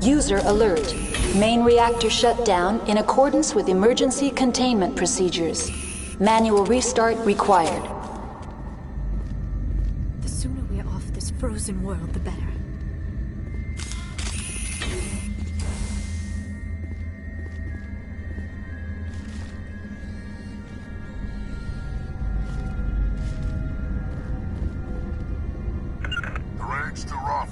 User alert. Main reactor shut down in accordance with emergency containment procedures. Manual restart required. The sooner we're off this frozen world, the better. Bridge to rough.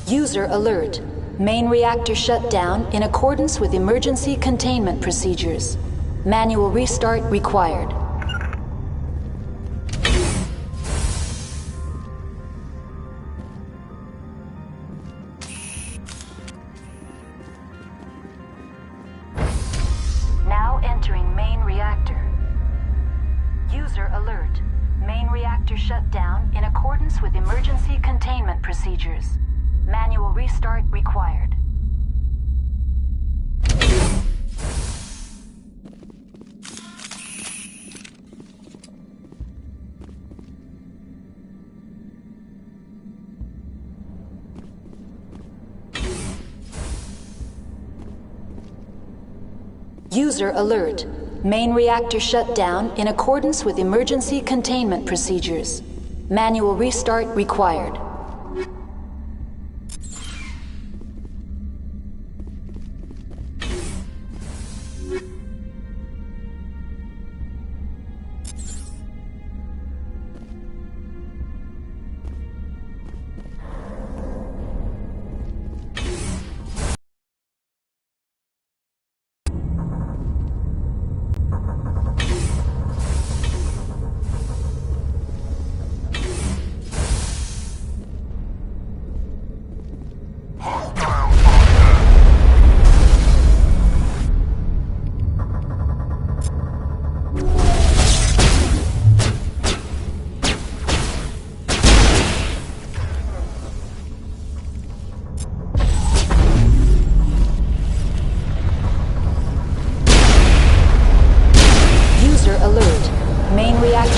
User alert. Main reactor shut down in accordance with emergency containment procedures. Manual restart required. Now entering main reactor. User alert. Main reactor shut down in accordance with emergency containment procedures. Manual restart required. User alert. Main reactor shut down in accordance with emergency containment procedures. Manual restart required.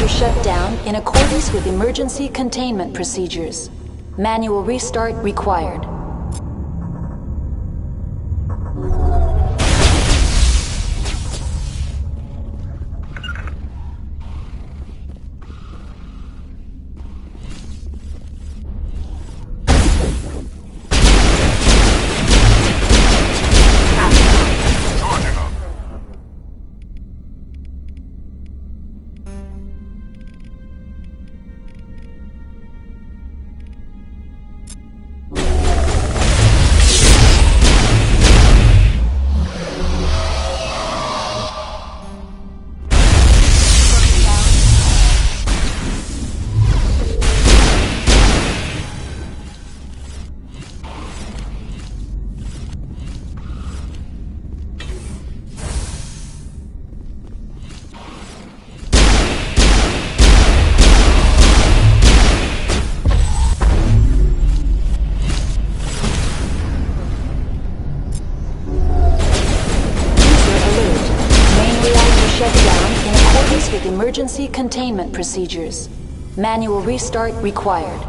Shut down in accordance with emergency containment procedures. Manual restart required. Emergency containment procedures. Manual restart required.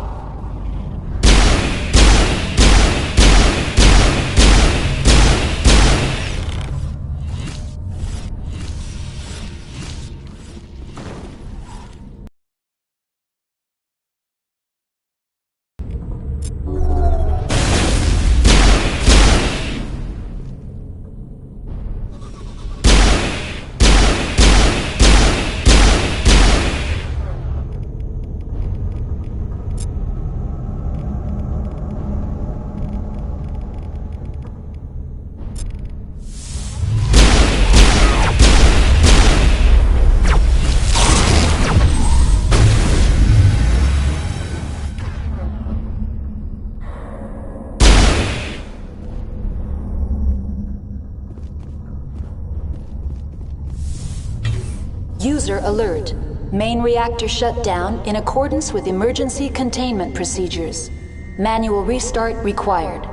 User alert. Main reactor shut down in accordance with emergency containment procedures. Manual restart required.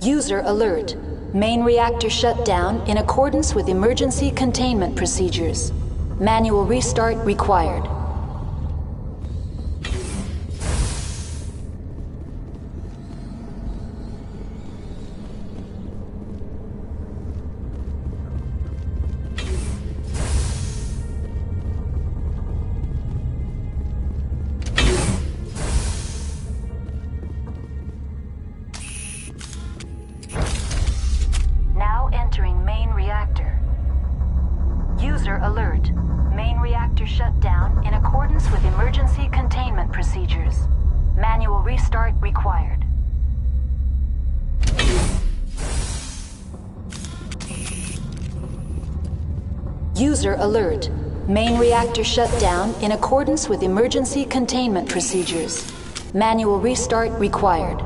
User alert. Main reactor shut down in accordance with emergency containment procedures. Manual restart required. Alert. Main reactor shut down in accordance with emergency containment procedures. Manual restart required. User alert. Main reactor shut down in accordance with emergency containment procedures. Manual restart required.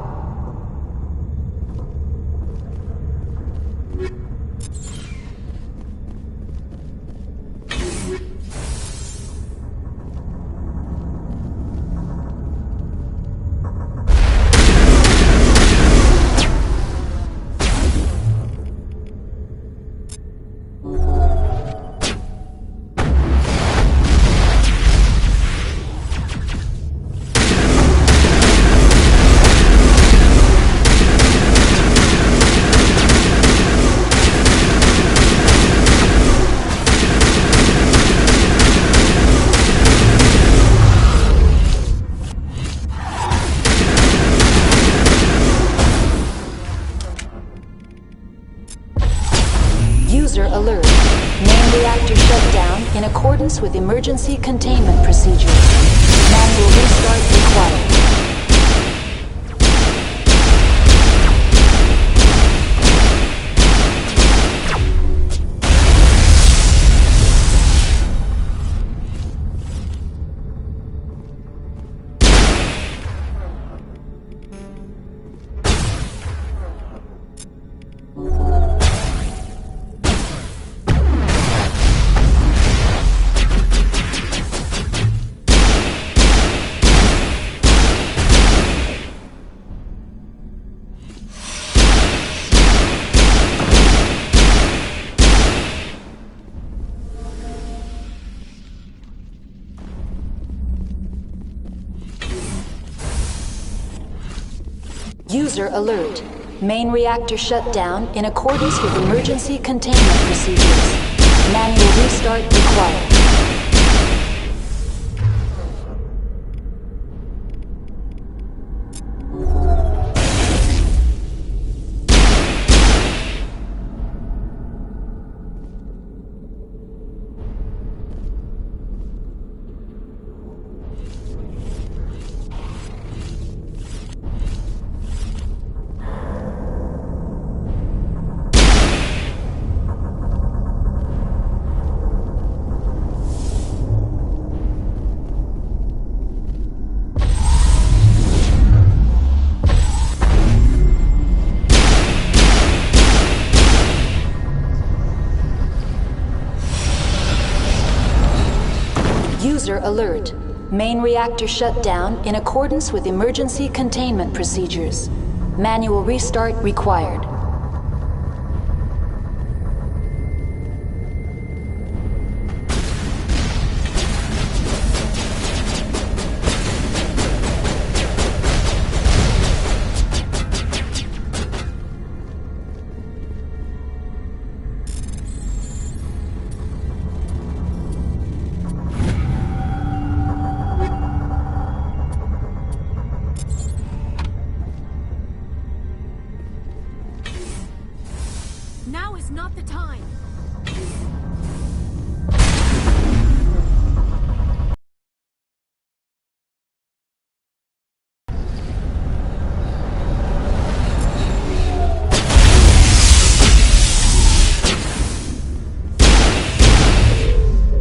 User alert. Main reactor shut down in accordance with emergency containment procedures. Manual restart required. User alert. Main reactor shut down in accordance with emergency containment procedures. Manual restart required. User alert. Main reactor shut down in accordance with emergency containment procedures. Manual restart required. Now is not the time.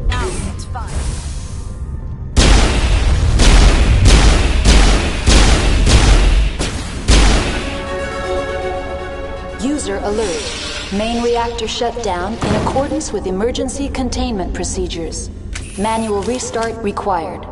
Now let's fight. User alert. Main reactor shut down in accordance with emergency containment procedures. Manual restart required.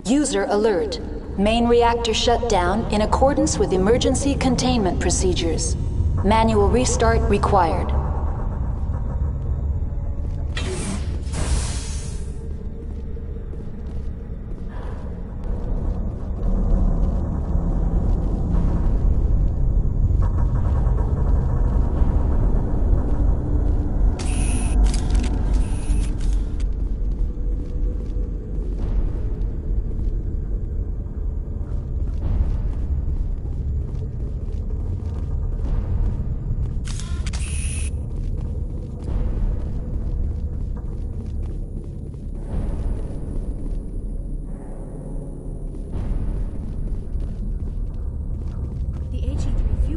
User alert. Main reactor shut down in accordance with emergency containment procedures. Manual restart required.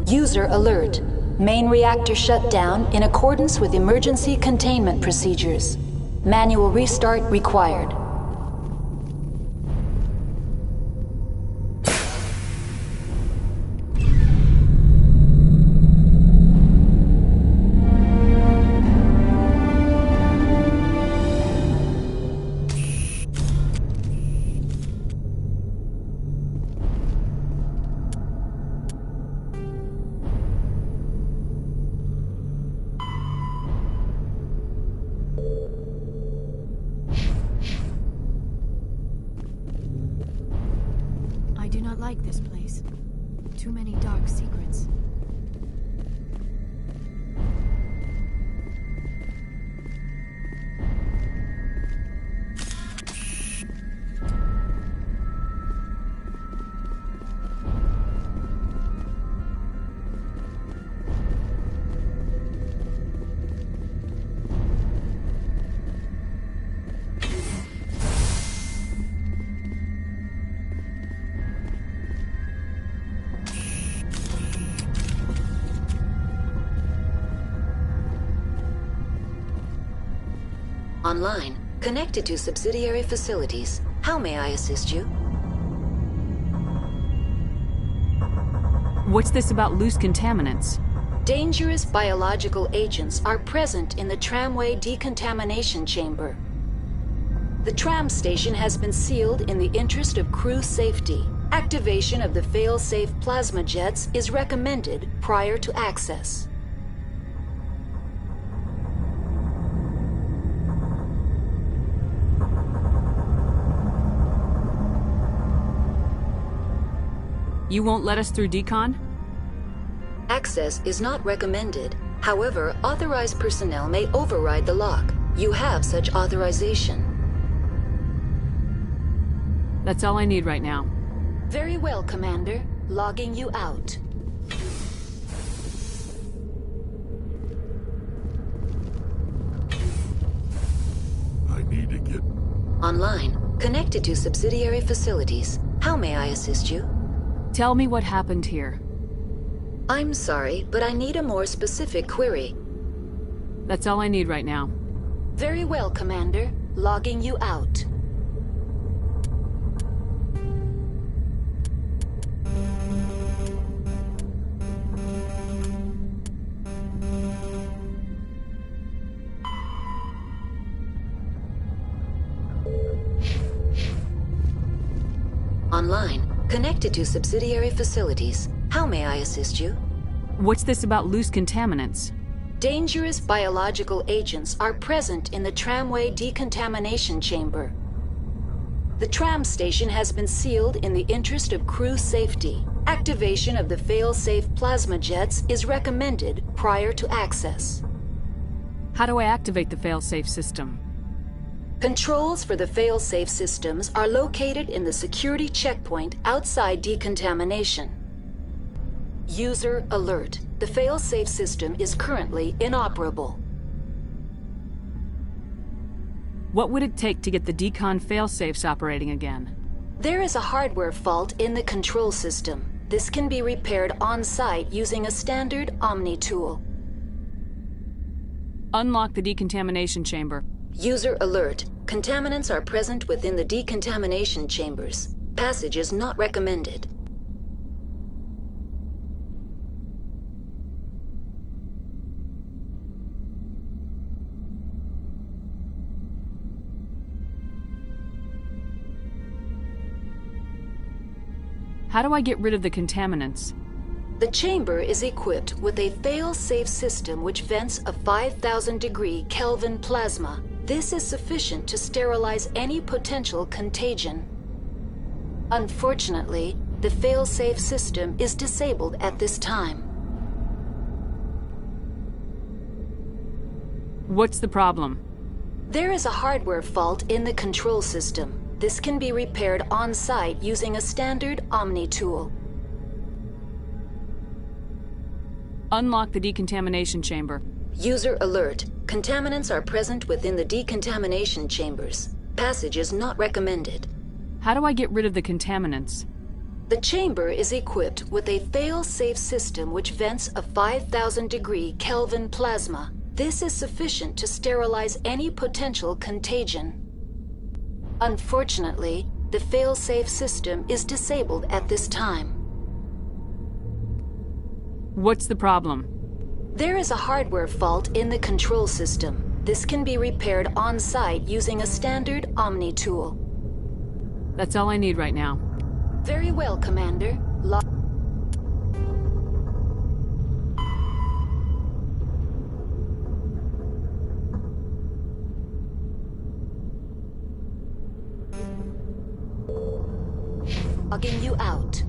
User alert. Main reactor shut down in accordance with emergency containment procedures. Manual restart required. I do not like this place. Too many dark secrets. Online. Connected to subsidiary facilities. How may I assist you? What's this about loose contaminants? Dangerous biological agents are present in the tramway decontamination chamber. The tram station has been sealed in the interest of crew safety. Activation of the fail-safe plasma jets is recommended prior to access. You won't let us through decon? Access is not recommended. However, authorized personnel may override the lock. You have such authorization. That's all I need right now. Very well, Commander. Logging you out. I need to get... Online. Connected to subsidiary facilities. How may I assist you? Tell me what happened here. I'm sorry, but I need a more specific query. That's all I need right now. Very well, Commander. Logging you out. Online. Connected to subsidiary facilities. How may I assist you? What's this about loose contaminants? Dangerous biological agents are present in the tramway decontamination chamber. The tram station has been sealed in the interest of crew safety. Activation of the fail-safe plasma jets is recommended prior to access. How do I activate the fail-safe system? Controls for the fail-safe systems are located in the security checkpoint outside decontamination. User alert. The fail-safe system is currently inoperable. What would it take to get the decon fail-safes operating again? There is a hardware fault in the control system. This can be repaired on-site using a standard Omni tool. Unlock the decontamination chamber. User alert. Contaminants are present within the decontamination chambers. Passage is not recommended. How do I get rid of the contaminants? The chamber is equipped with a fail-safe system which vents a 5,000-degree Kelvin plasma. This is sufficient to sterilize any potential contagion. Unfortunately, the fail-safe system is disabled at this time. What's the problem? There is a hardware fault in the control system. This can be repaired on-site using a standard Omni tool. Unlock the decontamination chamber. User alert. Contaminants are present within the decontamination chambers. Passage is not recommended. How do I get rid of the contaminants? The chamber is equipped with a fail-safe system which vents a 5,000-degree Kelvin plasma. This is sufficient to sterilize any potential contagion. Unfortunately, the fail-safe system is disabled at this time. What's the problem? There is a hardware fault in the control system. This can be repaired on-site using a standard Omni tool. That's all I need right now. Very well, Commander. Logging you out.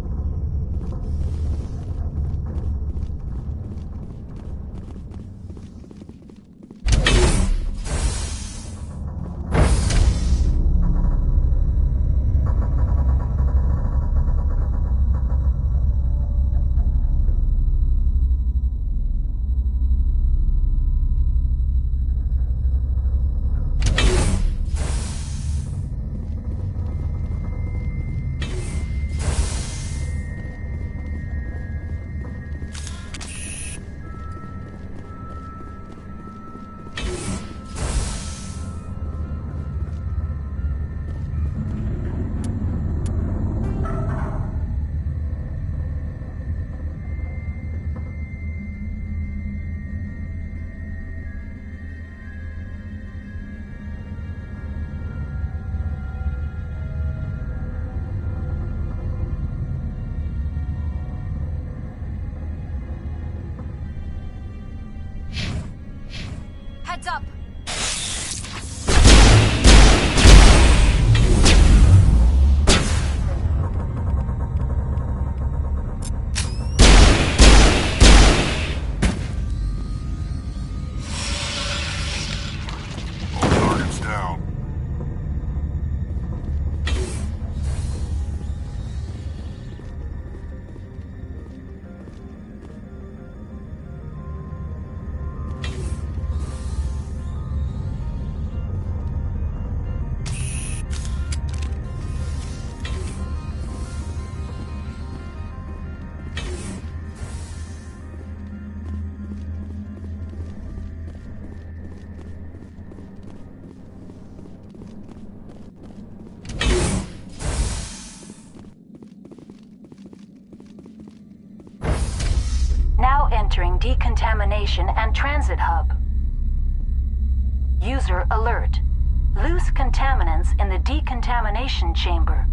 Heads up! All targets down. Now entering decontamination and transit hub. User alert. Loose contaminants in the decontamination chamber.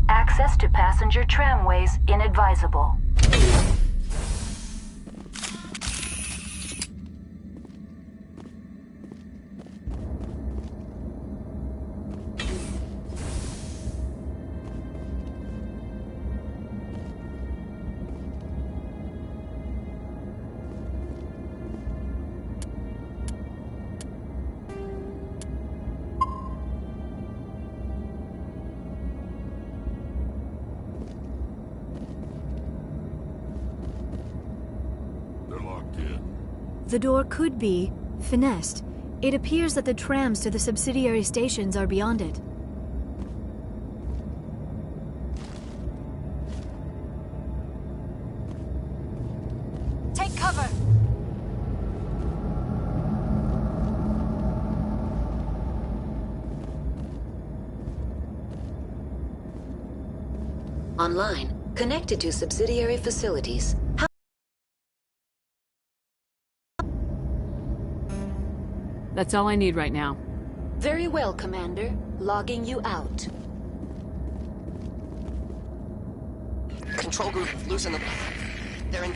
Access to passenger tramways inadvisable. They're locked in. The door could be finessed. It appears that the trams to the subsidiary stations are beyond it. Take cover! Online. Connected to subsidiary facilities. That's all I need right now. Very well, Commander. Logging you out. Control group losing them. They're in...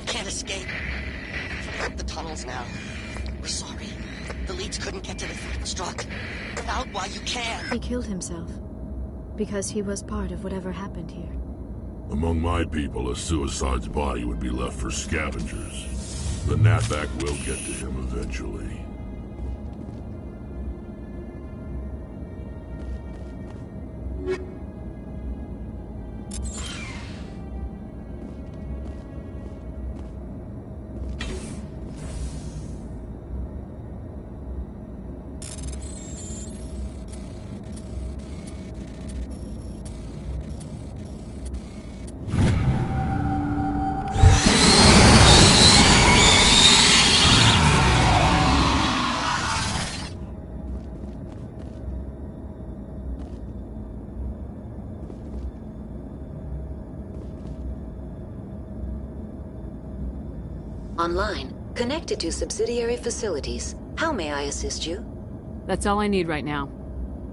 Can't escape. The tunnels now. We're sorry. The leads couldn't get to the struck. Out while you can. He killed himself. Because he was part of whatever happened here. Among my people, a suicide's body would be left for scavengers. The Natback will get to him eventually. Online, connected to subsidiary facilities. How may I assist you? That's all I need right now.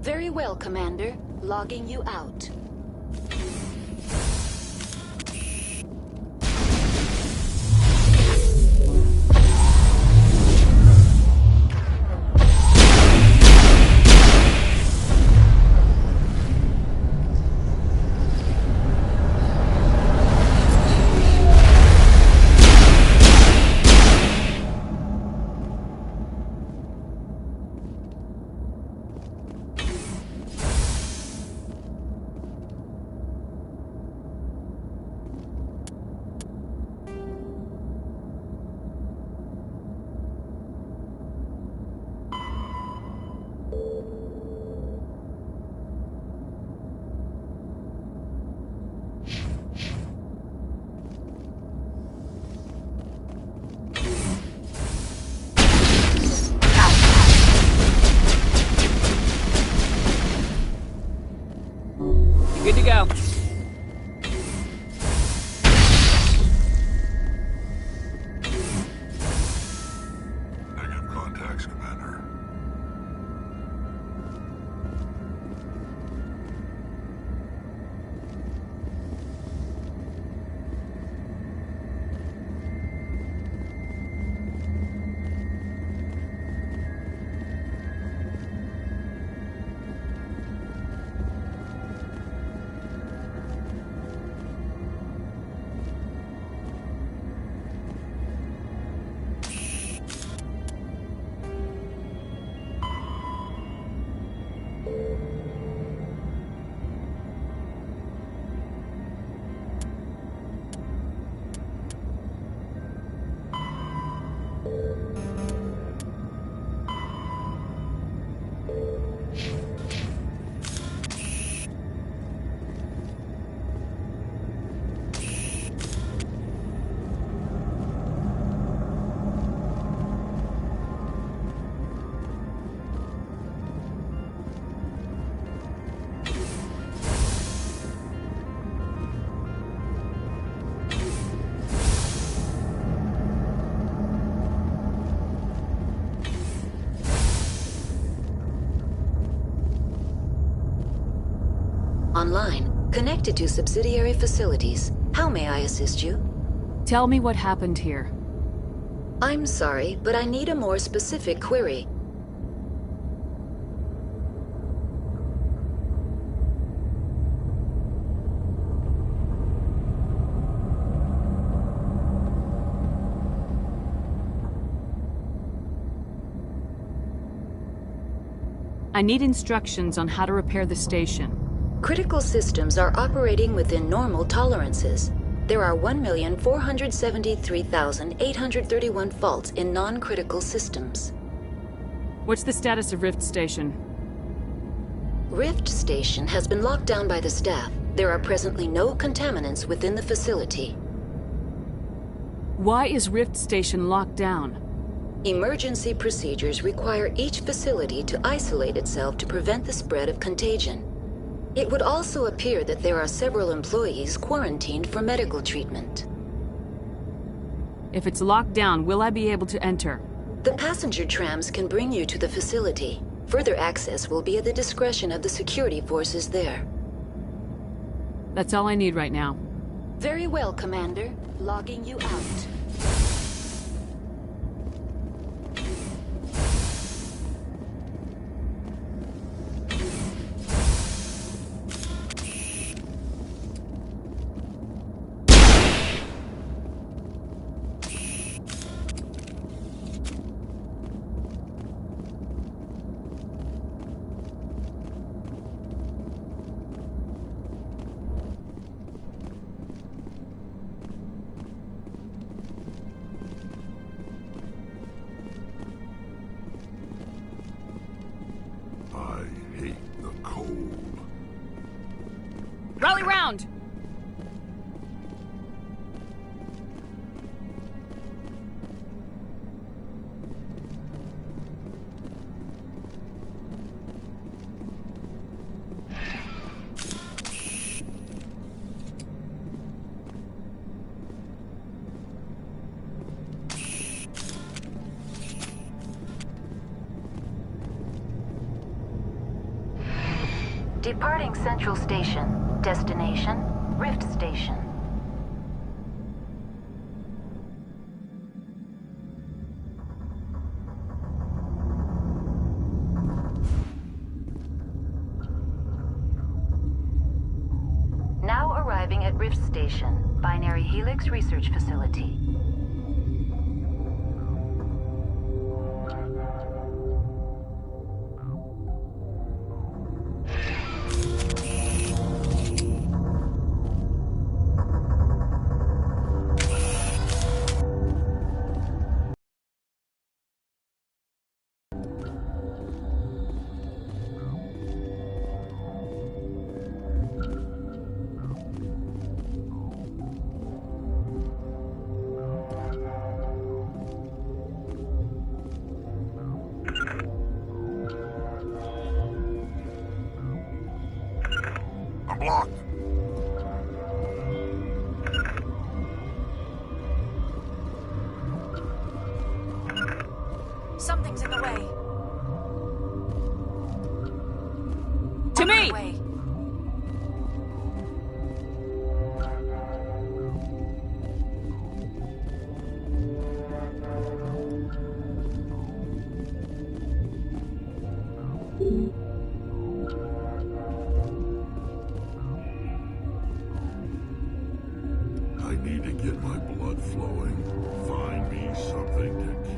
Very well, Commander. Logging you out. Good to go. Negative contacts, Commander. Online, connected to subsidiary facilities. How may I assist you? Tell me what happened here. I'm sorry, but I need a more specific query. I need instructions on how to repair the station. Critical systems are operating within normal tolerances. There are 1,473,831 faults in non-critical systems. What's the status of Rift Station? Rift Station has been locked down by the staff. There are presently no contaminants within the facility. Why is Rift Station locked down? Emergency procedures require each facility to isolate itself to prevent the spread of contagion. It would also appear that there are several employees quarantined for medical treatment. If it's locked down, will I be able to enter? The passenger trams can bring you to the facility. Further access will be at the discretion of the security forces there. That's all I need right now. Very well, Commander. Logging you out. Rally round! Departing Central Station. Destination, Rift Station. Now arriving at Rift Station, Binary Helix Research Facility. I'm blocked. Something's in the way. To me! Way. I need to get my blood flowing. Find me something to kill.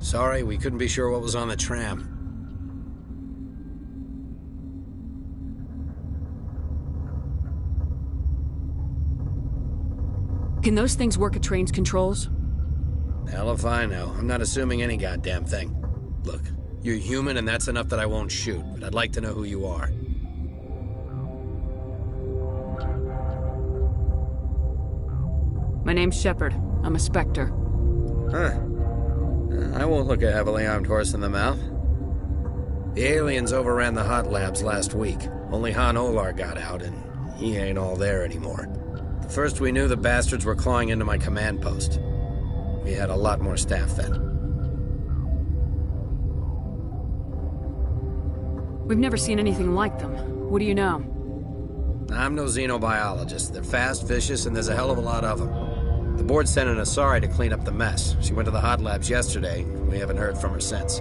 Sorry, we couldn't be sure what was on the tram. Can those things work at train's controls? Hell if I know. I'm not assuming any goddamn thing. Look, you're human and that's enough that I won't shoot, but I'd like to know who you are. My name's Shepard. I'm a Spectre. Huh. I won't look a heavily armed horse in the mouth. The aliens overran the hot labs last week. Only Han Olar got out, and he ain't all there anymore. The first we knew, the bastards were clawing into my command post. We had a lot more staff then. We've never seen anything like them. What do you know? I'm no xenobiologist. They're fast, vicious, and there's a hell of a lot of them. The board sent an Asari to clean up the mess. She went to the hot labs yesterday. We haven't heard from her since.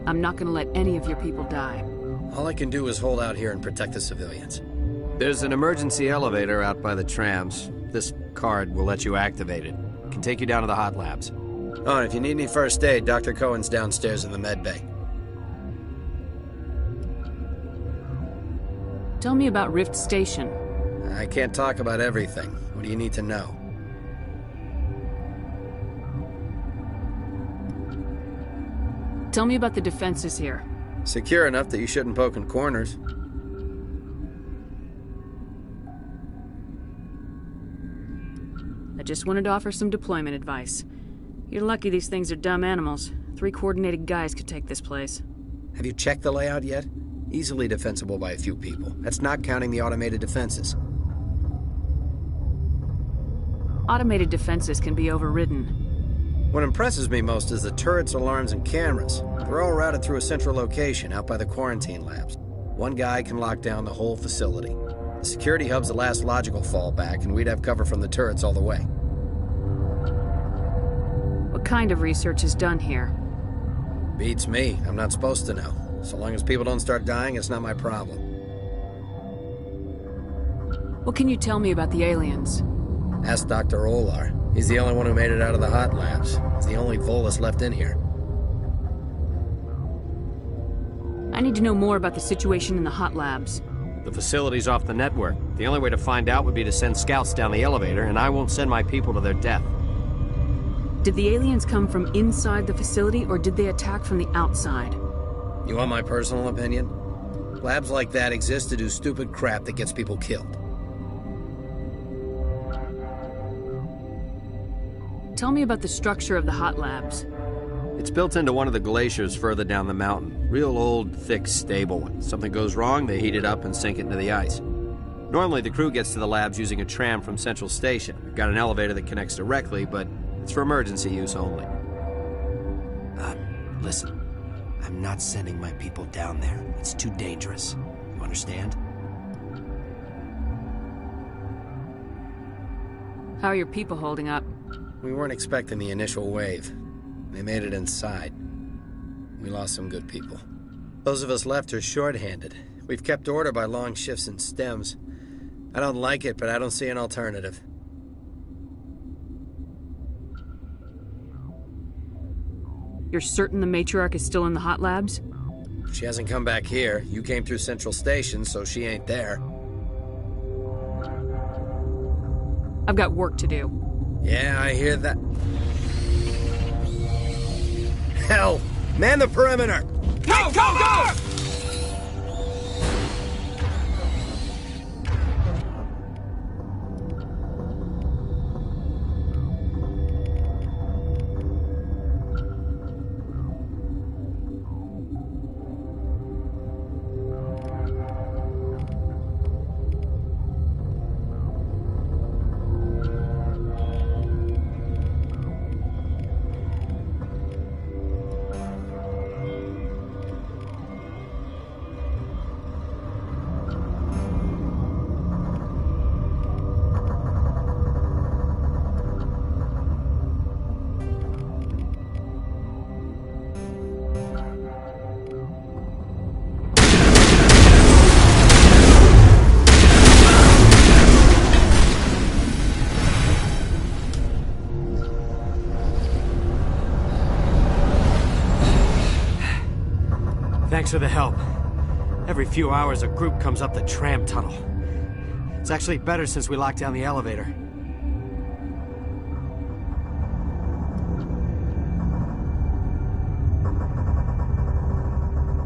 I'm not gonna let any of your people die. All I can do is hold out here and protect the civilians. There's an emergency elevator out by the trams. This card will let you activate it. It can take you down to the hot labs. Oh, and if you need any first aid, Dr. Cohen's downstairs in the med bay. Tell me about Rift Station. I can't talk about everything. What do you need to know? Tell me about the defenses here. Secure enough that you shouldn't poke in corners. I just wanted to offer some deployment advice. You're lucky these things are dumb animals. 3 coordinated guys could take this place. Have you checked the layout yet? Easily defensible by a few people. That's not counting the automated defenses. Automated defenses can be overridden. What impresses me most is the turrets, alarms, and cameras. They're all routed through a central location out by the quarantine labs. One guy can lock down the whole facility. The security hub's the last logical fallback, and we'd have cover from the turrets all the way. What kind of research is done here? Beats me. I'm not supposed to know. So long as people don't start dying, it's not my problem. What can you tell me about the aliens? Ask Dr. Olar. He's the only one who made it out of the hot labs. He's the only Volus left in here. I need to know more about the situation in the hot labs. The facility's off the network. The only way to find out would be to send scouts down the elevator, and I won't send my people to their death. Did the aliens come from inside the facility, or did they attack from the outside? You want my personal opinion? Labs like that exist to do stupid crap that gets people killed. Tell me about the structure of the hot labs. It's built into one of the glaciers further down the mountain. Real old, thick, stable one. Something goes wrong, they heat it up and sink it into the ice. Normally, the crew gets to the labs using a tram from Central Station. We've got an elevator that connects directly, but it's for emergency use only. Listen. I'm not sending my people down there. It's too dangerous. You understand? How are your people holding up? We weren't expecting the initial wave. They made it inside. We lost some good people. Those of us left are short-handed. We've kept order by long shifts and stems. I don't like it, but I don't see an alternative. You're certain the matriarch is still in the hot labs? She hasn't come back here. You came through Central Station, so she ain't there. I've got work to do. Yeah, I hear that. Hell! Man the perimeter! Go, go, go! Thanks for the help. Every few hours, a group comes up the tram tunnel. It's actually better since we locked down the elevator.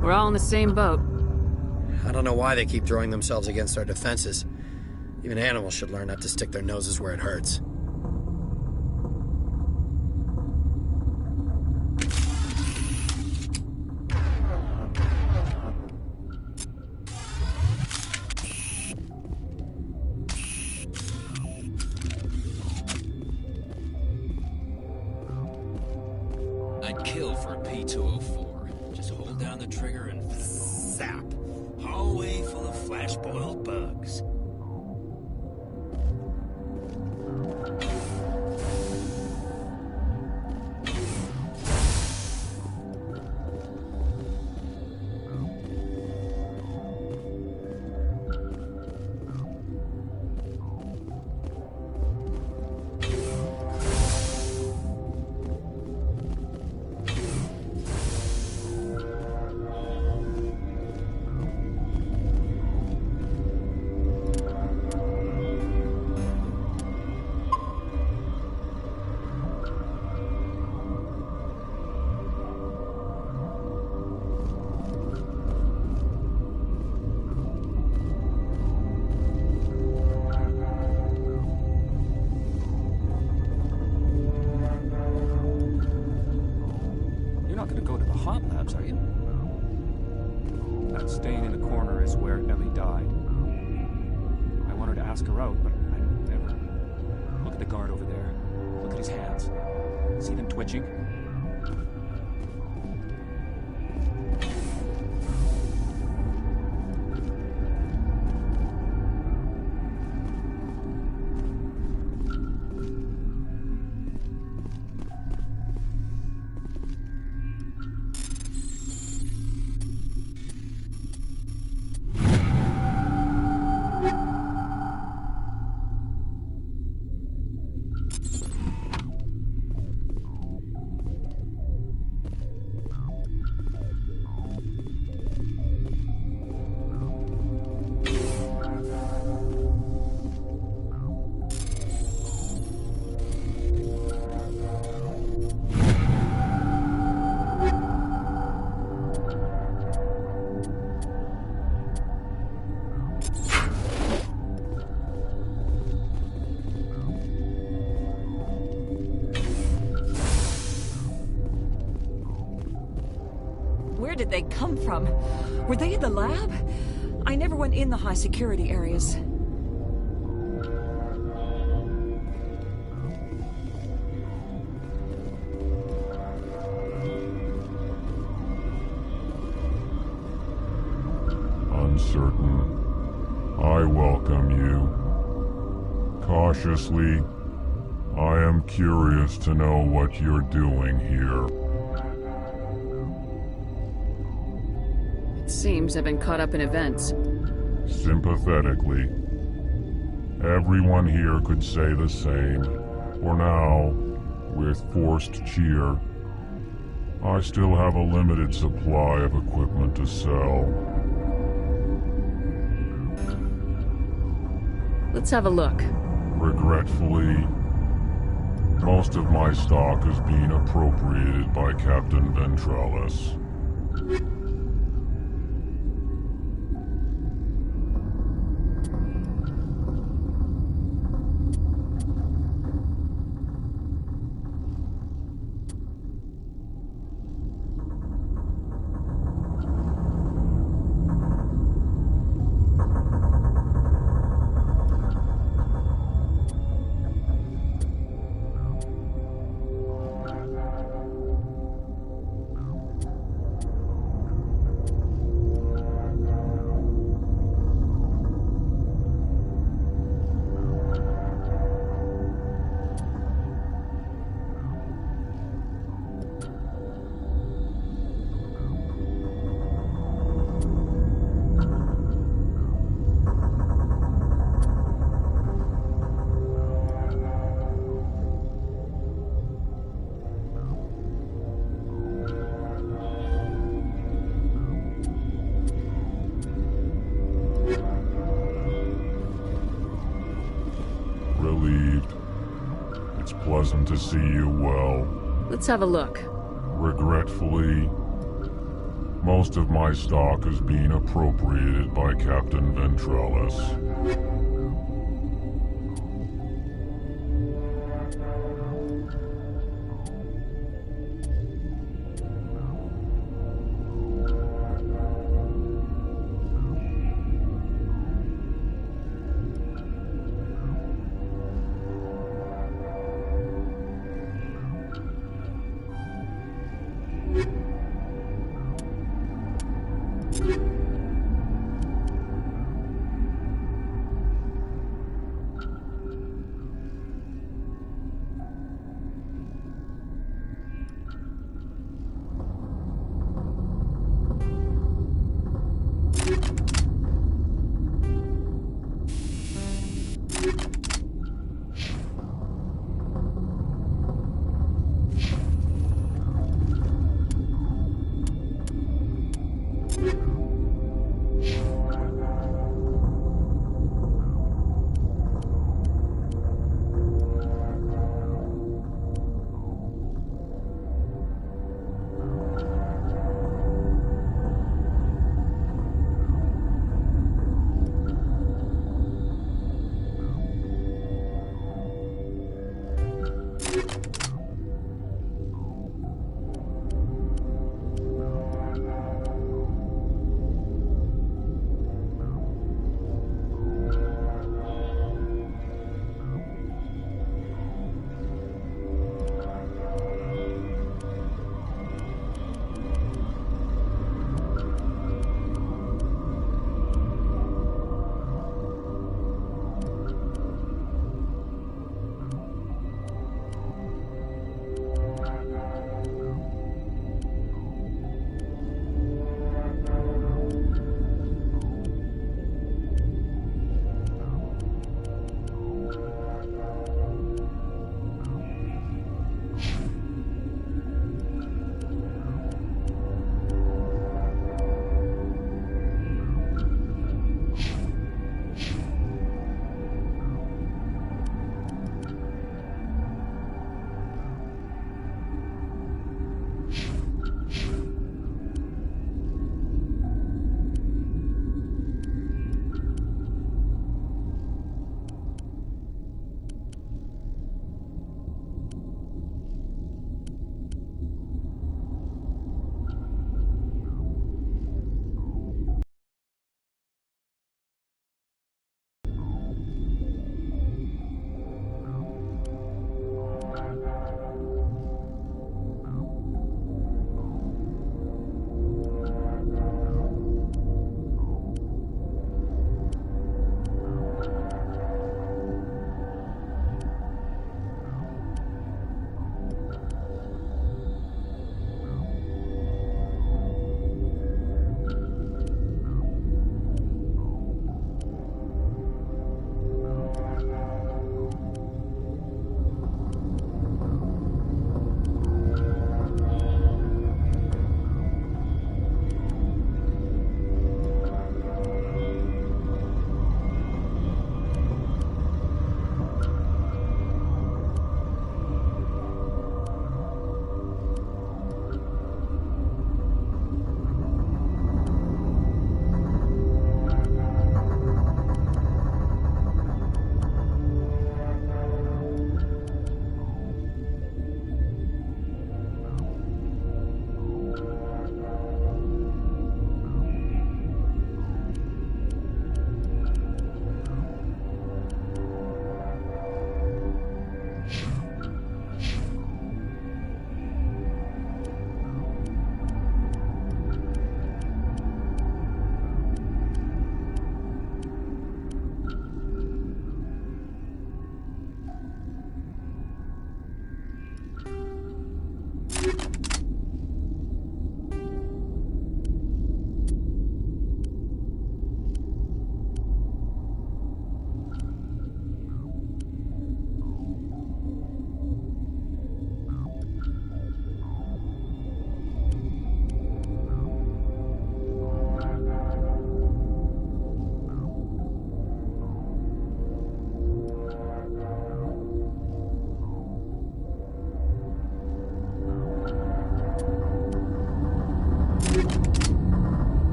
We're all in the same boat. I don't know why they keep throwing themselves against our defenses. Even animals should learn not to stick their noses where it hurts. I'd kill for a P204. Just hold down the trigger and zap. Hallway full of flash-boiled bugs. hot labs, are you? That stain in the corner is where Ellie died. I wanted to ask her out, but I never. Look at the guard over there. Look at his hands. See them twitching? Where did they come from? Were they in the lab? I never went in the high security areas. Uncertain. I welcome you. Cautiously, I am curious to know what you're doing here. Seems I've been caught up in events. Sympathetically. Everyone here could say the same. For now, with forced cheer, I still have a limited supply of equipment to sell. Let's have a look. Regretfully, most of my stock is being appropriated by Captain Ventralis. Pleasant to see you well. Let's have a look. Regretfully, most of my stock is being appropriated by Captain Ventrellis.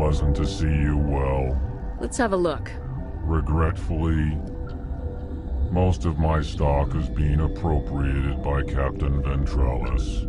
pleasant to see you well. Let's have a look. Regretfully, most of my stock is being appropriated by Captain Ventrellis.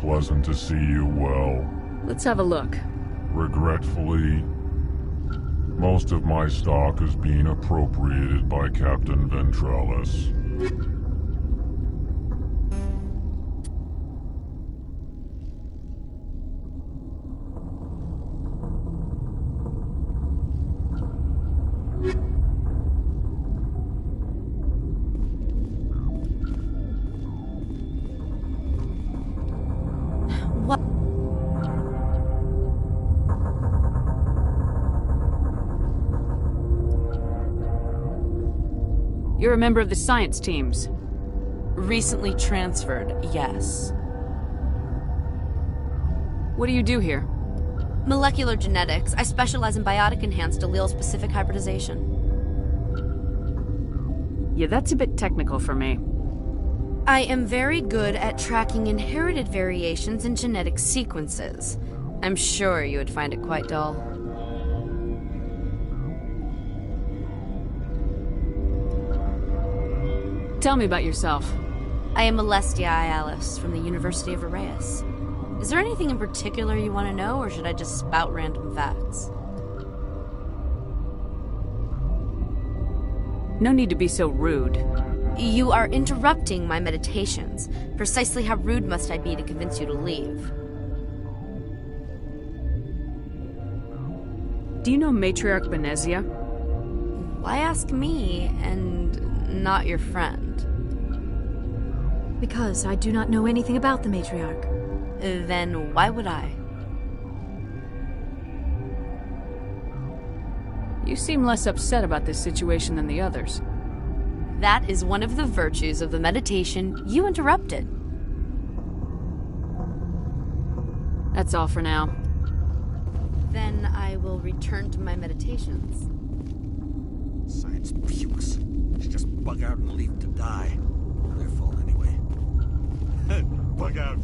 Pleasant to see you well. Let's have a look. Regretfully, most of my stock is being appropriated by Captain Ventrellis. You're a member of the science teams. Recently transferred, yes. What do you do here? Molecular genetics. I specialize in biotic-enhanced allele-specific hybridization. Yeah, that's a bit technical for me. I am very good at tracking inherited variations in genetic sequences. I'm sure you would find it quite dull. Tell me about yourself. I am Alestia Alice from the University of Arraeus. Is there anything in particular you want to know, or should I just spout random facts? No need to be so rude. You are interrupting my meditations. Precisely how rude must I be to convince you to leave? Do you know Matriarch Benezia? Why ask me, and not your friend? Because I do not know anything about the Matriarch. Then why would I? You seem less upset about this situation than the others. That is one of the virtues of the meditation you interrupted. That's all for now. Then I will return to my meditations. Science pukes. Should just bug out and leave to die. Their fault anyway. Bug out.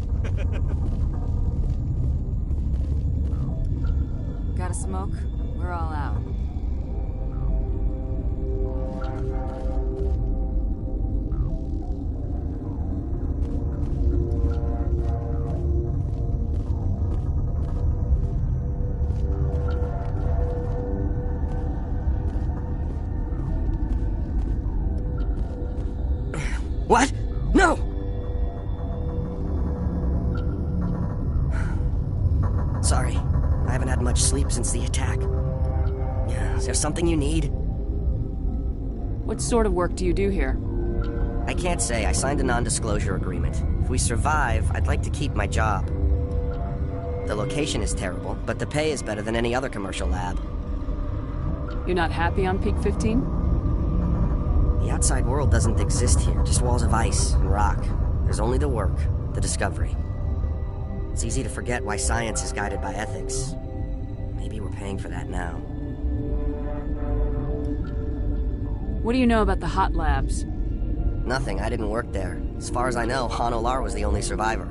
Got a smoke? We're all out. What? No! Sorry. I haven't had much sleep since the attack. Is there something you need? What sort of work do you do here? I can't say. I signed a non-disclosure agreement. If we survive, I'd like to keep my job. The location is terrible, but the pay is better than any other commercial lab. You're not happy on Peak 15? The outside world doesn't exist here, just walls of ice and rock. There's only the work, the discovery. It's easy to forget why science is guided by ethics. Maybe we're paying for that now. What do you know about the hot labs? Nothing, I didn't work there. As far as I know, Han Olar was the only survivor.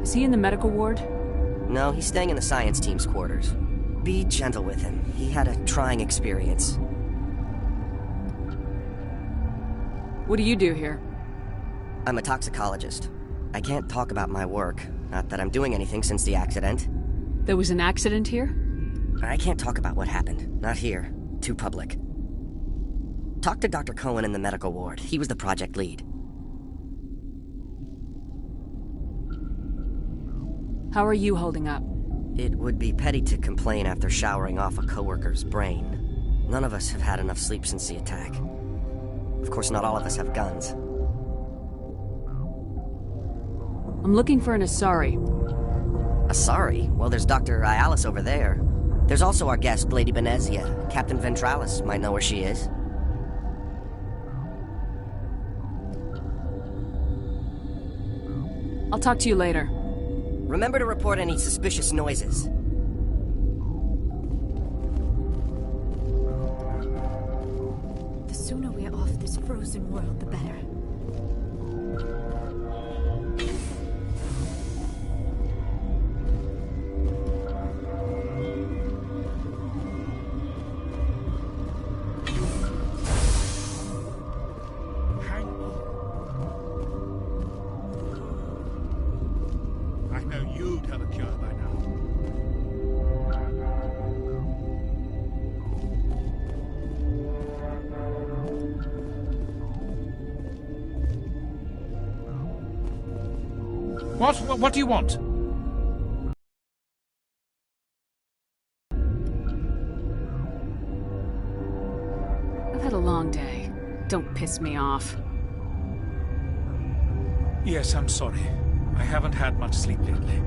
Is he in the medical ward? No, he's staying in the science team's quarters. Be gentle with him. He had a trying experience. What do you do here? I'm a toxicologist. I can't talk about my work. Not that I'm doing anything since the accident. There was an accident here? I can't talk about what happened. Not here. Too public. Talk to Dr. Cohen in the medical ward. He was the project lead. How are you holding up? It would be petty to complain after showering off a coworker's brain. None of us have had enough sleep since the attack. Of course, not all of us have guns. I'm looking for an Asari. Asari? Well, there's Dr. Ayalis over there. There's also our guest, Lady Benezia. Captain Ventralis might know where she is. I'll talk to you later. Remember to report any suspicious noises. The sooner we're off this frozen world, the better. What do you want? I've had a long day. Don't piss me off. Yes, I'm sorry. I haven't had much sleep lately.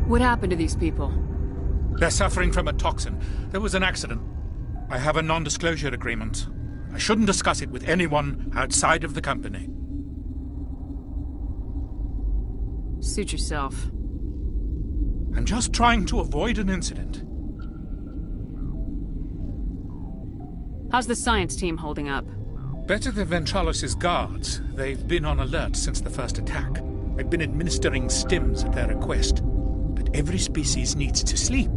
What happened to these people? They're suffering from a toxin. There was an accident. I have a non-disclosure agreement. I shouldn't discuss it with anyone outside of the company. Suit yourself. I'm just trying to avoid an incident. How's the science team holding up? Better than Ventralis' guards. They've been on alert since the first attack. I've been administering stims at their request. But every species needs to sleep.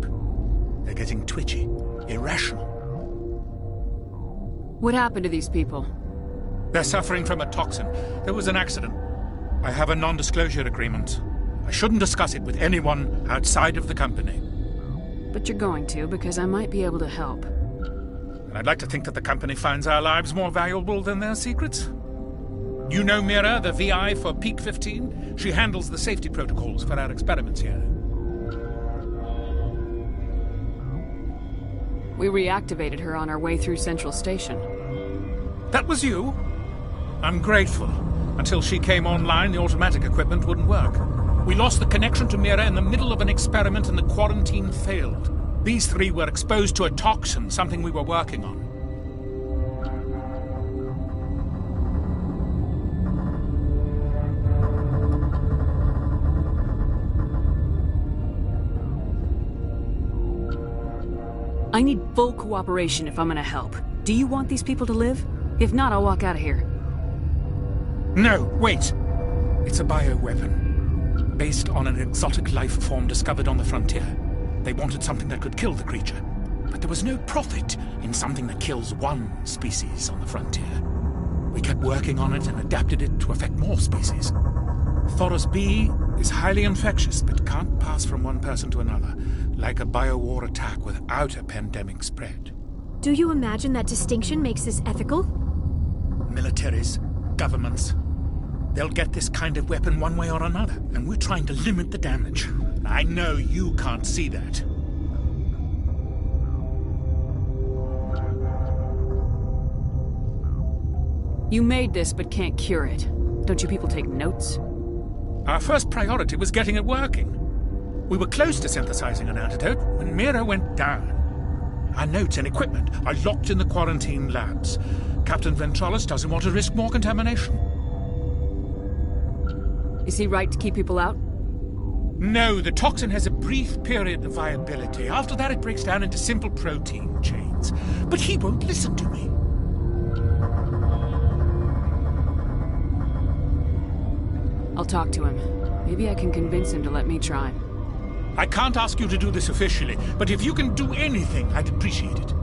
They're getting twitchy, irrational. What happened to these people? They're suffering from a toxin. There was an accident. I have a non-disclosure agreement. I shouldn't discuss it with anyone outside of the company. But you're going to, because I might be able to help. And I'd like to think that the company finds our lives more valuable than their secrets. You know Mira, the VI for Peak 15? She handles the safety protocols for our experiments here. We reactivated her on our way through Central Station. That was you? I'm grateful. Until she came online, the automatic equipment wouldn't work. We lost the connection to Mira in the middle of an experiment and the quarantine failed. These three were exposed to a toxin, something we were working on. I need full cooperation if I'm gonna help. Do you want these people to live? If not, I'll walk out of here. No, wait! It's a bioweapon, based on an exotic life form discovered on the frontier. They wanted something that could kill the creature, but there was no profit in something that kills one species on the frontier. We kept working on it and adapted it to affect more species. Thoros B is highly infectious, but can't pass from one person to another, like a biowar attack without a pandemic spread. Do you imagine that distinction makes this ethical? Militaries, governments, they'll get this kind of weapon one way or another, and we're trying to limit the damage. I know you can't see that. You made this, but can't cure it. Don't you people take notes? Our first priority was getting it working. We were close to synthesizing an antidote when Mira went down. Our notes and equipment are locked in the quarantine labs. Captain Ventralis doesn't want to risk more contamination. Is he right to keep people out? No, the toxin has a brief period of viability. After that, it breaks down into simple protein chains. But he won't listen to me. I'll talk to him. Maybe I can convince him to let me try. I can't ask you to do this officially, but if you can do anything, I'd appreciate it.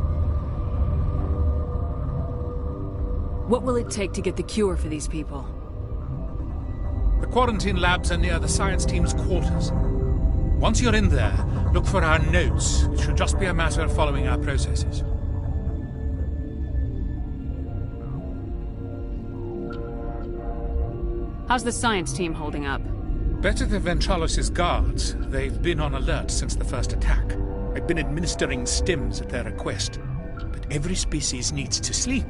What will it take to get the cure for these people? The quarantine labs are near the science team's quarters. Once you're in there, look for our notes. It should just be a matter of following our processes. How's the science team holding up? Better than Ventralis' guards. They've been on alert since the first attack. I've been administering stims at their request. But every species needs to sleep.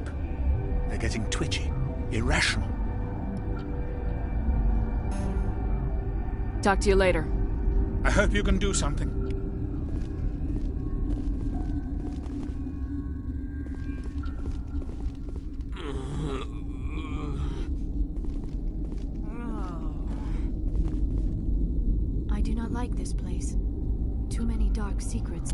They're getting twitchy, irrational. Talk to you later. I hope you can do something. I do not like this place. Too many dark secrets.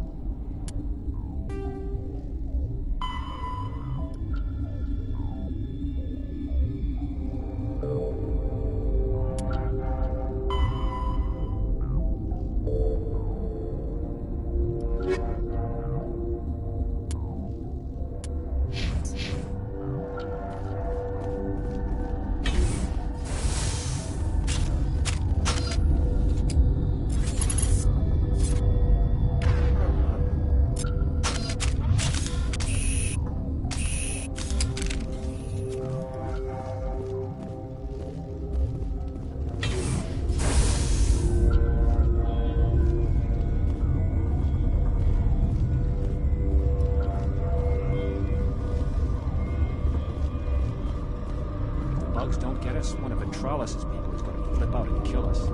Don't get us, one of Ventralis' people is going to flip out and kill us.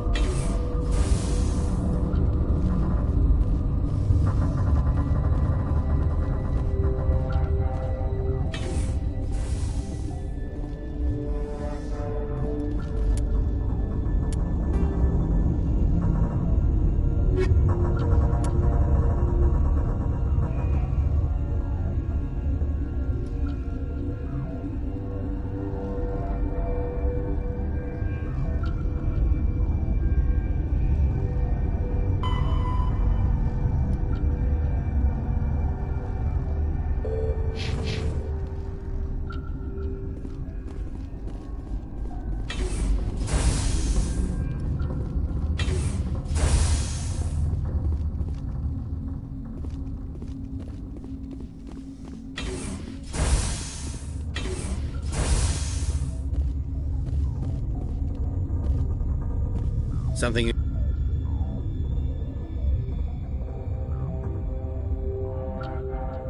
Something.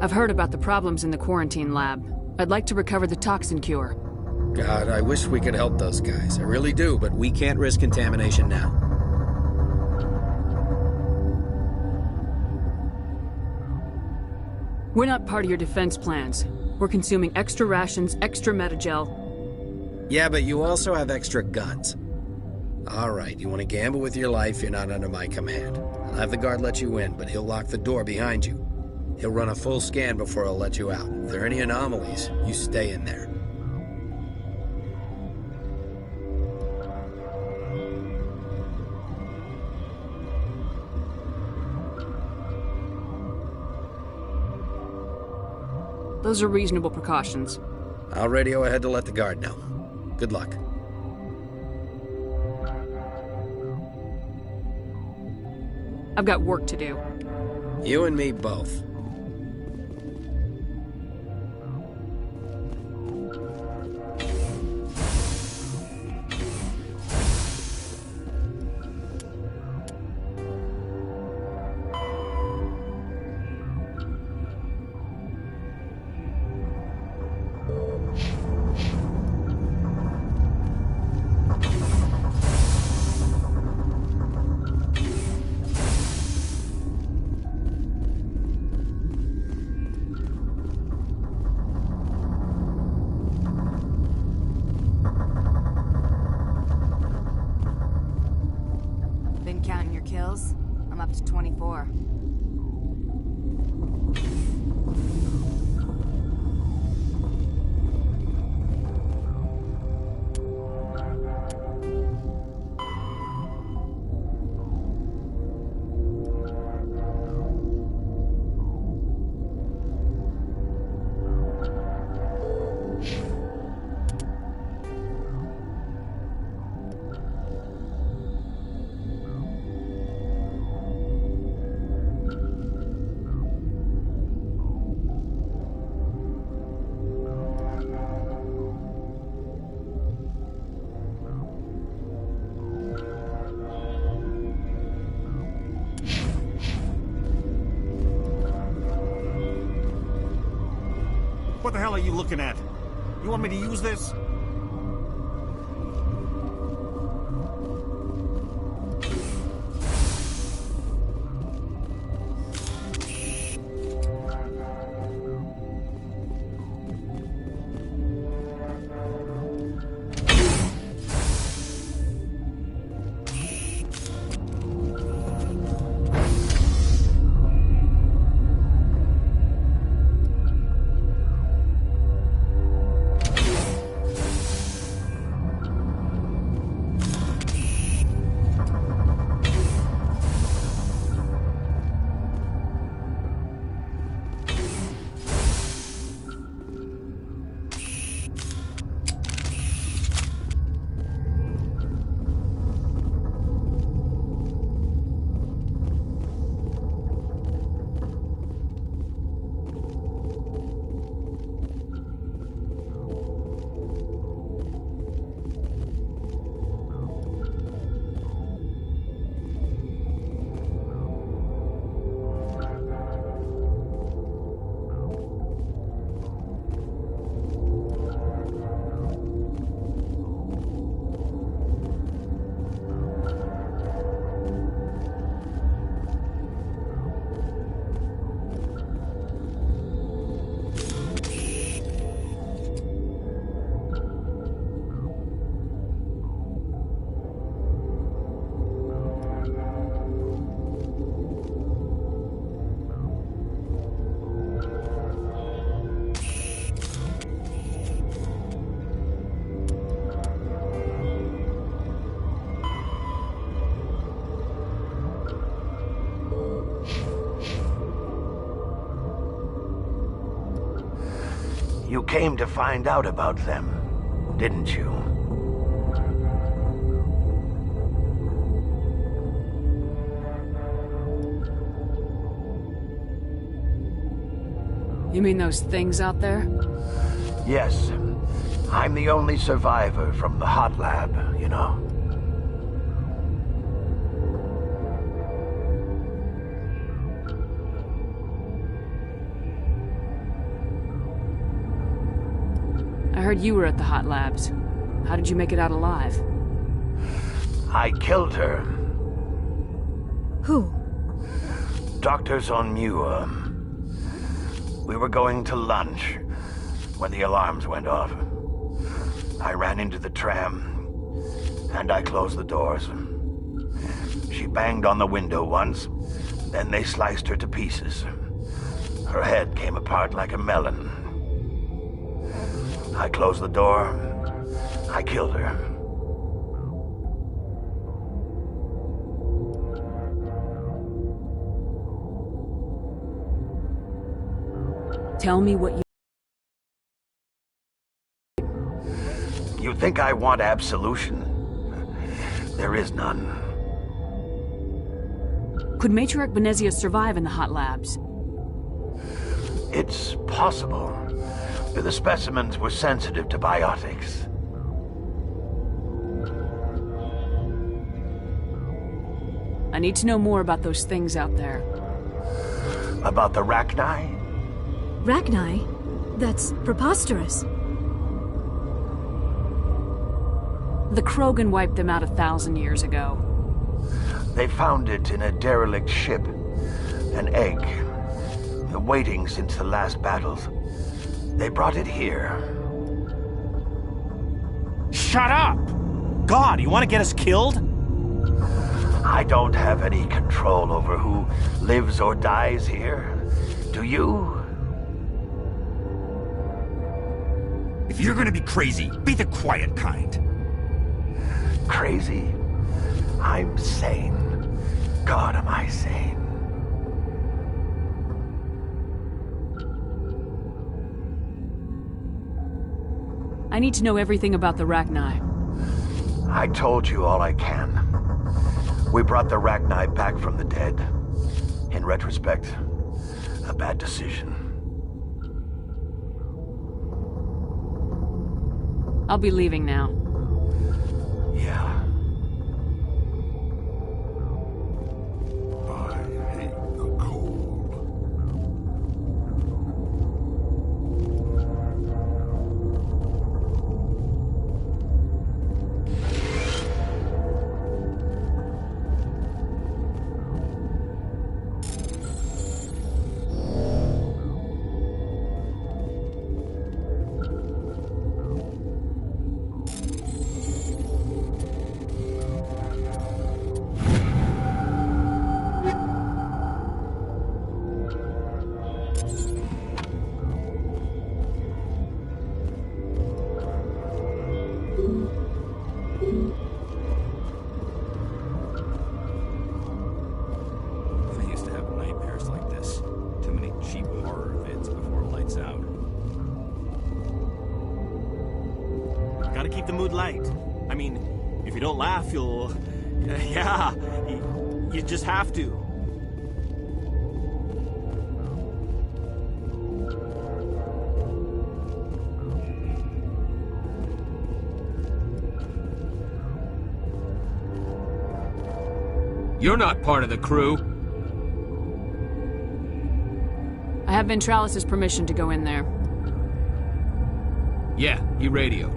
I've heard about the problems in the quarantine lab. I'd like to recover the toxin cure. God, I wish we could help those guys. I really do, but we can't risk contamination now. We're not part of your defense plans. We're consuming extra rations, extra metagel. Yeah, but you also have extra guns. All right, you want to gamble with your life, you're not under my command. I'll have the guard let you in, but he'll lock the door behind you. He'll run a full scan before he'll let you out. If there are any anomalies, you stay in there. Those are reasonable precautions. I'll radio ahead to let the guard know. Good luck. I've got work to do. You and me both. Been counting your kills? I'm up to 24. What the hell are you looking at? You want me to use this? You came to find out about them, didn't you? You mean those things out there? Yes. I'm the only survivor from the hot lab, you know. I heard you were at the hot labs. How did you make it out alive? I killed her. Who? Dr. Zonmua. We were going to lunch when the alarms went off. I ran into the tram, and I closed the doors. She banged on the window once, then they sliced her to pieces. Her head came apart like a melon. I closed the door. I killed her. Tell me what you... You think I want absolution? There is none. Could Matriarch Venezia survive in the hot labs? It's possible. The specimens were sensitive to biotics. I need to know more about those things out there. About the Rachni? Rachni? That's preposterous. The Krogan wiped them out 1,000 years ago. They found it in a derelict ship. An egg. Waiting since the last battles. They brought it here. Shut up! God, you want to get us killed? I don't have any control over who lives or dies here. Do you? If you're gonna be crazy, be the quiet kind. Crazy? I'm sane. God, am I sane. I need to know everything about the Rachni. I told you all I can. We brought the Rachni back from the dead. In retrospect, a bad decision. I'll be leaving now. Yeah. I hate the cold. I used to have nightmares like this. Too many cheap horror vids before lights out. Gotta keep the mood light. I mean, if you don't laugh, you'll... yeah, you just have to. You're not part of the crew. I have Ventralis' permission to go in there. Yeah, he radioed.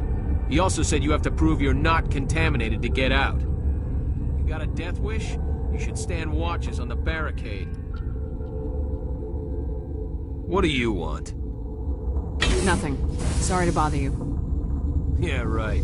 He also said you have to prove you're not contaminated to get out. You got a death wish? You should stand watches on the barricade. What do you want? Nothing. Sorry to bother you. Yeah, right.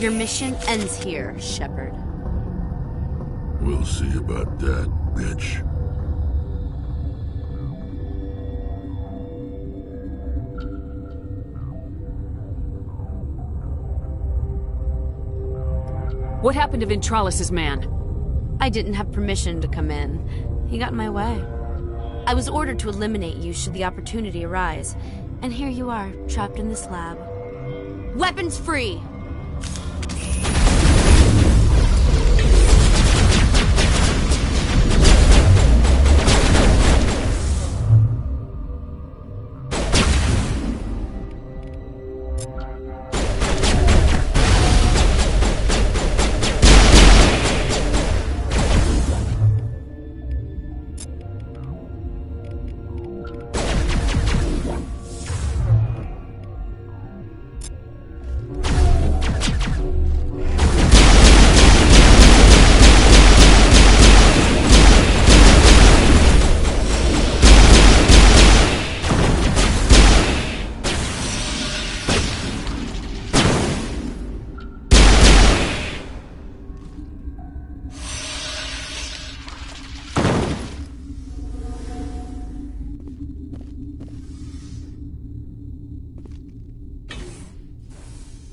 Your mission ends here, Shepard. We'll see about that, bitch. What happened to Ventralis's man? I didn't have permission to come in. He got in my way. I was ordered to eliminate you should the opportunity arise. And here you are, trapped in this lab. Weapons free!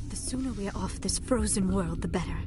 The sooner we are off this frozen world, the better.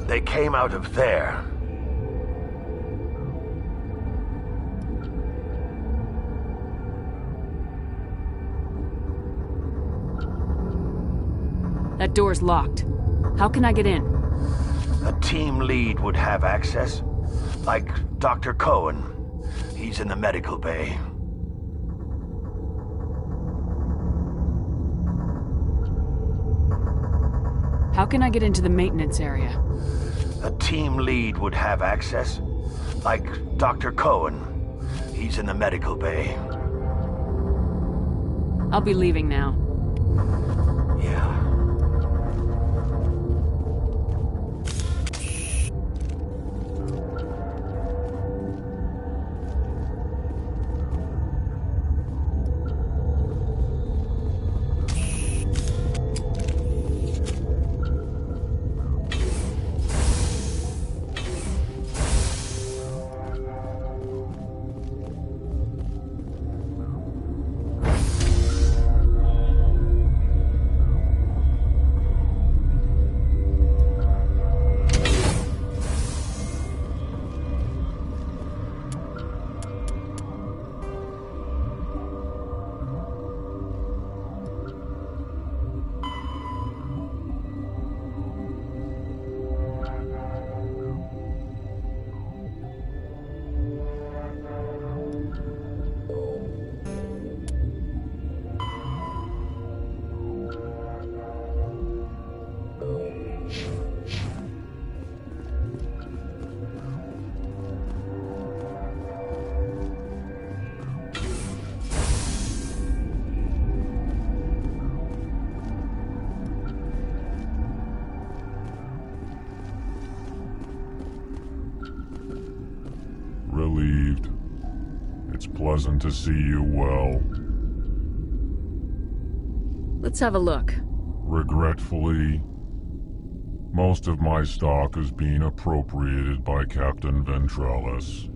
They came out of there. That door's locked. How can I get in? A team lead would have access. Like Dr. Cohen. He's in the medical bay. How can I get into the maintenance area? A team lead would have access. Like Dr. Cohen. He's in the medical bay. I'll be leaving now. Yeah. Relieved. It's pleasant to see you well. Let's have a look. Regretfully, most of my stock is being appropriated by Captain Ventralis.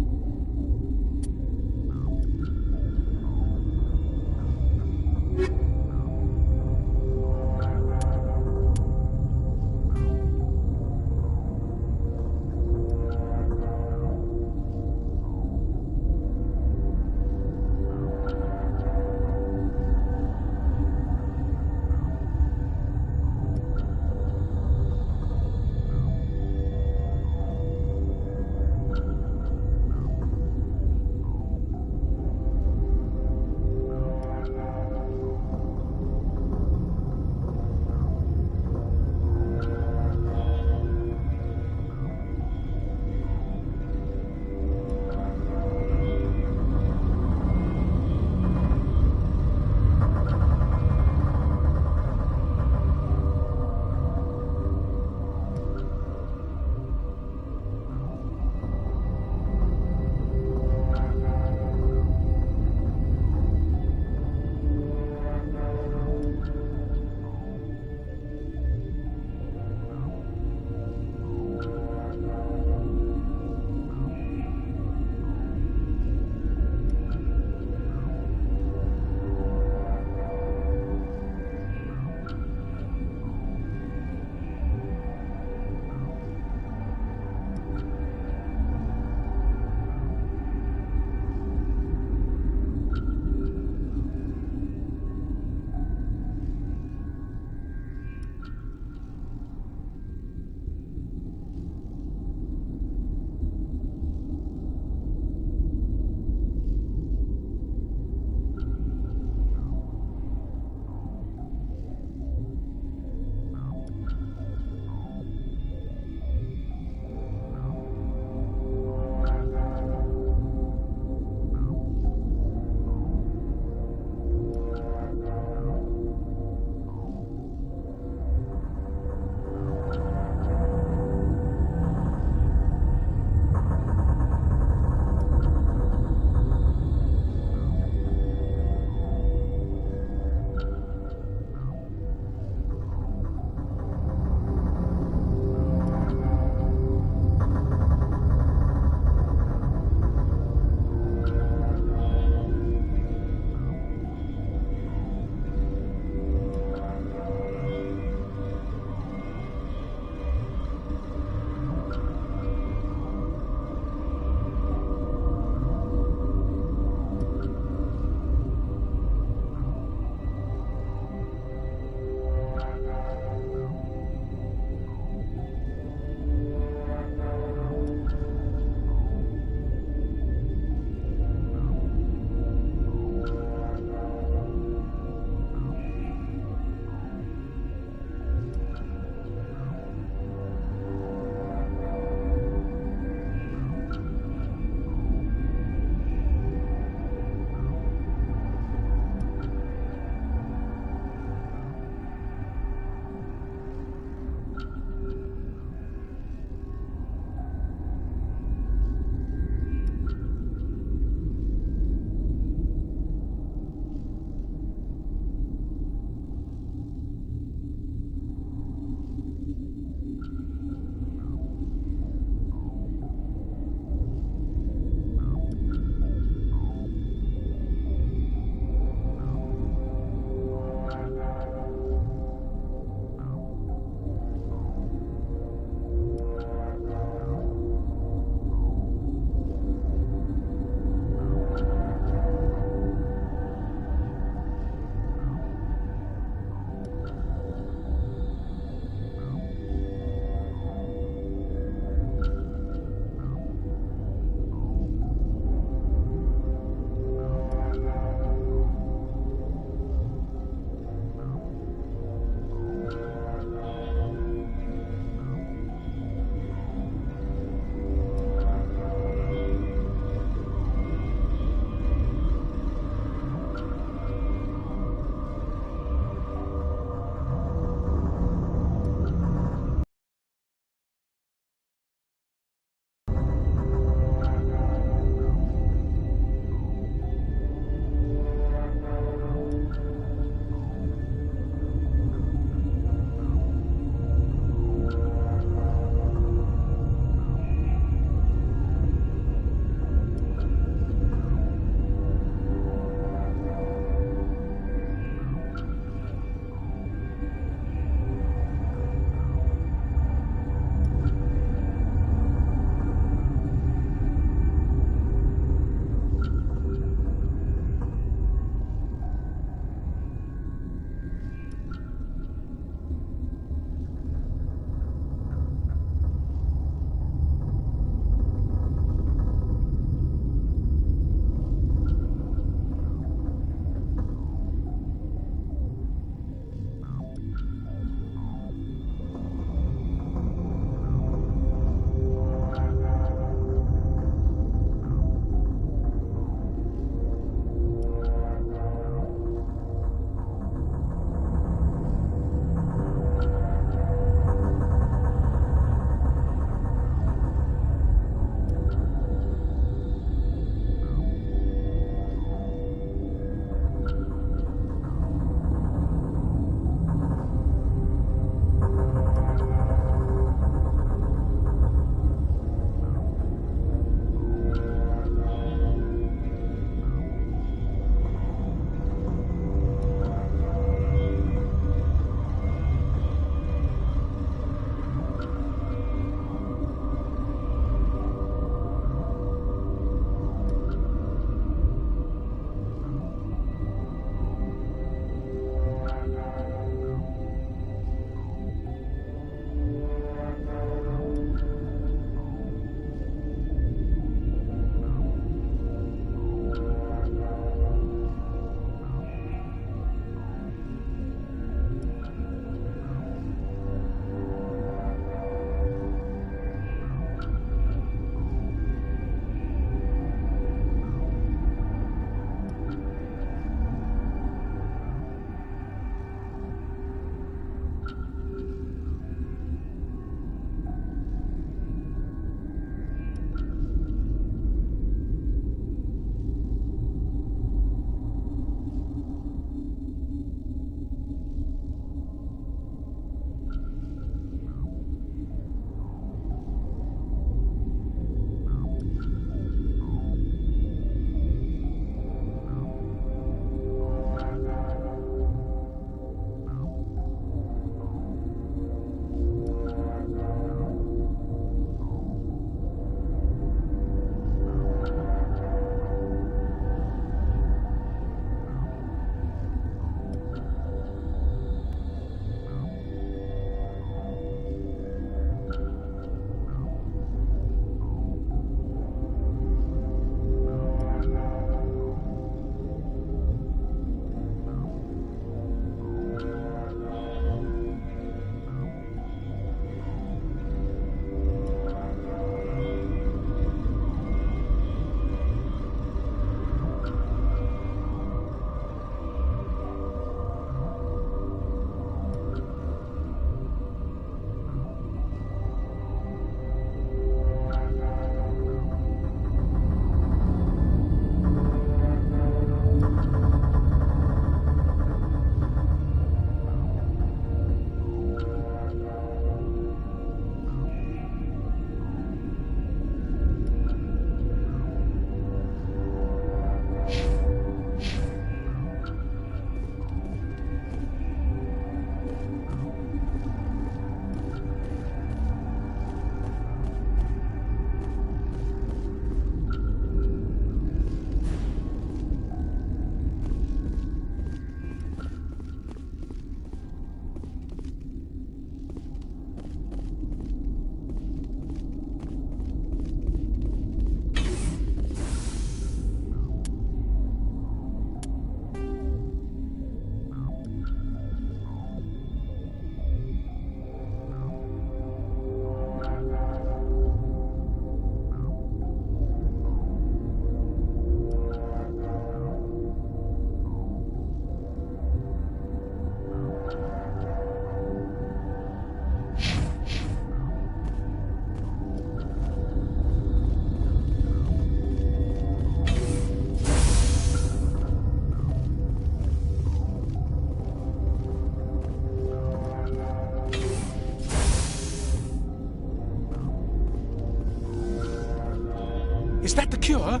Is that the cure?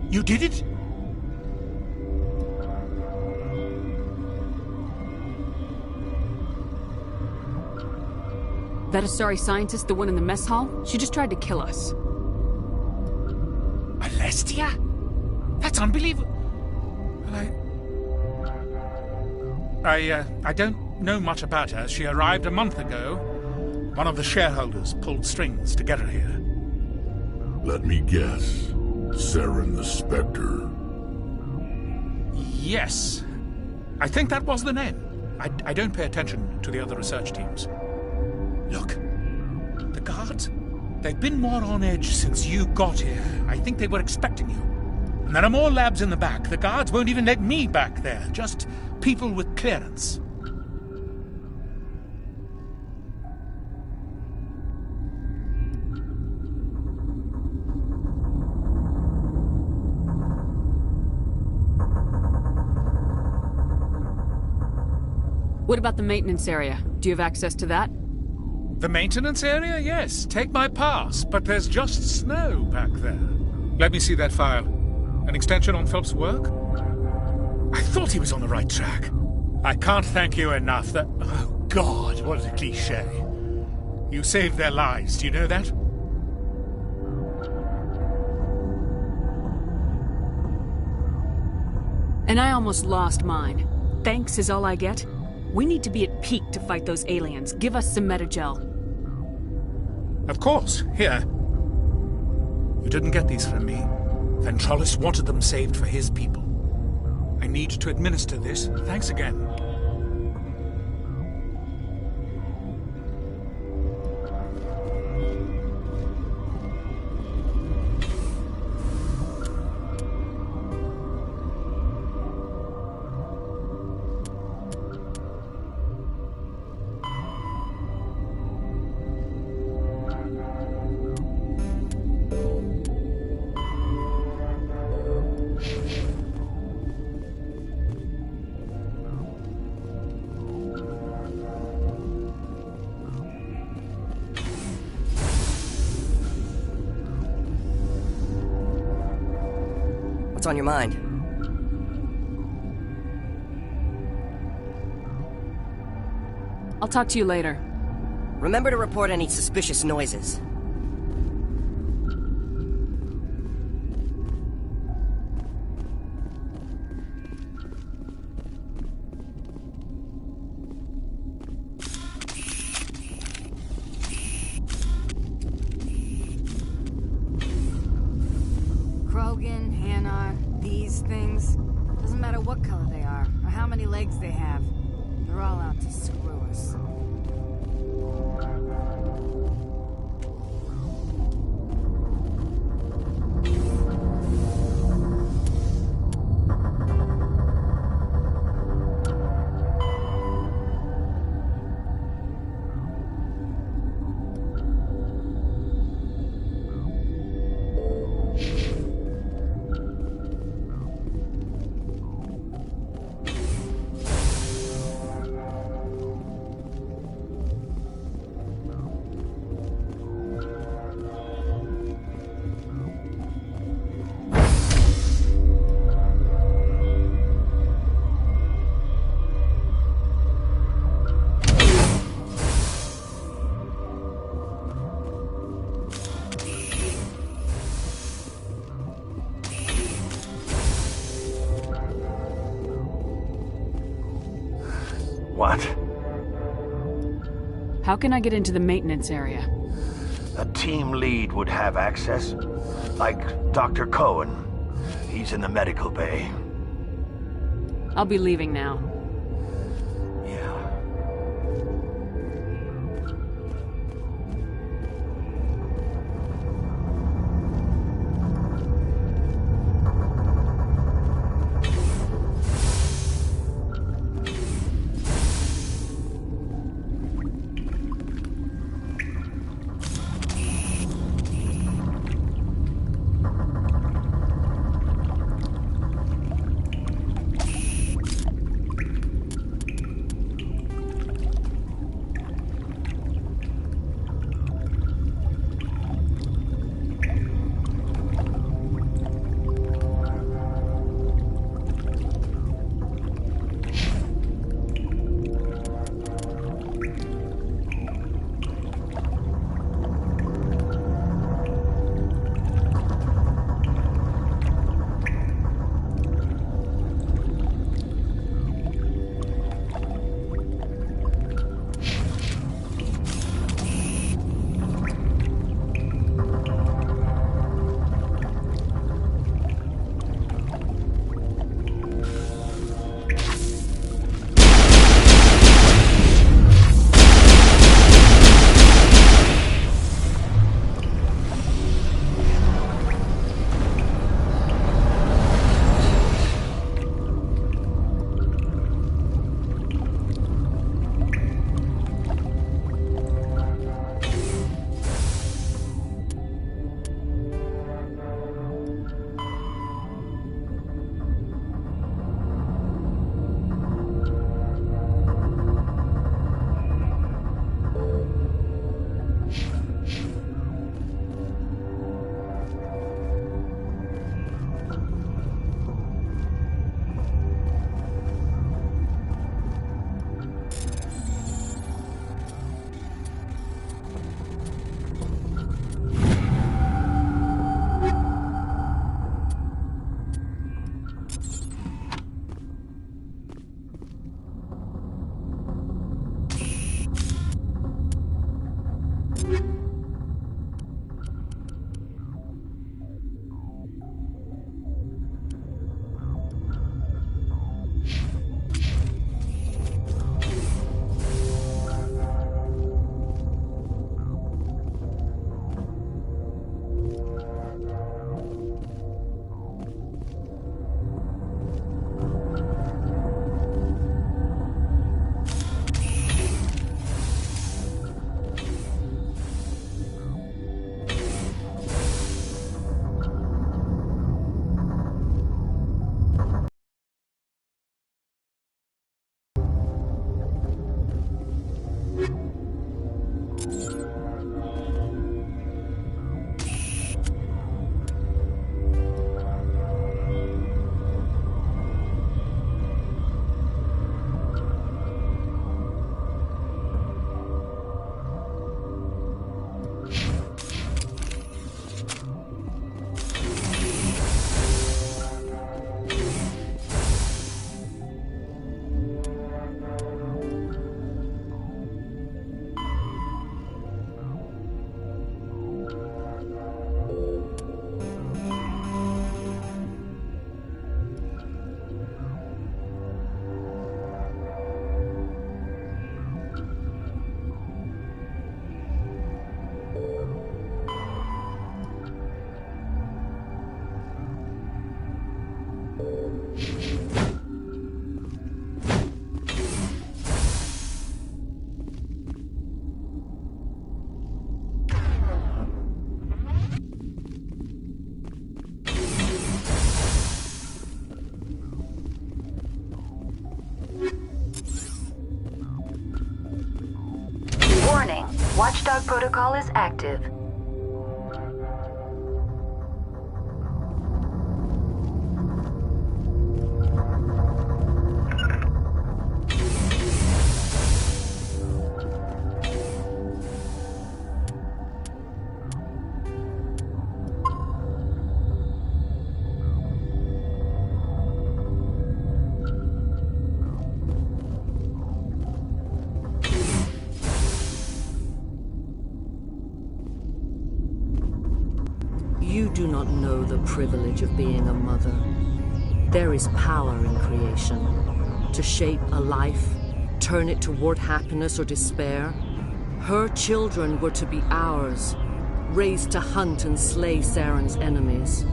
You did it? That Asari scientist, the one in the mess hall? She just tried to kill us. Alestia? That's unbelievable. I don't know much about her. She arrived a month ago. One of the shareholders pulled strings to get her here. Let me guess. Saren the Spectre. Yes. I think that was the name. I don't pay attention to the other research teams. Look, the guards, they've been more on edge since you got here. I think they were expecting you. And there are more labs in the back. The guards won't even let me back there. Just people with clearance. What about the maintenance area? Do you have access to that? The maintenance area? Yes. Take my pass. But there's just snow back there. Let me see that file. An extension on Phelps' work? I thought he was on the right track. I can't thank you enough that... Oh, God, what a cliché. You saved their lives, do you know that? And I almost lost mine. Thanks is all I get? We need to be at peak to fight those aliens. Give us some Metagel. Of course. Here. You didn't get these from me. Ventralis wanted them saved for his people. I need to administer this. Thanks again. What's on your mind? I'll talk to you later. Remember to report any suspicious noises. Krogan, Hanar, these things. Doesn't matter what color they are, or how many legs they have. They're all out to screw us. What? How can I get into the maintenance area? A team lead would have access. Like Dr. Cohen. He's in the medical bay. I'll be leaving now. Watchdog protocol is active. You do not know the privilege of being a mother. There is power in creation. To shape a life, turn it toward happiness or despair. Her children were to be ours, raised to hunt and slay Saren's enemies.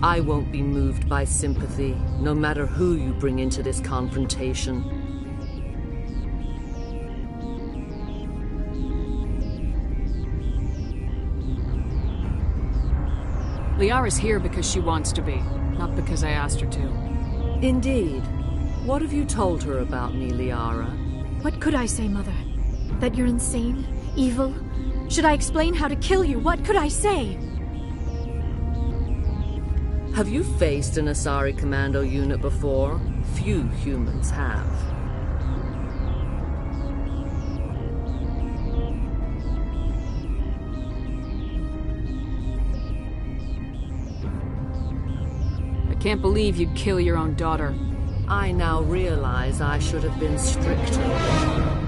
I won't be moved by sympathy, no matter who you bring into this confrontation. Liara's here because she wants to be, not because I asked her to. Indeed. What have you told her about me, Liara? What could I say, Mother? That you're insane? Evil? Should I explain how to kill you? What could I say? Have you faced an Asari commando unit before? Few humans have. I can't believe you'd kill your own daughter. I now realize I should have been stricter.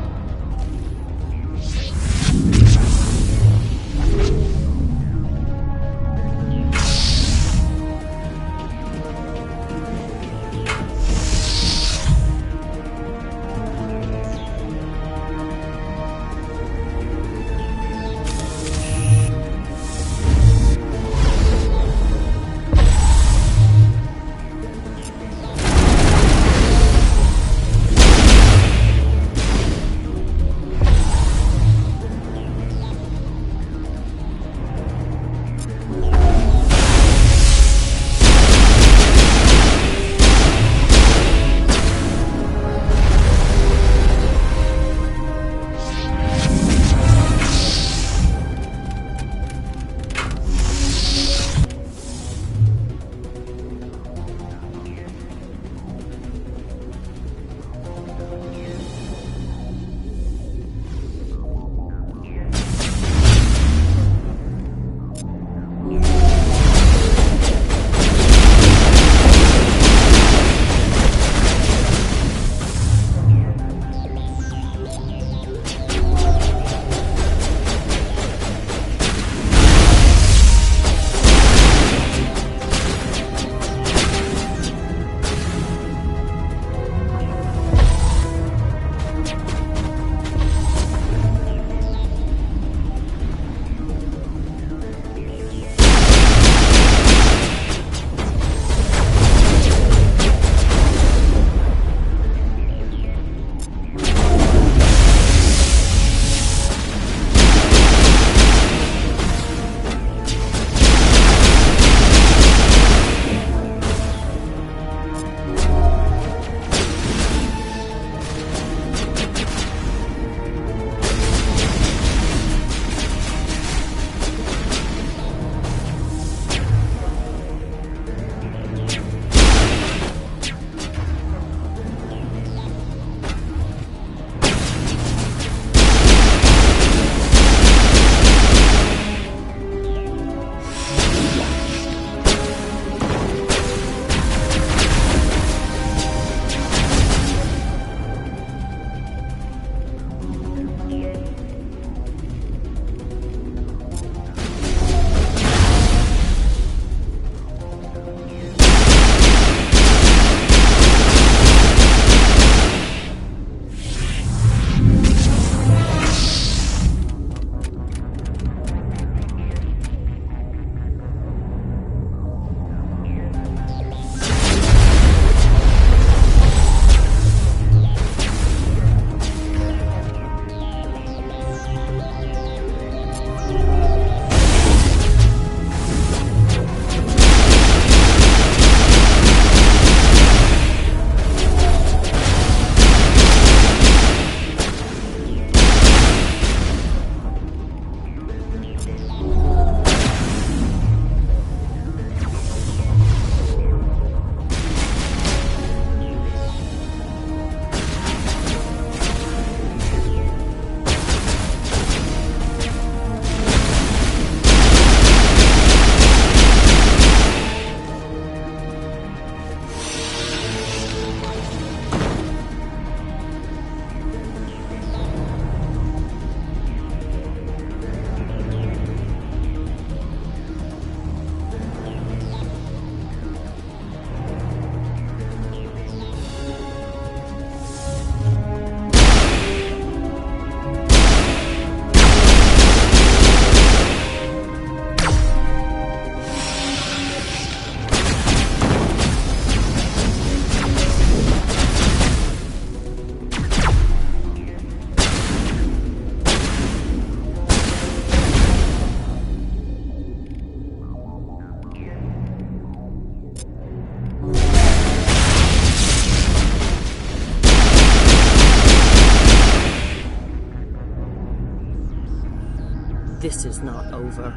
This is not over.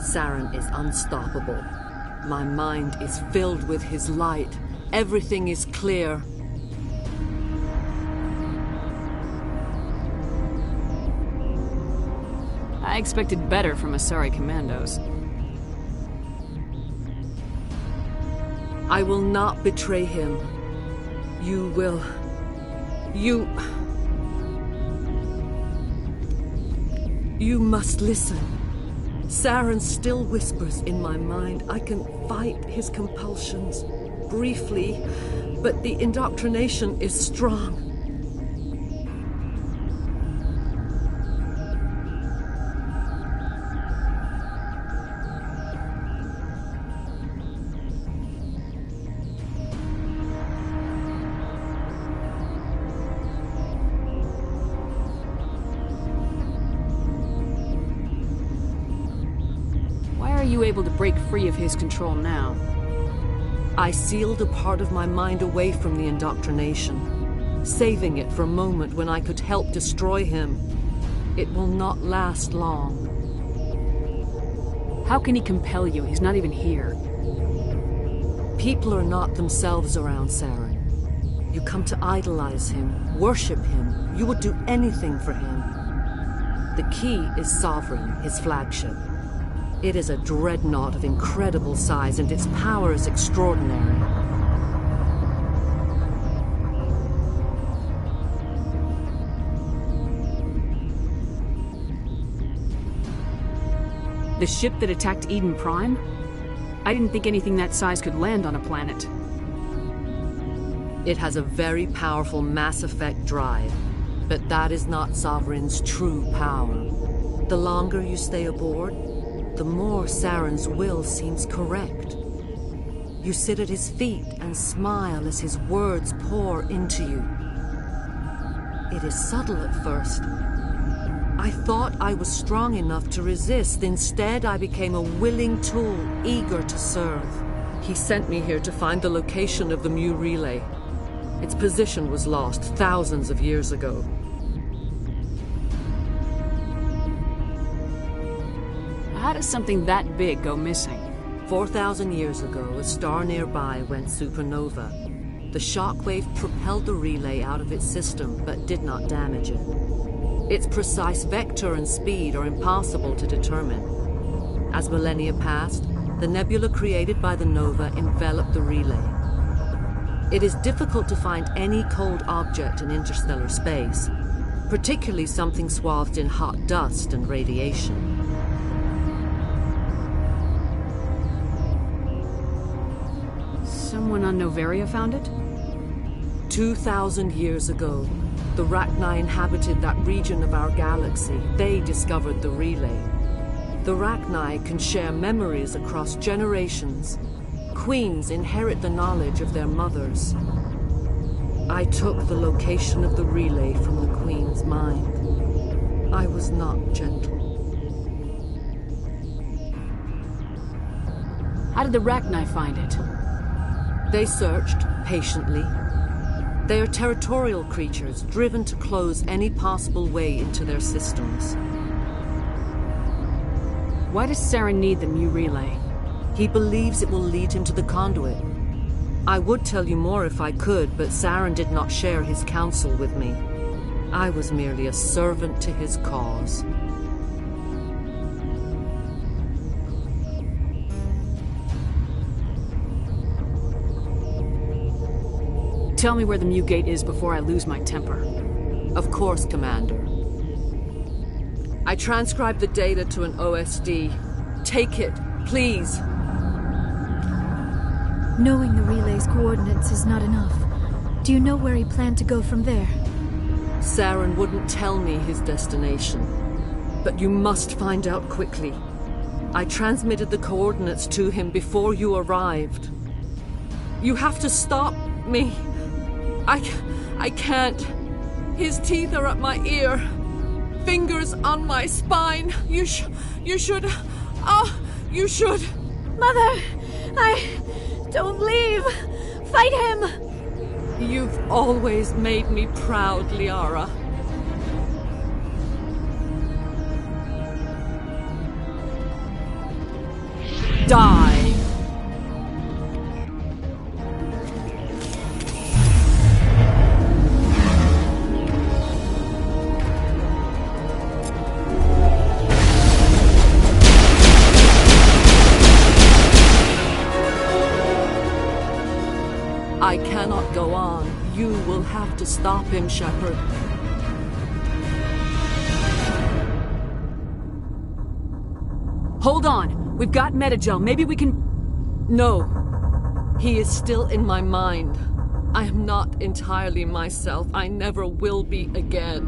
Saren is unstoppable. My mind is filled with his light. Everything is clear. I expected better from Asari commandos. I will not betray him. You will... You must listen. Saren still whispers in my mind. I can fight his compulsions, briefly, but the indoctrination is strong. Able to break free of his control now? I sealed a part of my mind away from the indoctrination, saving it for a moment when I could help destroy him. It will not last long. How can he compel you? He's not even here. People are not themselves around Saren. You come to idolize him, worship him. You would do anything for him. The key is Sovereign, his flagship. It is a dreadnought of incredible size, and its power is extraordinary. The ship that attacked Eden Prime? I didn't think anything that size could land on a planet. It has a very powerful Mass Effect drive, but that is not Sovereign's true power. The longer you stay aboard, the more Saren's will seems correct. You sit at his feet and smile as his words pour into you. It is subtle at first. I thought I was strong enough to resist. Instead, I became a willing tool, eager to serve. He sent me here to find the location of the Mu relay. Its position was lost thousands of years ago. How does something that big go missing? 4,000 years ago, a star nearby went supernova. The shockwave propelled the relay out of its system, but did not damage it. Its precise vector and speed are impossible to determine. As millennia passed, the nebula created by the nova enveloped the relay. It is difficult to find any cold object in interstellar space, particularly something swathed in hot dust and radiation. Someone on Noveria found it? 2,000 years ago, the Rachni inhabited that region of our galaxy. They discovered the relay. The Rachni can share memories across generations. Queens inherit the knowledge of their mothers. I took the location of the relay from the Queen's mind. I was not gentle. How did the Rachni find it? They searched, patiently. They are territorial creatures, driven to close any possible way into their systems. Why does Saren need the Mu relay? He believes it will lead him to the conduit. I would tell you more if I could, but Saren did not share his counsel with me. I was merely a servant to his cause. Tell me where the Mu Gate is before I lose my temper. Of course, Commander. I transcribed the data to an OSD. Take it, please. Knowing the relay's coordinates is not enough. Do you know where he planned to go from there? Saren wouldn't tell me his destination. But you must find out quickly. I transmitted the coordinates to him before you arrived. You have to stop me. I can't. His teeth are at my ear. Fingers on my spine. You should. You should. Mother! Don't leave! Fight him! You've always made me proud, Liara. Die! I cannot go on. You will have to stop him, Shepard. Hold on. We've got Metagel. Maybe we can... No. He is still in my mind. I am not entirely myself. I never will be again.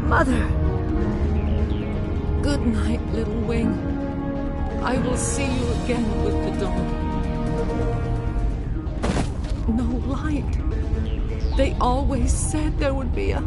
Mother! Good night, little wing. I will see you again with the dawn. No light. They always said there would be a...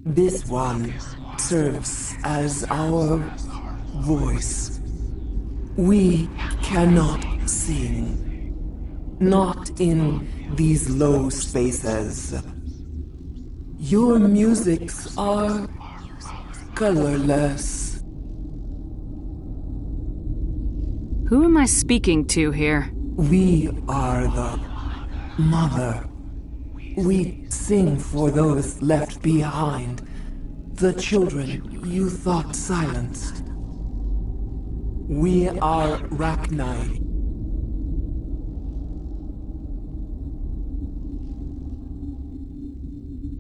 This one serves as our voice. We cannot sing. Not in these low spaces. Your musics are colorless. Who am I speaking to here? We are the mother. We sing for those left behind, the children you thought silenced. We are Rachni.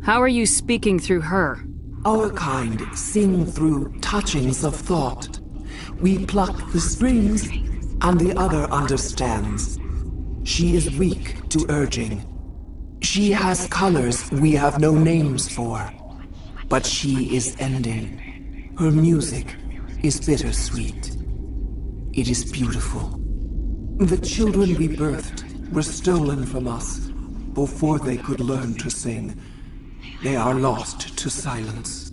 How are you speaking through her? Our kind sing through touchings of thought. We pluck the strings, and the other understands. She is weak to urging. She has colors we have no names for. But she is ending. Her music is bittersweet. It is beautiful. The children we birthed were stolen from us before they could learn to sing. They are lost to silence.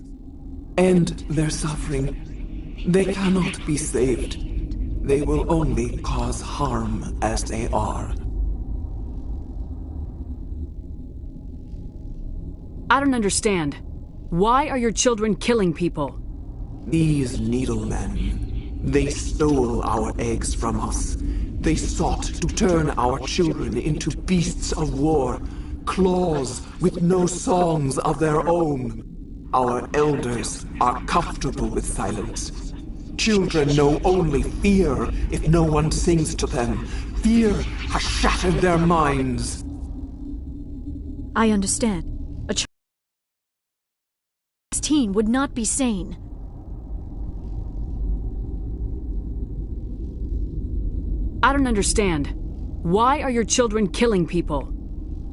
And their suffering, they cannot be saved. They will only cause harm as they are. I don't understand. Why are your children killing people? These needlemen, they stole our eggs from us. They sought to turn our children into beasts of war, claws with no songs of their own. Our elders are comfortable with silence. Children know only fear if no one sings to them. Fear has shattered their minds. I understand. A child 16 would not be sane. I don't understand. Why are your children killing people?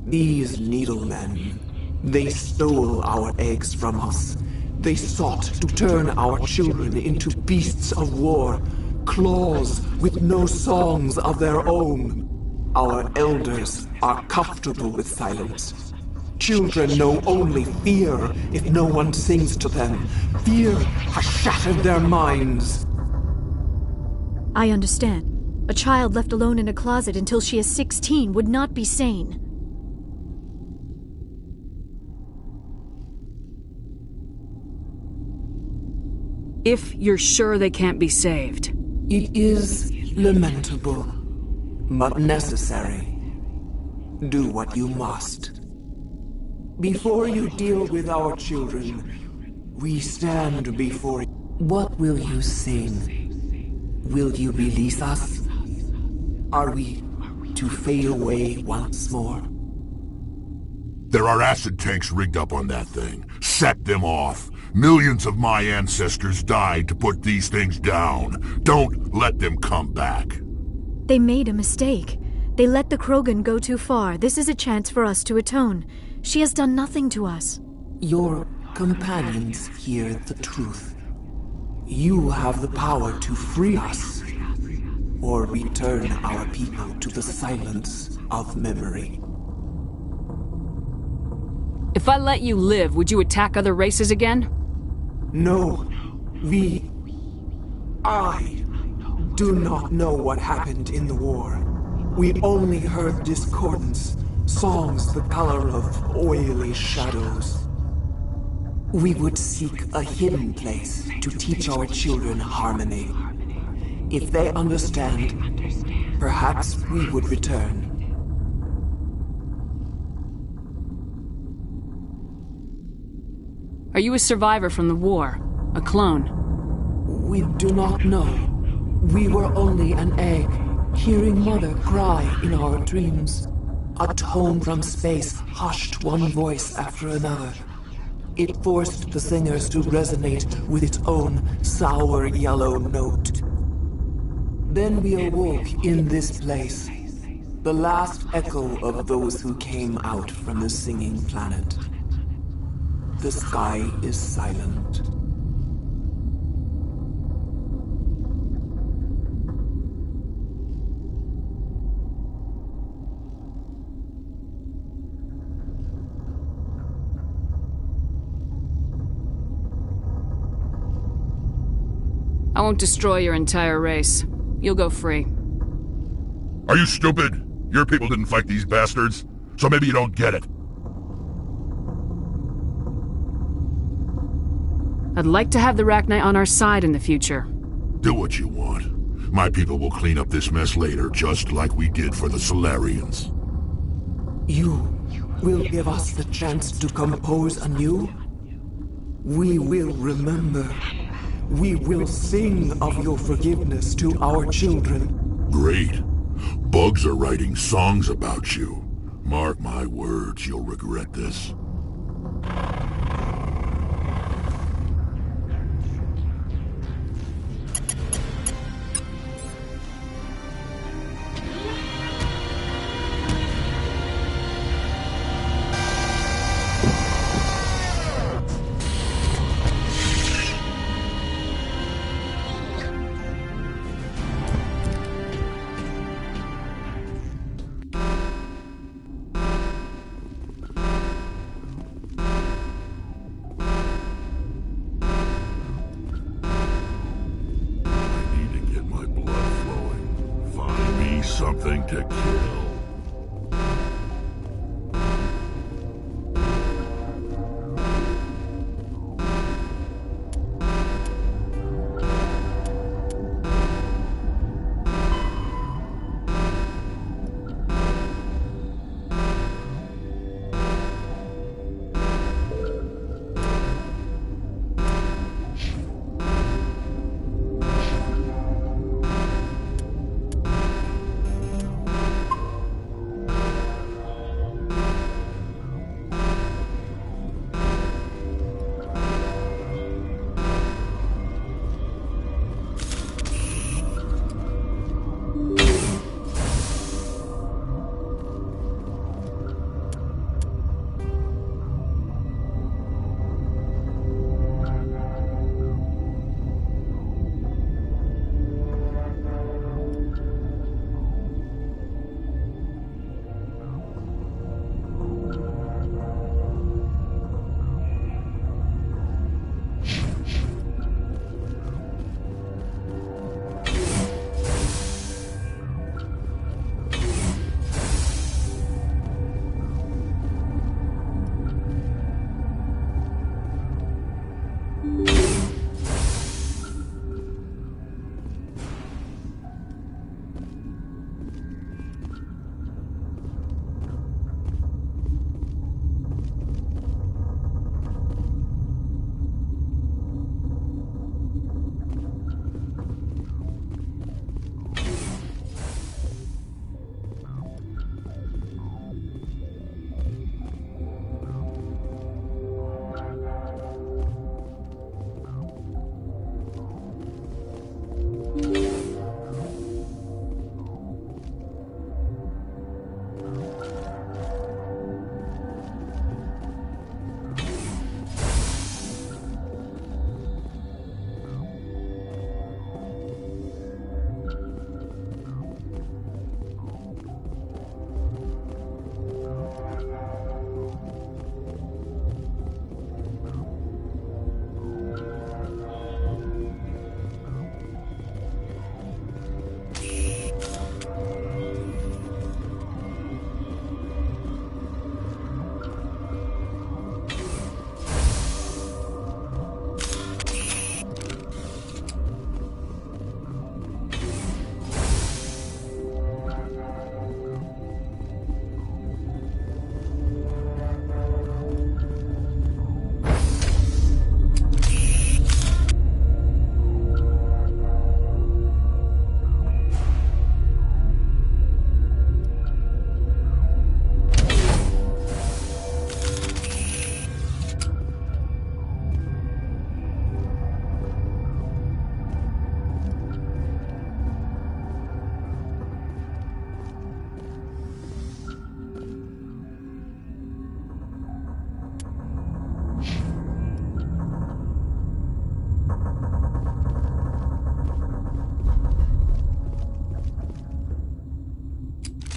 These needlemen, they stole our eggs from us. They sought to turn our children into beasts of war, claws with no songs of their own. Our elders are comfortable with silence. Children know only fear if no one sings to them. Fear has shattered their minds. I understand. A child left alone in a closet until she is 16 would not be sane. If you're sure they can't be saved. It is lamentable, but necessary. Do what you must. Before you deal with our children, we stand before you. What will you sing? Will you release us? Are we to fade away once more? There are acid tanks rigged up on that thing. Set them off. Millions of my ancestors died to put these things down. Don't let them come back. They made a mistake. They let the Krogan go too far. This is a chance for us to atone. She has done nothing to us. Your companions hear the truth. You have the power to free us, or return our people to the silence of memory. If I let you live, would you attack other races again? No. I do not know what happened in the war. We only heard discordance, songs the color of oily shadows. We would seek a hidden place to teach our children harmony. If they understand, perhaps we would return. Are you a survivor from the war? A clone? We do not know. We were only an egg, hearing Mother cry in our dreams. A tone from space hushed one voice after another. It forced the singers to resonate with its own sour yellow note. Then we awoke in this place, the last echo of those who came out from the singing planet. The sky is silent. I won't destroy your entire race. You'll go free. Are you stupid? Your people didn't fight these bastards, so maybe you don't get it. I'd like to have the Rachni on our side in the future. Do what you want. My people will clean up this mess later, just like we did for the Solarians. You will give us the chance to compose anew? We will remember. We will sing of your forgiveness to our children. Great. Bugs are writing songs about you. Mark my words, you'll regret this. Something to kill.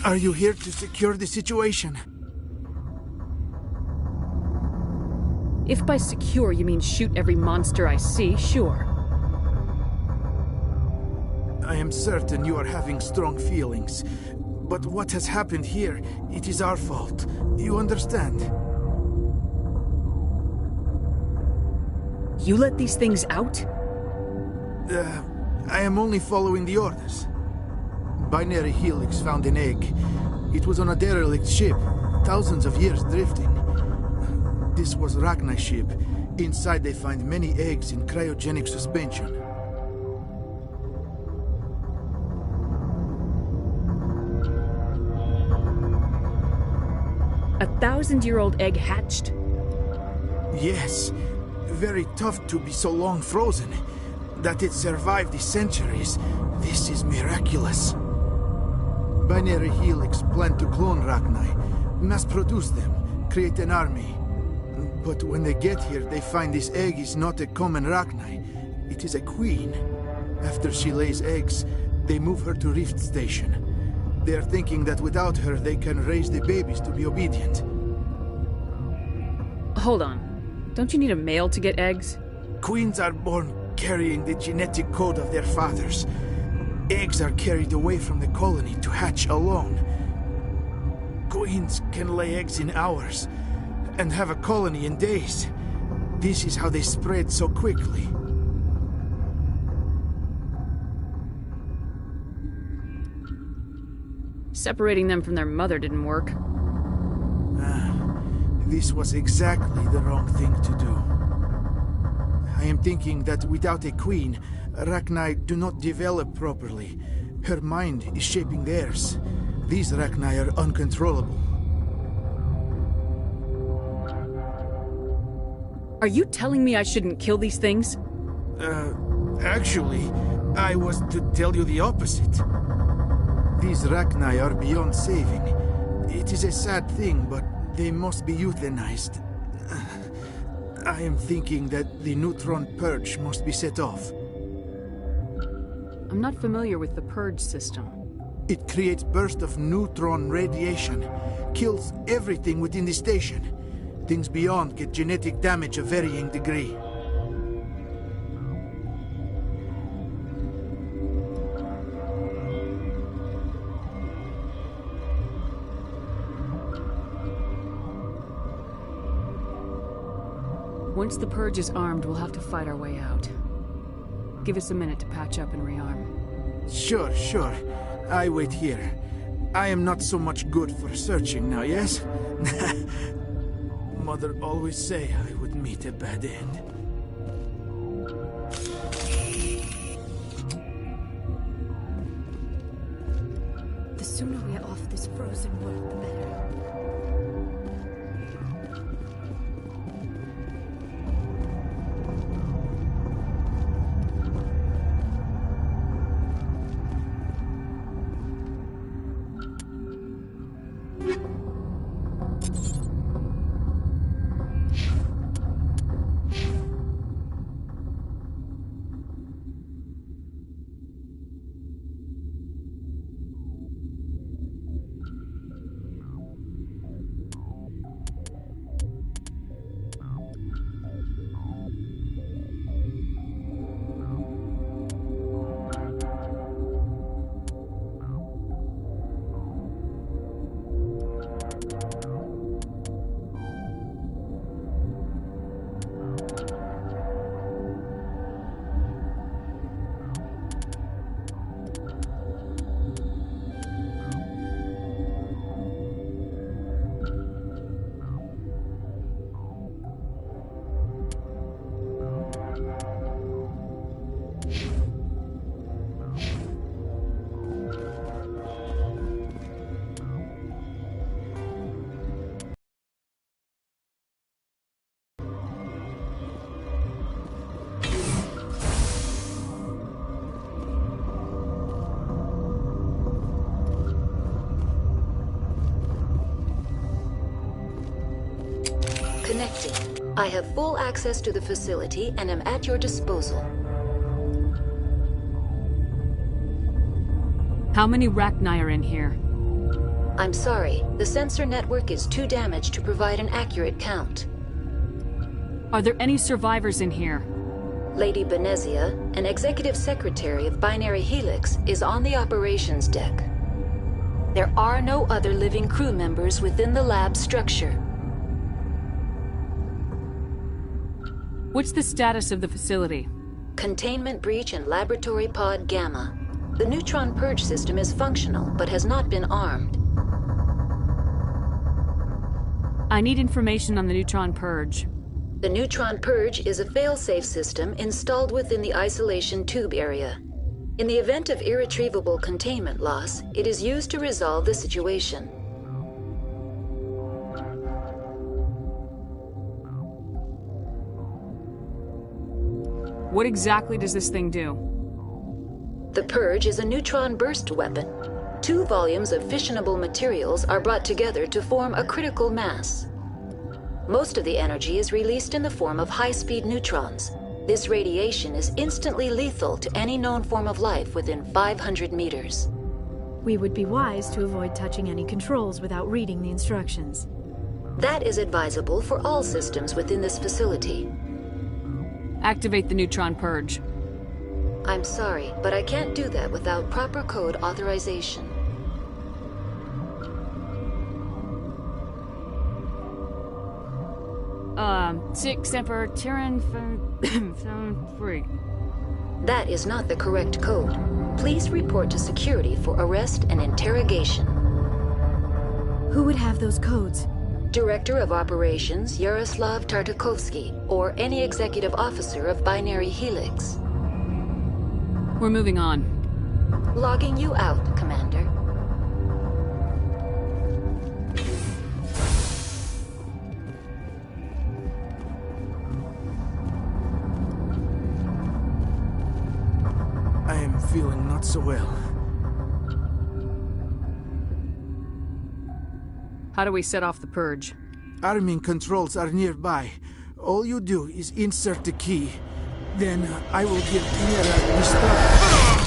Are you here to secure the situation? If by secure you mean shoot every monster I see, sure. I am certain you are having strong feelings. But what has happened here, it is our fault. You understand? You let these things out? I am only following the orders. Binary Helix found an egg. It was on a derelict ship, thousands of years drifting. This was Rachni's ship. Inside they find many eggs in cryogenic suspension. A 1,000-year-old egg hatched? Yes. Very tough to be so long frozen. That it survived the centuries, this is miraculous. Binary Helix planned to clone Rachni, mass-produce them, create an army. But when they get here, they find this egg is not a common Rachni. It is a queen. After she lays eggs, they move her to Rift Station. They are thinking that without her, they can raise the babies to be obedient. Hold on. Don't you need a male to get eggs? Queens are born carrying the genetic code of their fathers. Eggs are carried away from the colony to hatch alone. Queens can lay eggs in hours and have a colony in days. This is how they spread so quickly. Separating them from their mother didn't work. This was exactly the wrong thing to do. I am thinking that without a queen, Rachni do not develop properly. Her mind is shaping theirs. These Rachni are uncontrollable. Are you telling me I shouldn't kill these things? Actually, I was to tell you the opposite. These Rachni are beyond saving. It is a sad thing, but they must be euthanized. I am thinking that the neutron purge must be set off. I'm not familiar with the purge system. It creates bursts of neutron radiation, kills everything within the station. Things beyond get genetic damage of varying degree. Once the purge is armed, we'll have to fight our way out. Give us a minute to patch up and rearm. Sure, sure. I wait here. I am not so much good for searching now, yes? Mother always say I would meet a bad end. The sooner we are off this frozen world, the better. Connecting. I have full access to the facility and am at your disposal. How many Rachni are in here? I'm sorry, the sensor network is too damaged to provide an accurate count. Are there any survivors in here? Lady Benezia, an executive secretary of Binary Helix, is on the operations deck. There are no other living crew members within the lab structure. What's the status of the facility? Containment breach in Laboratory Pod Gamma. The neutron purge system is functional, but has not been armed. I need information on the neutron purge. The neutron purge is a fail-safe system installed within the isolation tube area. In the event of irretrievable containment loss, it is used to resolve the situation. What exactly does this thing do? The purge is a neutron burst weapon. 2 volumes of fissionable materials are brought together to form a critical mass. Most of the energy is released in the form of high-speed neutrons. This radiation is instantly lethal to any known form of life within 500 meters. We would be wise to avoid touching any controls without reading the instructions. That is advisable for all systems within this facility. Activate the neutron purge. I'm sorry, but I can't do that without proper code authorization. Six Emperor Tyrann free. That is not the correct code. Please report to security for arrest and interrogation. Who would have those codes? Director of Operations Yaroslav Tartakovsky, or any executive officer of Binary Helix. We're moving on. Logging you out, Commander. I am feeling not so well. How do we set off the purge? Arming controls are nearby. All you do is insert the key. Then I will give Mira restart.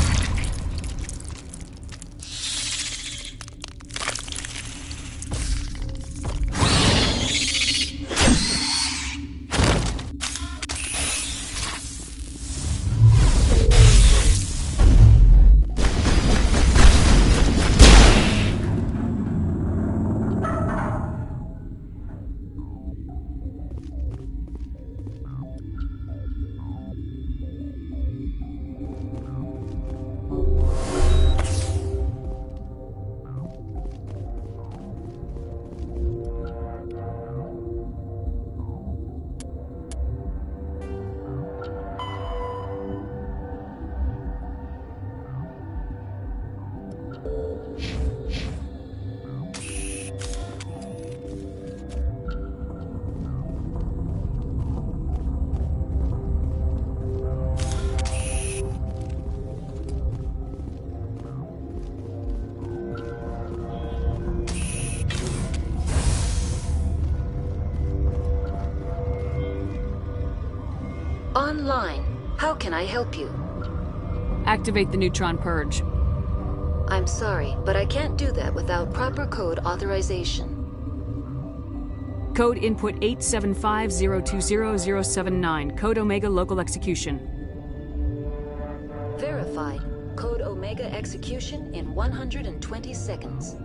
Online. How can I help you? Activate the neutron purge. I'm sorry, but I can't do that without proper code authorization. Code input 875020079. Code Omega local execution. Verified. Code Omega execution in 120 seconds.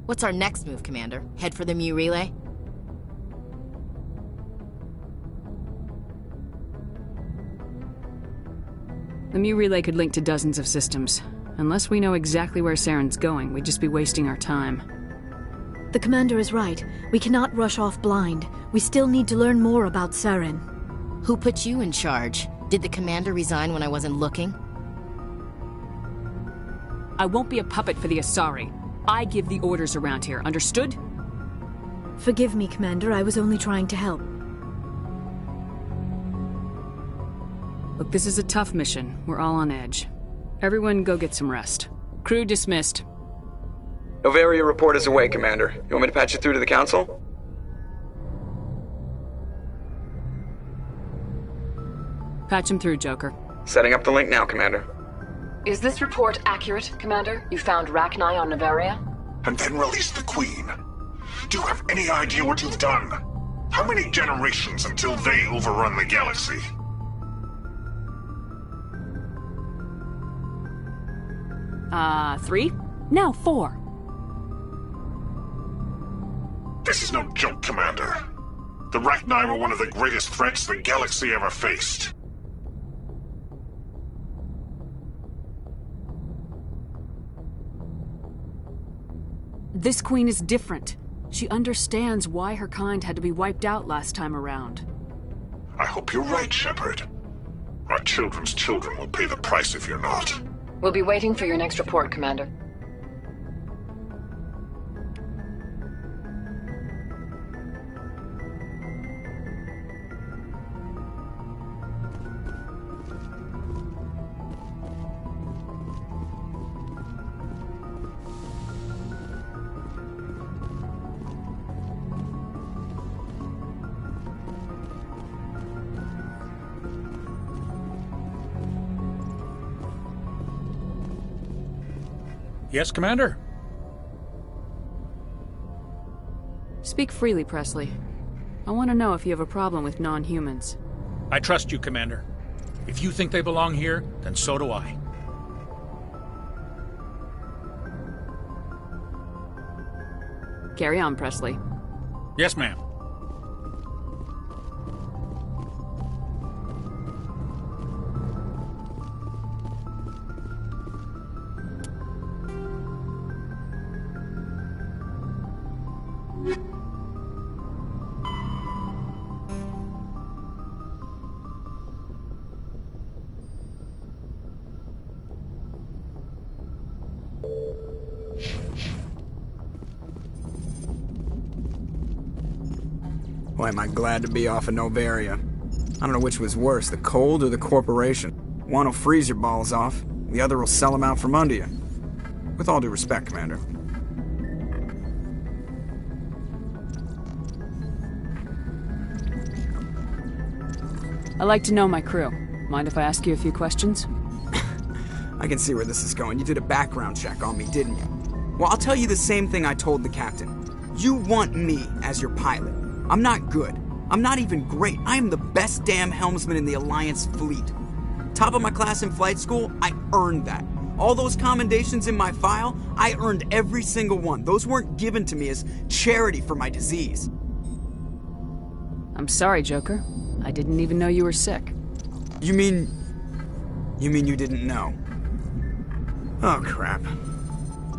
What's our next move, Commander? Head for the Mu relay? The Mu relay could link to dozens of systems. Unless we know exactly where Saren's going, we'd just be wasting our time. The commander is right. We cannot rush off blind. We still need to learn more about Saren. Who put you in charge? Did the commander resign when I wasn't looking? I won't be a puppet for the Asari. I give the orders around here, understood? Forgive me, Commander. I was only trying to help. Look, this is a tough mission. We're all on edge. Everyone go get some rest. Crew dismissed. Noveria report is away, Commander. You want me to patch you through to the Council? Patch him through, Joker. Setting up the link now, Commander. Is this report accurate, Commander? You found Rachni on Noveria? And then released the Queen. Do you have any idea what you've done? How many generations until they overrun the galaxy? Three? Now 4. This is no joke, Commander. The Rachni were one of the greatest threats the galaxy ever faced. This queen is different. She understands why her kind had to be wiped out last time around. I hope you're right, Shepard. Our children's children will pay the price if you're not. We'll be waiting for your next report, Commander. Yes, Commander? Speak freely, Presley. I want to know if you have a problem with non-humans. I trust you, Commander. If you think they belong here, then so do I. Carry on, Presley. Yes, ma'am. Boy, am I glad to be off of Noveria. I don't know which was worse, the cold or the corporation. One will freeze your balls off, the other will sell them out from under you. With all due respect, Commander. I like to know my crew. Mind if I ask you a few questions? I can see where this is going. You did a background check on me, didn't you? Well, I'll tell you the same thing I told the captain. You want me as your pilot. I'm not good. I'm not even great. I am the best damn helmsman in the Alliance fleet. Top of my class in flight school, I earned that. All those commendations in my file, I earned every single one. Those weren't given to me as charity for my disease. I'm sorry, Joker. I didn't even know you were sick. You mean you didn't know? Oh, crap.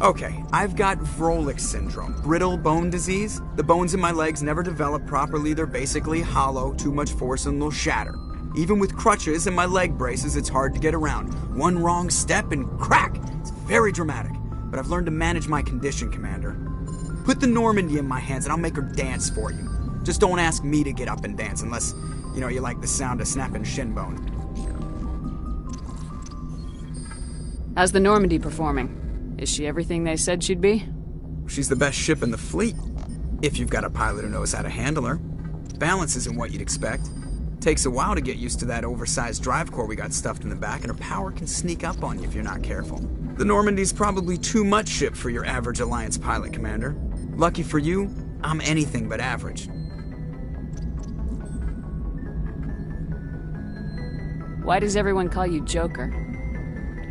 Okay, I've got Vrolik syndrome, brittle bone disease. The bones in my legs never develop properly. They're basically hollow, too much force and they'll shatter. Even with crutches and my leg braces, it's hard to get around. One wrong step and crack! It's very dramatic. But I've learned to manage my condition, Commander. Put the Normandy in my hands and I'll make her dance for you. Just don't ask me to get up and dance unless, you like the sound of snapping shin bone. How's the Normandy performing? Is she everything they said she'd be? She's the best ship in the fleet, if you've got a pilot who knows how to handle her. Balance isn't what you'd expect. Takes a while to get used to that oversized drive core we got stuffed in the back, and her power can sneak up on you if you're not careful. The Normandy's probably too much ship for your average Alliance pilot, Commander. Lucky for you, I'm anything but average. Why does everyone call you Joker?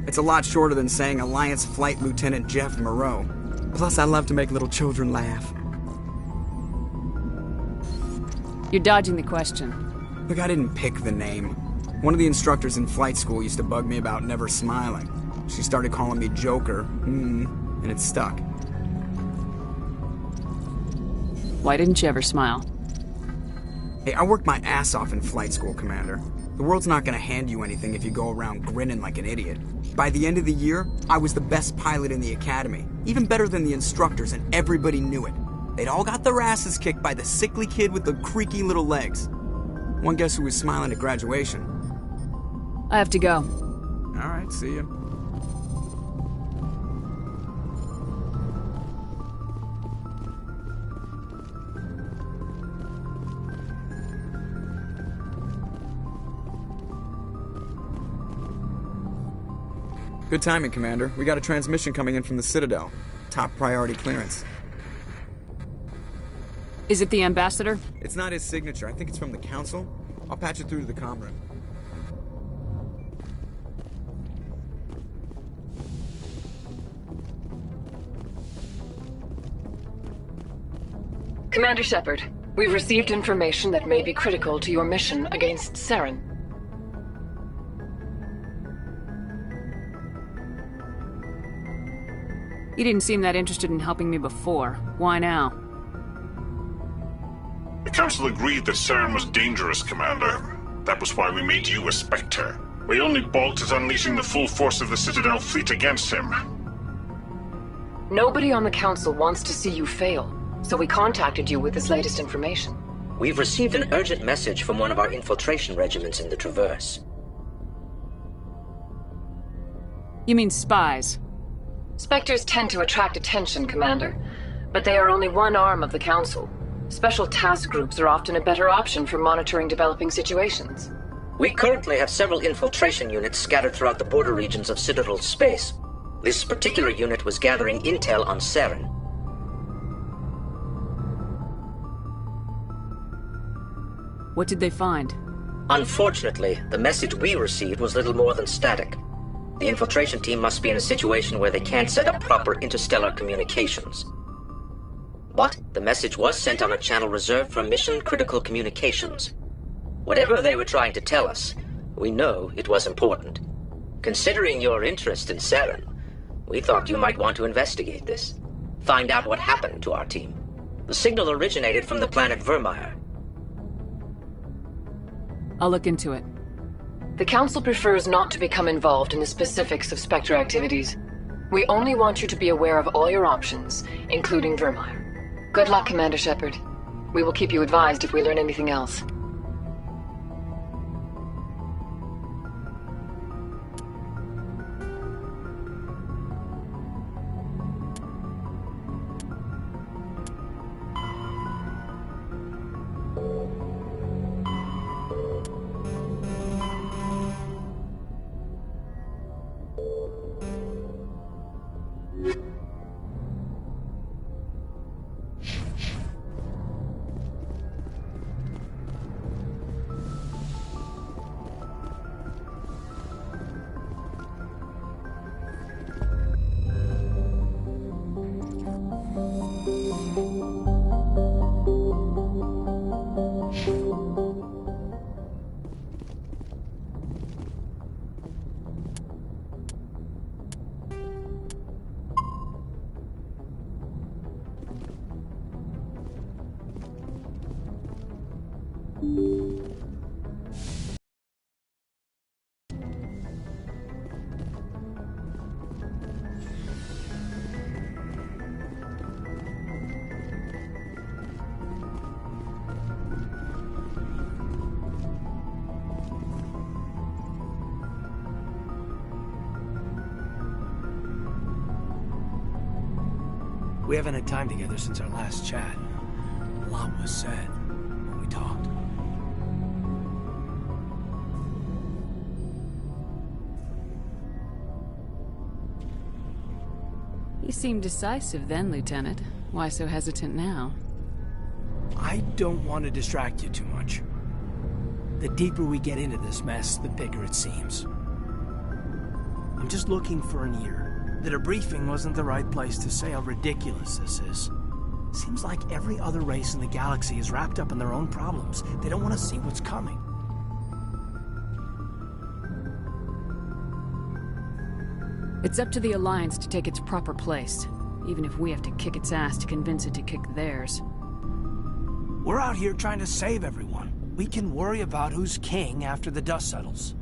It's a lot shorter than saying Alliance Flight Lieutenant Jeff Moreau. Plus, I love to make little children laugh. You're dodging the question. Look, I didn't pick the name. One of the instructors in flight school used to bug me about never smiling. She started calling me Joker, and it stuck. Why didn't you ever smile? Hey, I worked my ass off in flight school, Commander. The world's not gonna hand you anything if you go around grinning like an idiot. By the end of the year, I was the best pilot in the academy. Even better than the instructors, and everybody knew it. They'd all got their asses kicked by the sickly kid with the creaky little legs. One guess who was smiling at graduation? I have to go. Alright, see ya. Good timing, Commander. We got a transmission coming in from the Citadel. Top priority clearance. Is it the Ambassador? It's not his signature. I think it's from the Council. I'll patch it through to the comm room. Commander Shepard, we've received information that may be critical to your mission against Saren. You didn't seem that interested in helping me before. Why now? The Council agreed that Saren was dangerous, Commander. That was why we made you a Spectre. We only balked at unleashing the full force of the Citadel fleet against him. Nobody on the Council wants to see you fail, so we contacted you with this latest information. We've received an urgent message from one of our infiltration regiments in the Traverse. You mean spies? Spectres tend to attract attention, Commander, but they are only one arm of the Council. Special task groups are often a better option for monitoring developing situations. We currently have several infiltration units scattered throughout the border regions of Citadel space. This particular unit was gathering intel on Saren. What did they find? Unfortunately, the message we received was little more than static. The infiltration team must be in a situation where they can't set up proper interstellar communications. But the message was sent on a channel reserved for mission-critical communications. Whatever they were trying to tell us, we know it was important. Considering your interest in Saren, we thought you might want to investigate this. Find out what happened to our team. The signal originated from the planet Vermeer. I'll look into it. The Council prefers not to become involved in the specifics of Spectre activities. We only want you to be aware of all your options, including Vermeer. Good luck, Commander Shepard. We will keep you advised if we learn anything else. We haven't had time together since our last chat. A lot was said when we talked. You seemed decisive then, Lieutenant. Why so hesitant now? I don't want to distract you too much. The deeper we get into this mess, the bigger it seems. I'm just looking for an ear. The debriefing wasn't the right place to say how ridiculous this is. Seems like every other race in the galaxy is wrapped up in their own problems. They don't want to see what's coming. It's up to the Alliance to take its proper place, even if we have to kick its ass to convince it to kick theirs. We're out here trying to save everyone. We can worry about who's king after the dust settles.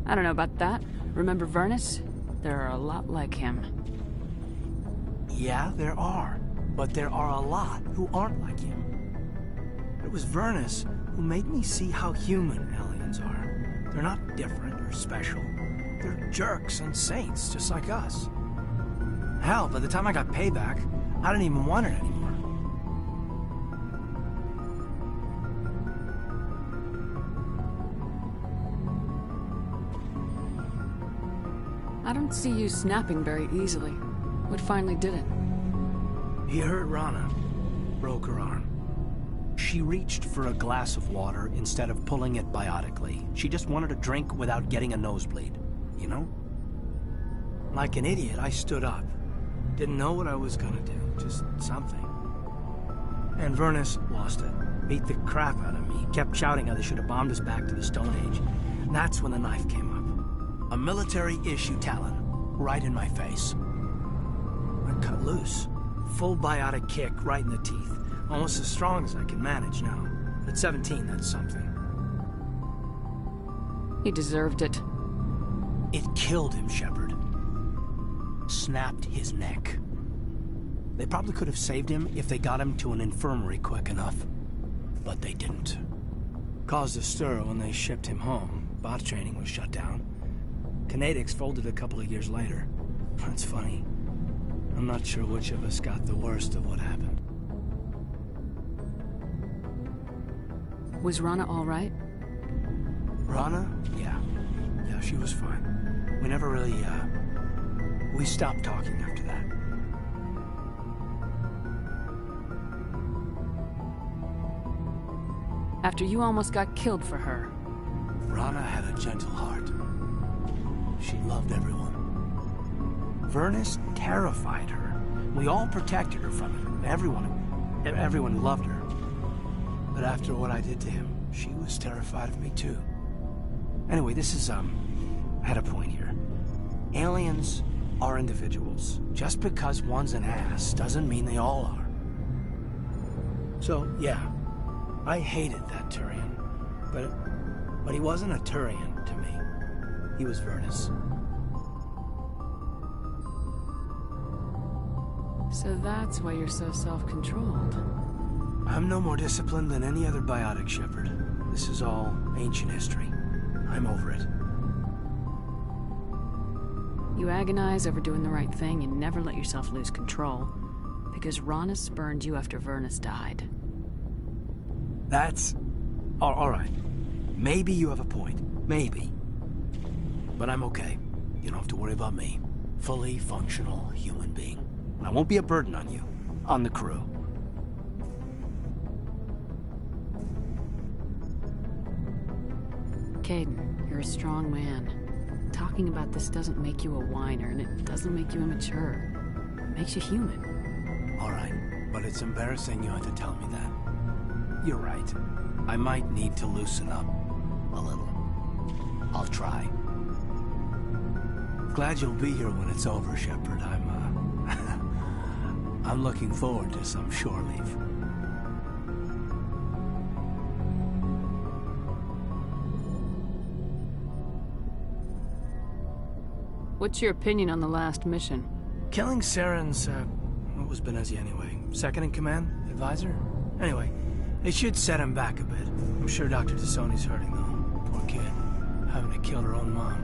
I don't know about that. Remember Vernus? There are a lot like him. Yeah, there are. But there are a lot who aren't like him. It was Vernus who made me see how human aliens are. They're not different or special. They're jerks and saints, just like us. Hell, by the time I got payback, I didn't even want it anymore. I don't see you snapping very easily. What finally did it? He hurt Rana. Broke her arm. She reached for a glass of water instead of pulling it biotically. She just wanted a drink without getting a nosebleed, you know? Like an idiot, I stood up. Didn't know what I was gonna do, just something. And Vernus lost it. Beat the crap out of me. Kept shouting how they should have bombed us back to the Stone Age. And that's when the knife came up. A military-issue talon, right in my face. I cut loose. Full biotic kick right in the teeth. Almost as strong as I can manage now. At 17, that's something. He deserved it. It killed him, Shepard. Snapped his neck. They probably could have saved him if they got him to an infirmary quick enough. But they didn't. Caused a stir when they shipped him home. Bot training was shut down. Kinetics folded a couple of years later. That's funny. I'm not sure which of us got the worst of what happened. Was Rana all right? Rana? Yeah. Yeah, she was fine. We never really, we stopped talking after that. After you almost got killed for her. Rana had a gentle heart. She loved everyone. Vernus terrified her. We all protected her from it. Everyone loved her. But after what I did to him, she was terrified of me too. Anyway, this is, I had a point here. Aliens are individuals. Just because one's an ass doesn't mean they all are. So, yeah, I hated that Turian. But he wasn't a Turian to me. He was Vernus. So that's why you're so self-controlled. I'm no more disciplined than any other biotic, Shepard. This is all ancient history. I'm over it. You agonize over doing the right thing and never let yourself lose control. Because Rana spurned you after Vernus died. That's... all right. Maybe you have a point. Maybe. But I'm okay. You don't have to worry about me. Fully functional human being. I won't be a burden on you. On the crew. Caden, you're a strong man. Talking about this doesn't make you a whiner, and it doesn't make you immature. It makes you human. All right, but it's embarrassing you had to tell me that. You're right. I might need to loosen up a little. I'll try. Glad you'll be here when it's over, Shepard. I'm looking forward to some shore leave. What's your opinion on the last mission? Killing Saren's, what was Benezi anyway? Second in command? Advisor? Anyway, it should set him back a bit. I'm sure Dr. Tassoni's hurting, though. Poor kid. Having to kill her own mom.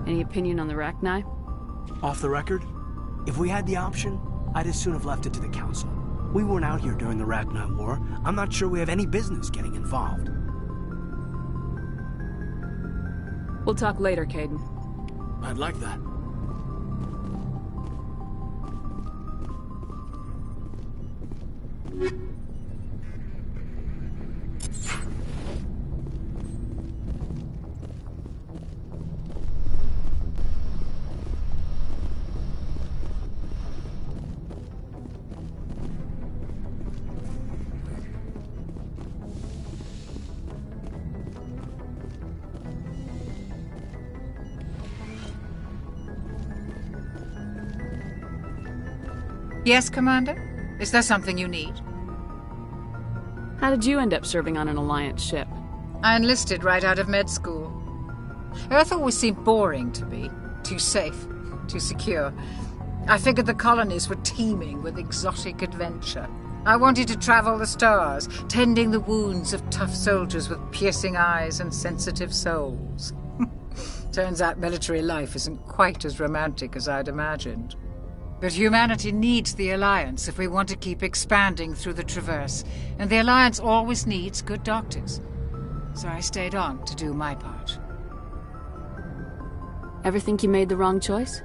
Any opinion on the Rachni? Off the record? If we had the option, I'd as soon have left it to the Council. We weren't out here during the Rachni War. I'm not sure we have any business getting involved. We'll talk later, Caden. I'd like that. Yes, Commander? Is there something you need? How did you end up serving on an Alliance ship? I enlisted right out of med school. Earth always seemed boring to me. Too safe, too secure. I figured the colonies were teeming with exotic adventure. I wanted to travel the stars, tending the wounds of tough soldiers with piercing eyes and sensitive souls. Turns out military life isn't quite as romantic as I'd imagined. But humanity needs the Alliance if we want to keep expanding through the Traverse, and the Alliance always needs good doctors. So I stayed on to do my part. Ever think you made the wrong choice?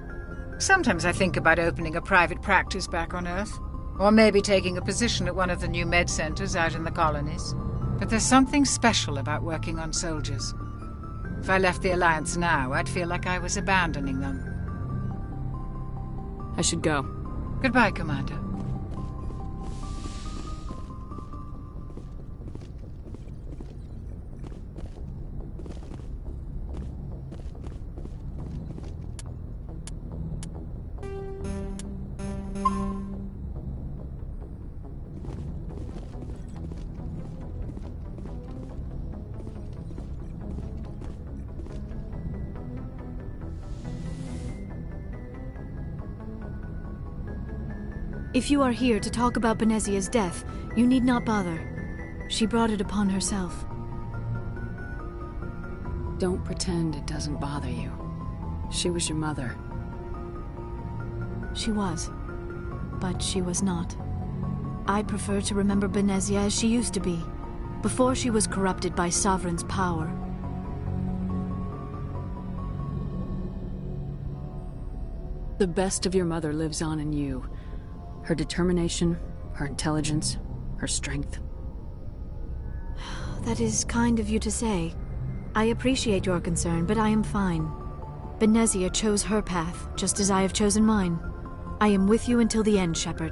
Sometimes I think about opening a private practice back on Earth, or maybe taking a position at one of the new med centers out in the colonies. But there's something special about working on soldiers. If I left the Alliance now, I'd feel like I was abandoning them. I should go. Goodbye, Commander. If you are here to talk about Benezia's death, you need not bother. She brought it upon herself. Don't pretend it doesn't bother you. She was your mother. She was. But she was not. I prefer to remember Benezia as she used to be, before she was corrupted by Sovereign's power. The best of your mother lives on in you. Her determination, her intelligence, her strength. That is kind of you to say. I appreciate your concern, but I am fine. Benezia chose her path, just as I have chosen mine. I am with you until the end, Shepard.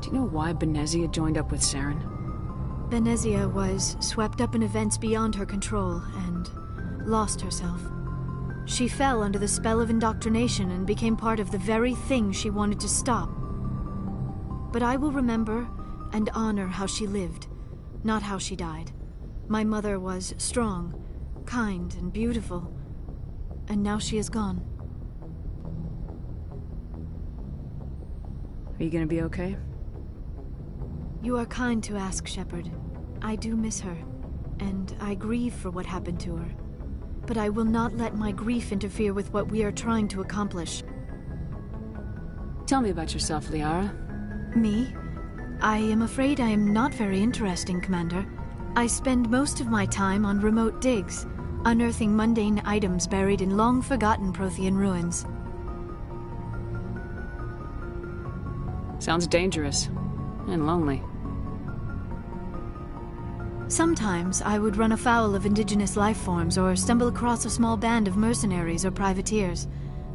Do you know why Benezia joined up with Saren? Benezia was swept up in events beyond her control and lost herself. She fell under the spell of indoctrination and became part of the very thing she wanted to stop. But I will remember and honor how she lived, not how she died. My mother was strong, kind, and beautiful, and now she is gone. Are you gonna be okay? You are kind to ask, Shepard. I do miss her, and I grieve for what happened to her. But I will not let my grief interfere with what we are trying to accomplish. Tell me about yourself, Liara. Me? I am afraid I am not very interesting, Commander. I spend most of my time on remote digs, unearthing mundane items buried in long-forgotten Prothean ruins. Sounds dangerous. And lonely. Sometimes I would run afoul of indigenous life forms or stumble across a small band of mercenaries or privateers,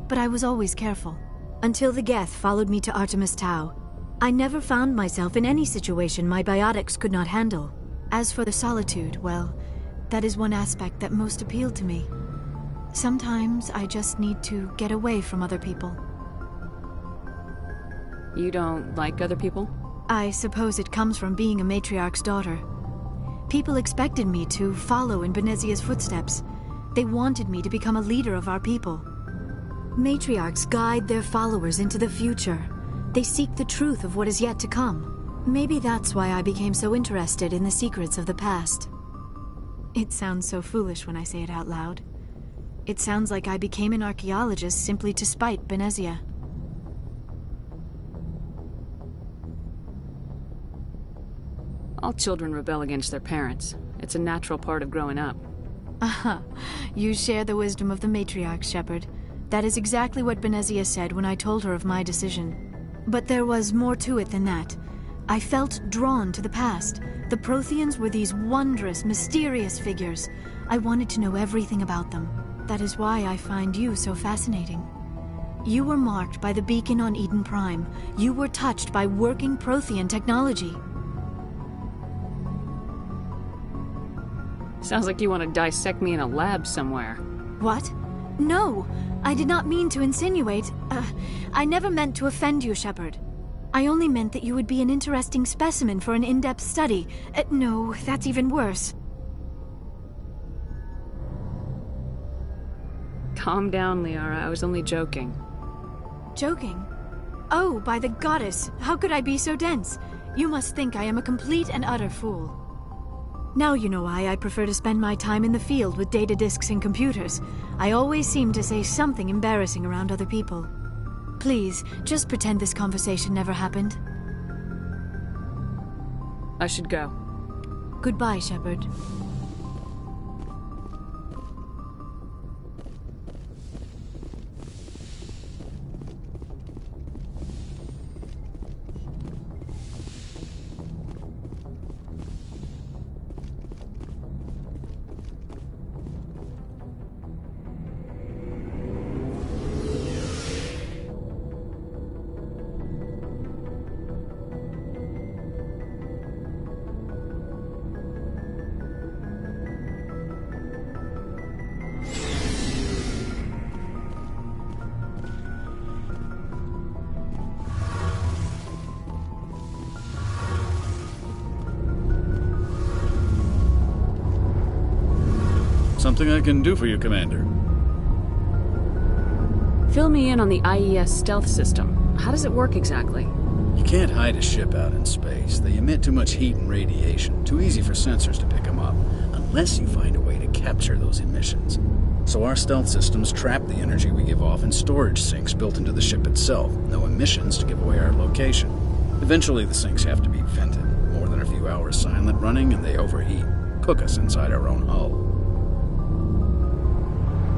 but I was always careful. Until the Geth followed me to Artemis Tau. I never found myself in any situation my biotics could not handle. As for the solitude, well, that is one aspect that most appealed to me. Sometimes I just need to get away from other people. You don't like other people? I suppose it comes from being a matriarch's daughter. People expected me to follow in Benezia's footsteps. They wanted me to become a leader of our people. Matriarchs guide their followers into the future. They seek the truth of what is yet to come. Maybe that's why I became so interested in the secrets of the past. It sounds so foolish when I say it out loud. It sounds like I became an archaeologist simply to spite Benezia. All children rebel against their parents. It's a natural part of growing up. Aha, you share the wisdom of the matriarch, Shepard. That is exactly what Benezia said when I told her of my decision. But there was more to it than that. I felt drawn to the past. The Protheans were these wondrous, mysterious figures. I wanted to know everything about them. That is why I find you so fascinating. You were marked by the beacon on Eden Prime. You were touched by working Prothean technology. Sounds like you want to dissect me in a lab somewhere. What? No, I did not mean to insinuate. I never meant to offend you, Shepard. I only meant that you would be an interesting specimen for an in-depth study. No, that's even worse. Calm down, Liara. I was only joking. Joking? Oh, by the goddess, how could I be so dense? You must think I am a complete and utter fool. Now you know why I prefer to spend my time in the field with data disks and computers. I always seem to say something embarrassing around other people. Please, just pretend this conversation never happened. I should go. Goodbye, Shepard. Something I can do for you, Commander. Fill me in on the IES stealth system. How does it work exactly? You can't hide a ship out in space. They emit too much heat and radiation. Too easy for sensors to pick them up, unless you find a way to capture those emissions. So our stealth systems trap the energy we give off in storage sinks built into the ship itself. No emissions to give away our location. Eventually the sinks have to be vented. More than a few hours silent running and they overheat. Cook us inside our own hull.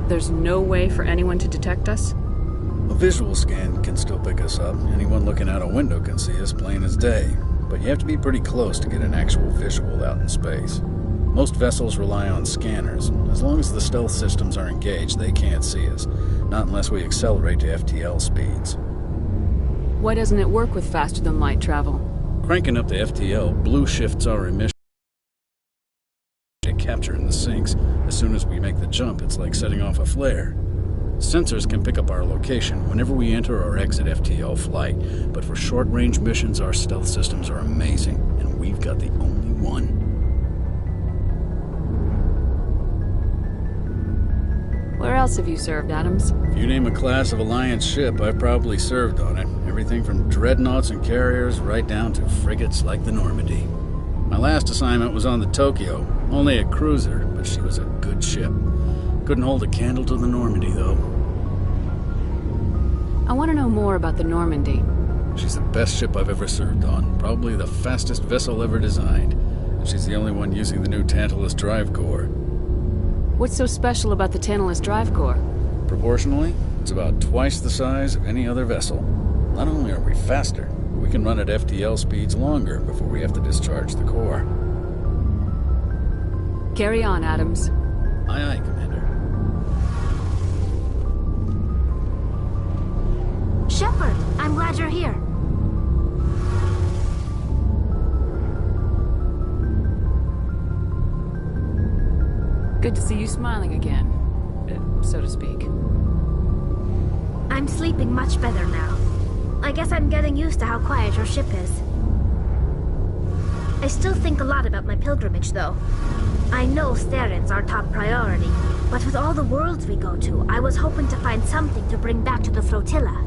There's no way for anyone to detect us? A visual scan can still pick us up. Anyone looking out a window can see us plain as day. But you have to be pretty close to get an actual visual out in space. Most vessels rely on scanners. As long as the stealth systems are engaged, they can't see us. Not unless we accelerate to FTL speeds. Why doesn't it work with faster-than-light travel? Cranking up the FTL blue shifts our emissions to capture in the sinks. As soon as we make the jump, it's like setting off a flare. Sensors can pick up our location whenever we enter or exit FTL flight, but for short-range missions, our stealth systems are amazing, and we've got the only one. Where else have you served, Adams? If you name a class of Alliance ship, I've probably served on it. Everything from dreadnoughts and carriers right down to frigates like the Normandy. My last assignment was on the Tokyo, only a cruiser, but she was a good ship. Couldn't hold a candle to the Normandy, though. I want to know more about the Normandy. She's the best ship I've ever served on, probably the fastest vessel ever designed. And she's the only one using the new Tantalus drive core. What's so special about the Tantalus drive core? Proportionally, it's about twice the size of any other vessel. Not only are we faster, we can run at FTL speeds longer before we have to discharge the core. Carry on, Adams. Aye, aye, Commander. Shepard, I'm glad you're here. Good to see you smiling again, so to speak. I'm sleeping much better now. I guess I'm getting used to how quiet your ship is. I still think a lot about my pilgrimage, though. I know Steren's our top priority, but with all the worlds we go to, I was hoping to find something to bring back to the flotilla.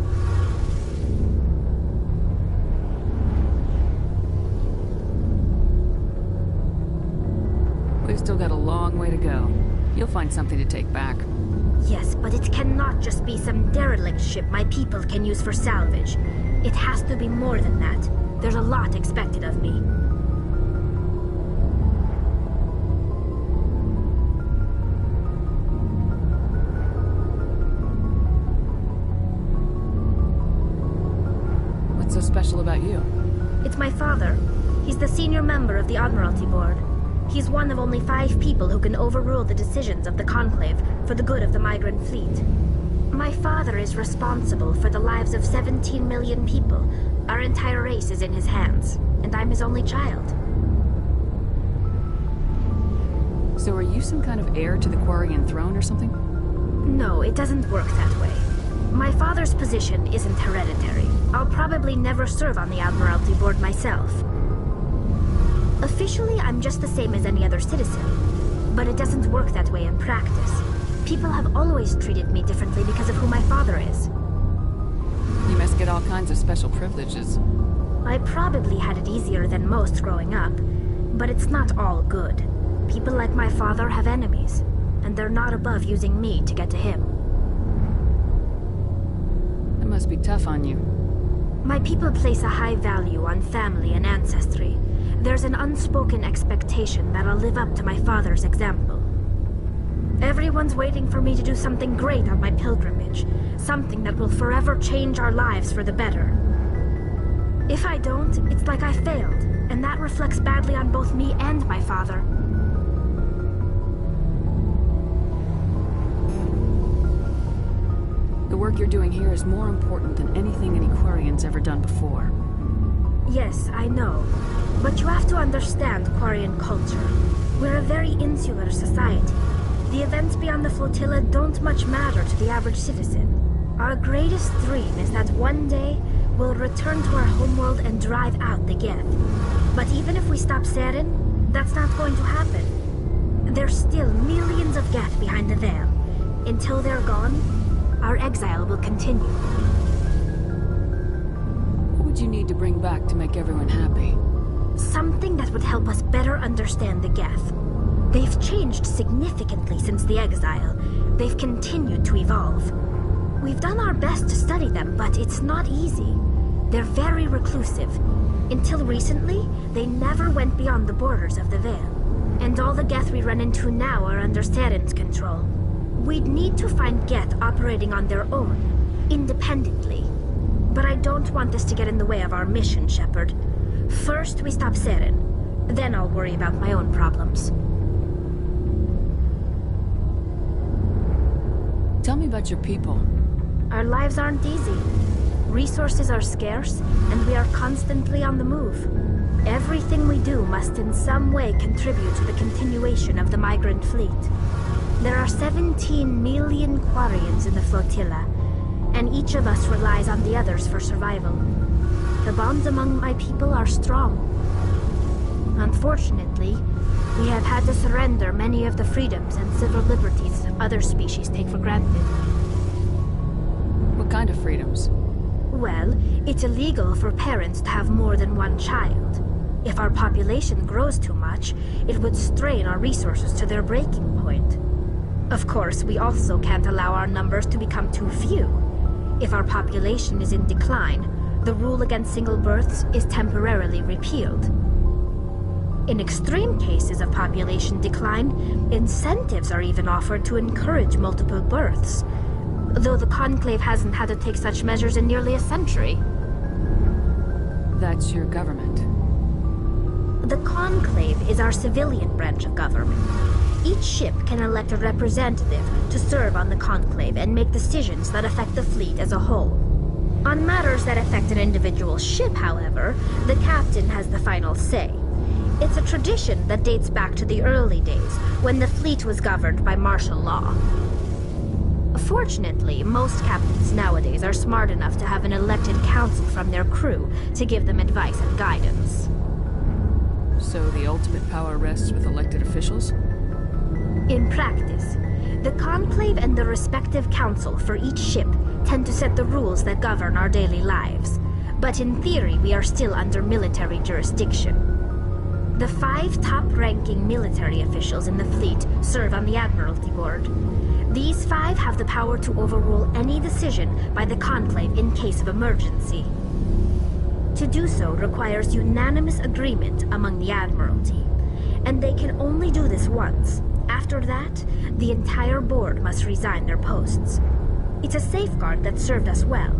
We've still got a long way to go. You'll find something to take back. Yes, but it cannot just be some derelict ship my people can use for salvage. It has to be more than that. There's a lot expected of me. What's so special about you? It's my father. He's the senior member of the Admiralty Board. He's one of only 5 people who can overrule the decisions of the Conclave for the good of the migrant fleet. My father is responsible for the lives of 17 million people. Our entire race is in his hands, and I'm his only child. So are you some kind of heir to the Quarian throne or something? No, it doesn't work that way. My father's position isn't hereditary. I'll probably never serve on the Admiralty Board myself. Officially, I'm just the same as any other citizen. But it doesn't work that way in practice. People have always treated me differently because of who my father is. You must get all kinds of special privileges. I probably had it easier than most growing up, but it's not all good. People like my father have enemies, and they're not above using me to get to him. It must be tough on you. My people place a high value on family and ancestry. There's an unspoken expectation that I'll live up to my father's example. Everyone's waiting for me to do something great on my pilgrimage, something that will forever change our lives for the better. If I don't, it's like I failed, and that reflects badly on both me and my father. The work you're doing here is more important than anything any Quarian's ever done before. Yes, I know. But you have to understand Quarian culture. We're a very insular society. The events beyond the flotilla don't much matter to the average citizen. Our greatest dream is that one day we'll return to our homeworld and drive out the Geth. But even if we stop Saren, that's not going to happen. There's still millions of Geth behind the veil. Until they're gone, our exile will continue. What would you need to bring back to make everyone happy? Something that would help us better understand the Geth. They've changed significantly since the exile. They've continued to evolve. We've done our best to study them, but it's not easy. They're very reclusive. Until recently, they never went beyond the borders of the Veil. And all the Geth we run into now are under Saren's control. We'd need to find Geth operating on their own, independently. But I don't want this to get in the way of our mission, Shepard. First, we stop Saren. Then I'll worry about my own problems. Tell me about your people. Our lives aren't easy. Resources are scarce, and we are constantly on the move. Everything we do must in some way contribute to the continuation of the migrant fleet. There are 17 million Quarians in the flotilla, and each of us relies on the others for survival. The bonds among my people are strong. Unfortunately, we have had to surrender many of the freedoms and civil liberties other species take for granted. What kind of freedoms? Well, it's illegal for parents to have more than one child. If our population grows too much, it would strain our resources to their breaking point. Of course, we also can't allow our numbers to become too few. If our population is in decline, the rule against single births is temporarily repealed. In extreme cases of population decline, incentives are even offered to encourage multiple births, though the Conclave hasn't had to take such measures in nearly a century. That's your government. The Conclave is our civilian branch of government. Each ship can elect a representative to serve on the Conclave and make decisions that affect the fleet as a whole. On matters that affect an individual ship, however, the captain has the final say. It's a tradition that dates back to the early days, when the fleet was governed by martial law. Fortunately, most captains nowadays are smart enough to have an elected council from their crew to give them advice and guidance. So the ultimate power rests with elected officials? In practice, the Conclave and the respective council for each ship tend to set the rules that govern our daily lives. But in theory, we are still under military jurisdiction. The 5 top-ranking military officials in the fleet serve on the Admiralty Board. These 5 have the power to overrule any decision by the Conclave in case of emergency. To do so requires unanimous agreement among the Admiralty, and they can only do this once. After that, the entire board must resign their posts. It's a safeguard that served us well.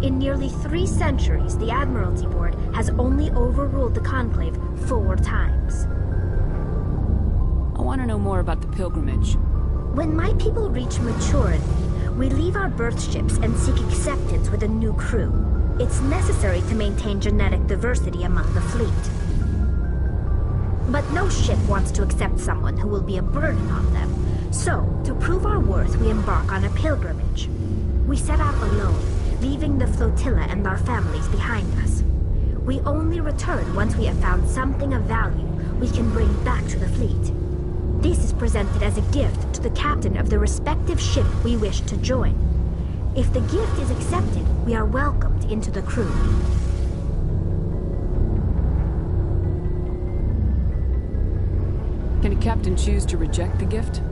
In nearly 3 centuries, the Admiralty Board has only overruled the Conclave 4 times. I want to know more about the pilgrimage. When my people reach maturity, we leave our birth ships and seek acceptance with a new crew. It's necessary to maintain genetic diversity among the fleet. But no ship wants to accept someone who will be a burden on them. So, to prove our worth, we embark on a pilgrimage. We set out alone, leaving the flotilla and our families behind us. We only return once we have found something of value we can bring back to the fleet. This is presented as a gift to the captain of the respective ship we wish to join. If the gift is accepted, we are welcomed into the crew. Can a captain choose to reject the gift?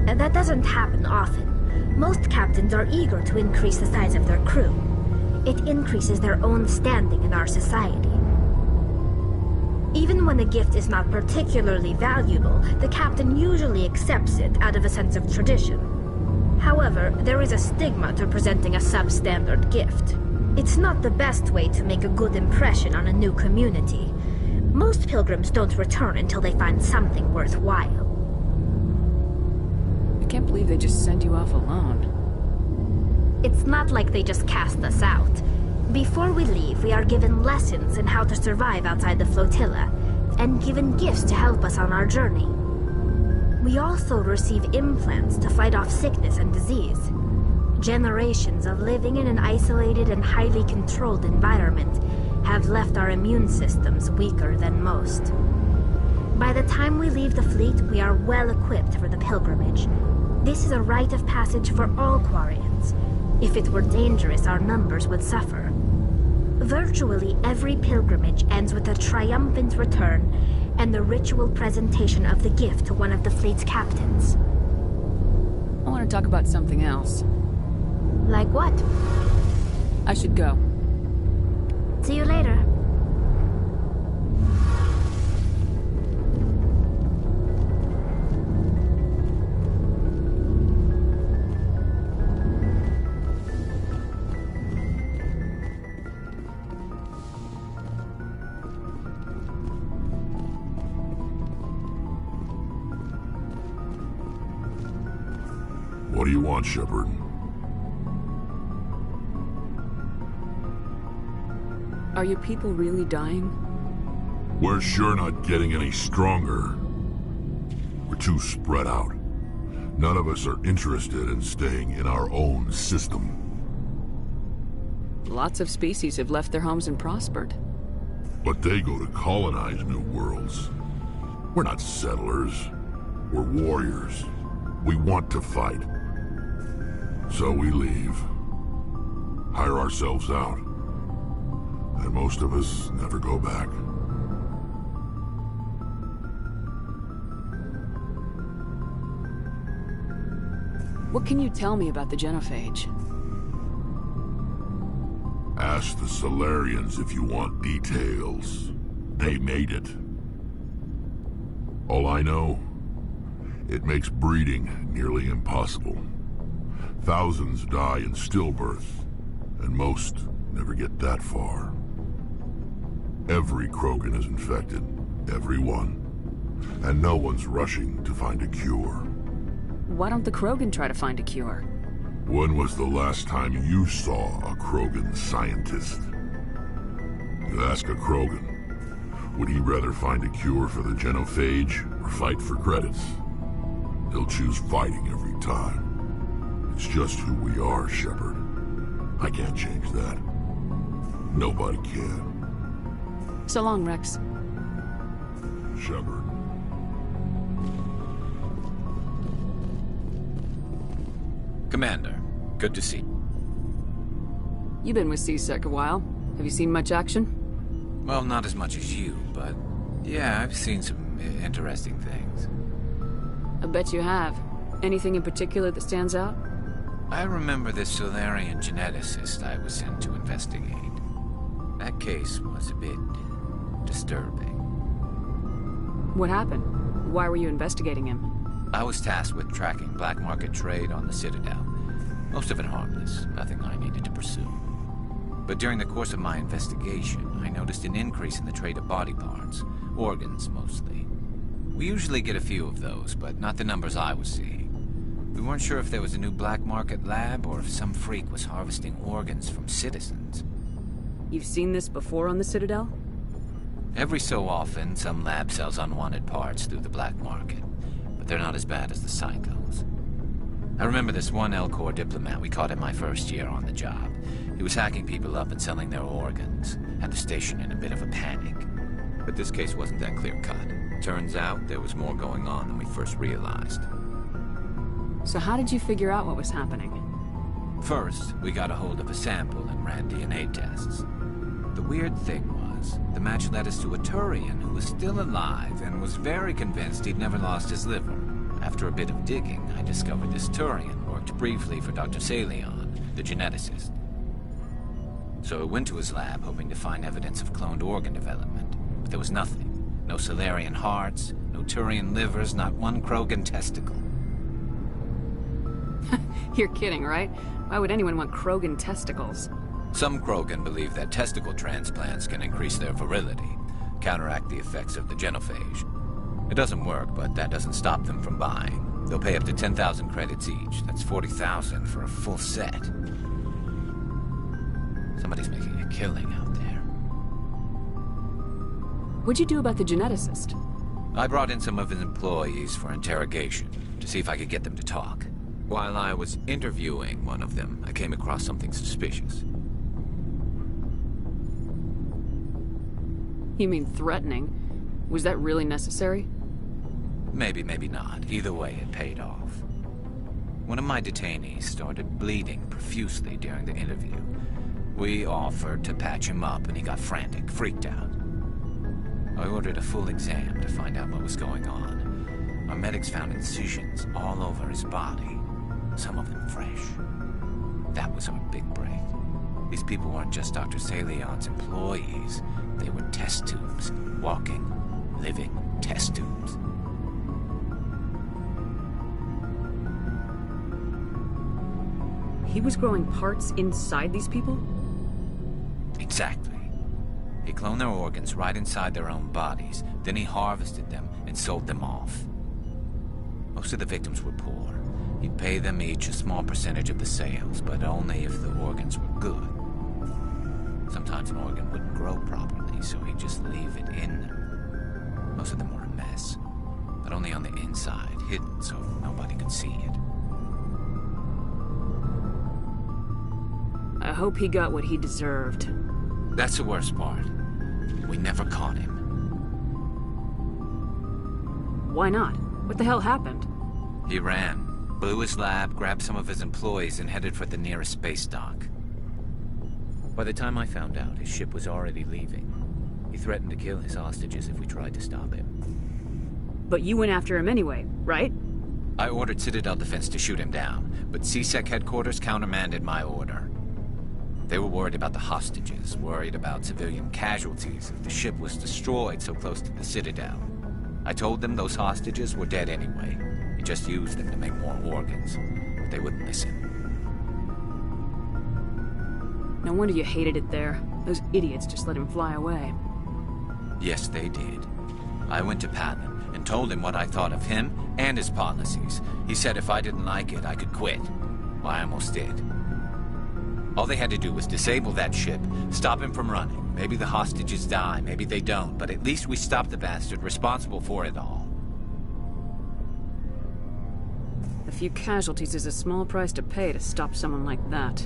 That doesn't happen often. Most captains are eager to increase the size of their crew. It increases their own standing in our society. Even when the gift is not particularly valuable, the captain usually accepts it out of a sense of tradition. However, there is a stigma to presenting a substandard gift. It's not the best way to make a good impression on a new community. Most pilgrims don't return until they find something worthwhile. I can't believe they just sent you off alone. It's not like they just cast us out. Before we leave, we are given lessons in how to survive outside the flotilla, and given gifts to help us on our journey. We also receive implants to fight off sickness and disease. Generations of living in an isolated and highly controlled environment have left our immune systems weaker than most. By the time we leave the fleet, we are well equipped for the pilgrimage. This is a rite of passage for all Quarians. If it were dangerous, our numbers would suffer. Virtually every pilgrimage ends with a triumphant return and the ritual presentation of the gift to one of the fleet's captains. I want to talk about something else. Like what? I should go. See you later. What do you want, Shepard? Are your people really dying? We're sure not getting any stronger. We're too spread out. None of us are interested in staying in our own system. Lots of species have left their homes and prospered. But they go to colonize new worlds. We're not settlers. We're warriors. We want to fight. So we leave. Hire ourselves out. And most of us never go back. What can you tell me about the genophage? Ask the Solarians if you want details. They made it. All I know, it makes breeding nearly impossible. Thousands die in stillbirth, and most never get that far. Every Krogan is infected, every one. And no one's rushing to find a cure. Why don't the Krogan try to find a cure? When was the last time you saw a Krogan scientist? You ask a Krogan, would he rather find a cure for the genophage or fight for credits? He'll choose fighting every time. It's just who we are, Shepard. I can't change that. Nobody can. So long, Rex. Shepard. Commander, good to see you. You've been with C-Sec a while. Have you seen much action? Well, not as much as you, but yeah, I've seen some interesting things. I bet you have. Anything in particular that stands out? I remember this Solarian geneticist I was sent to investigate. That case was a bit disturbing. What happened? Why were you investigating him? I was tasked with tracking black market trade on the Citadel. Most of it harmless, nothing I needed to pursue. But during the course of my investigation, I noticed an increase in the trade of body parts, organs mostly. We usually get a few of those, but not the numbers I was seeing. We weren't sure if there was a new black market lab or if some freak was harvesting organs from citizens. You've seen this before on the Citadel? Every so often, some lab sells unwanted parts through the black market, but they're not as bad as the psychos. I remember this one L-Corps diplomat we caught in my first year on the job. He was hacking people up and selling their organs, had the station in a bit of a panic. But this case wasn't that clear-cut. Turns out there was more going on than we first realized. So how did you figure out what was happening? First, we got a hold of a sample and ran DNA tests. The weird thing was, the match led us to a Turian who was still alive and was very convinced he'd never lost his liver. After a bit of digging, I discovered this Turian worked briefly for Dr. Salion, the geneticist. So I went to his lab hoping to find evidence of cloned organ development, but there was nothing. No Salarian hearts, no Turian livers, not one Krogan testicle. You're kidding, right? Why would anyone want Krogan testicles? Some Krogan believe that testicle transplants can increase their virility, counteract the effects of the genophage. It doesn't work, but that doesn't stop them from buying. They'll pay up to 10,000 credits each. That's 40,000 for a full set. Somebody's making a killing out there. What'd you do about the geneticist? I brought in some of his employees for interrogation, to see if I could get them to talk. While I was interviewing one of them, I came across something suspicious. You mean threatening? Was that really necessary? Maybe, maybe not. Either way, it paid off. One of my detainees started bleeding profusely during the interview. We offered to patch him up, and he got frantic, freaked out. I ordered a full exam to find out what was going on. Our medics found incisions all over his body, some of them fresh. That was our big break. These people weren't just Dr. Salion's employees. They were test tubes, walking, living test tubes. He was growing parts inside these people? Exactly. He cloned their organs right inside their own bodies. Then he harvested them and sold them off. Most of the victims were poor. He'd pay them each a small percentage of the sales, but only if the organs were good. Sometimes an organ wouldn't grow properly, so he'd just leave it in them. Most of them were a mess, but only on the inside, hidden so nobody could see it. I hope he got what he deserved. That's the worst part. We never caught him. Why not? What the hell happened? He ran, blew his lab, grabbed some of his employees, and headed for the nearest space dock. By the time I found out, his ship was already leaving. He threatened to kill his hostages if we tried to stop him. But you went after him anyway, right? I ordered Citadel Defense to shoot him down, but CSEC headquarters countermanded my order. They were worried about the hostages, worried about civilian casualties if the ship was destroyed so close to the Citadel. I told them those hostages were dead anyway. He just used them to make more organs. But they wouldn't listen. No wonder you hated it there. Those idiots just let him fly away. Yes, they did. I went to Patton and told him what I thought of him and his policies. He said if I didn't like it, I could quit. Well, I almost did. All they had to do was disable that ship, stop him from running. Maybe the hostages die, maybe they don't, but at least we stopped the bastard responsible for it all. A few casualties is a small price to pay to stop someone like that.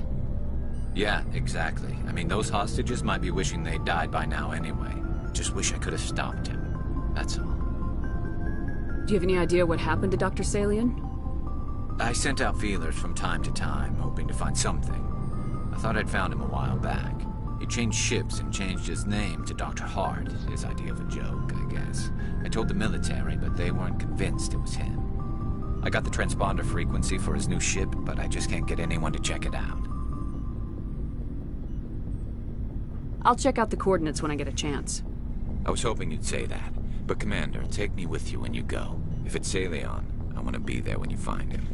Yeah, exactly. I mean, those hostages might be wishing they'd died by now anyway. Just wish I could have stopped him. That's all. Do you have any idea what happened to Dr. Salion? I sent out feelers from time to time, hoping to find something. I thought I'd found him a while back. He changed ships and changed his name to Dr. Hart, his idea of a joke, I guess. I told the military, but they weren't convinced it was him. I got the transponder frequency for his new ship, but I just can't get anyone to check it out. I'll check out the coordinates when I get a chance. I was hoping you'd say that. But Commander, take me with you when you go. If it's Salion, I want to be there when you find him.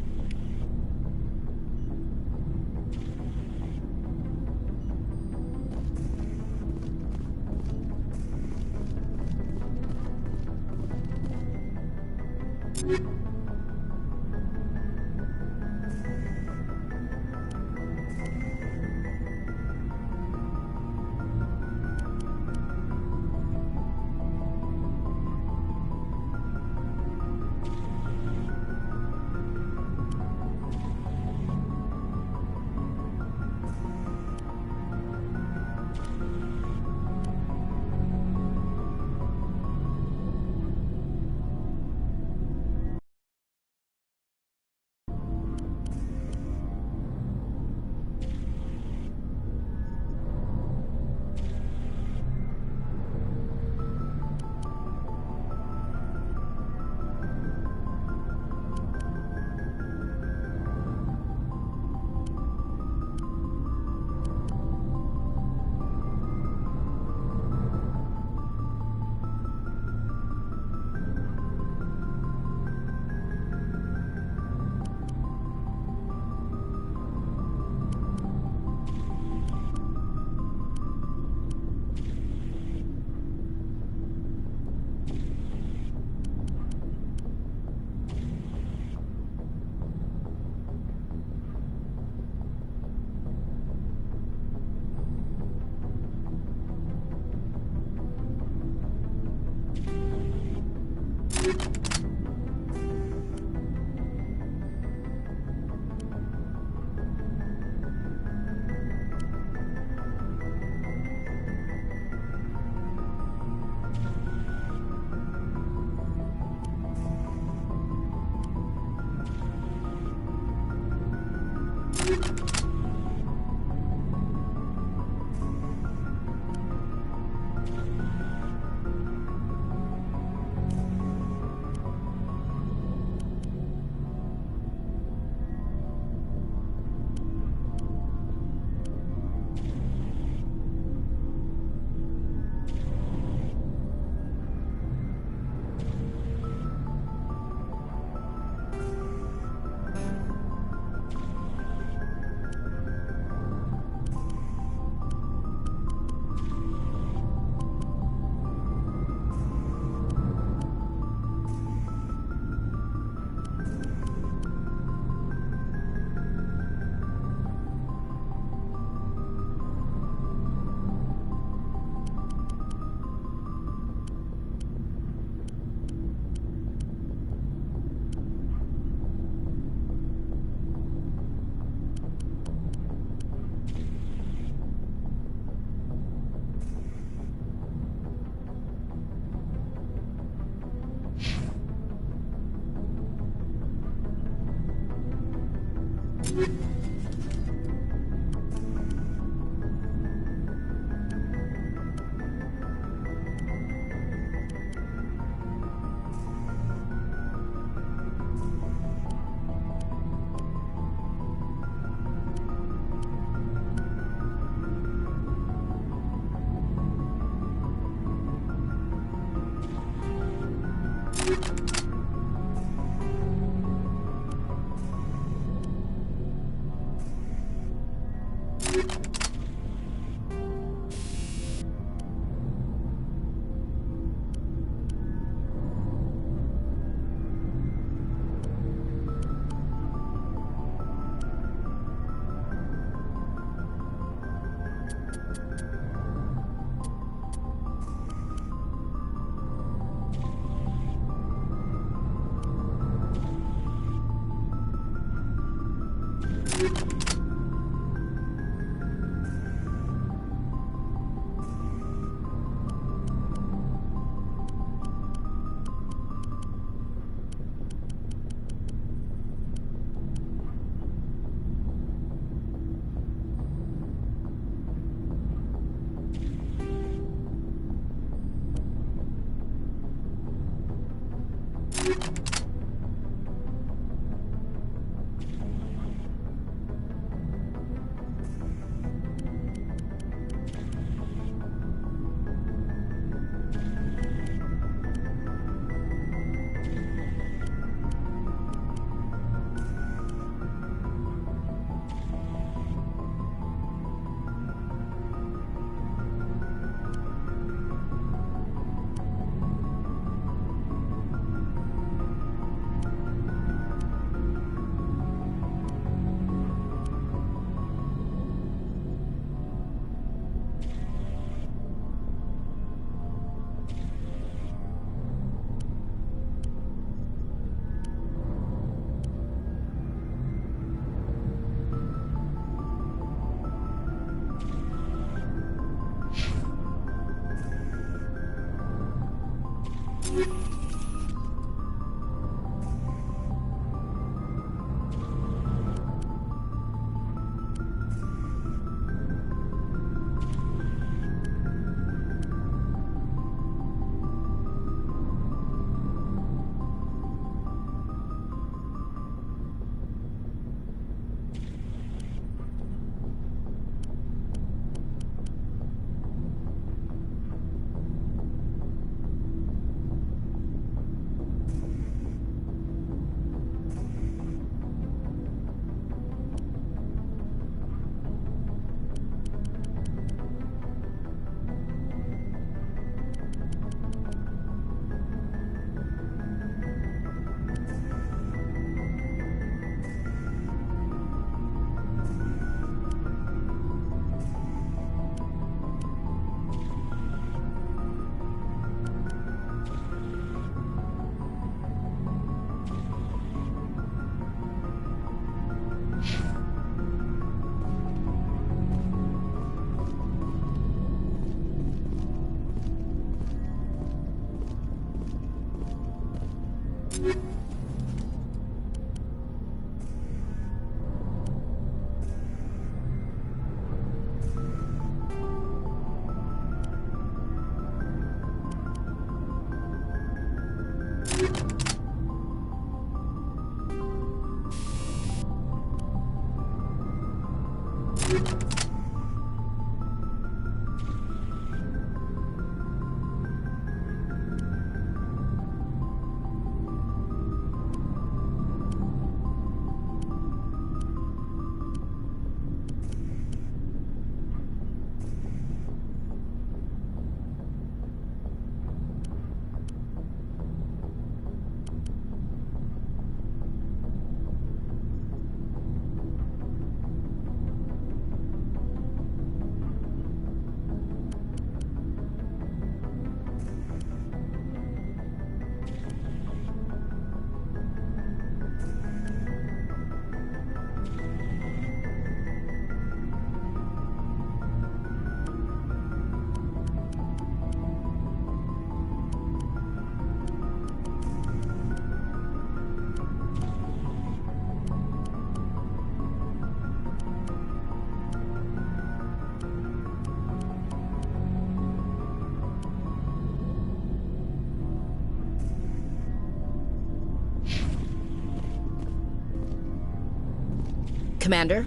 Commander?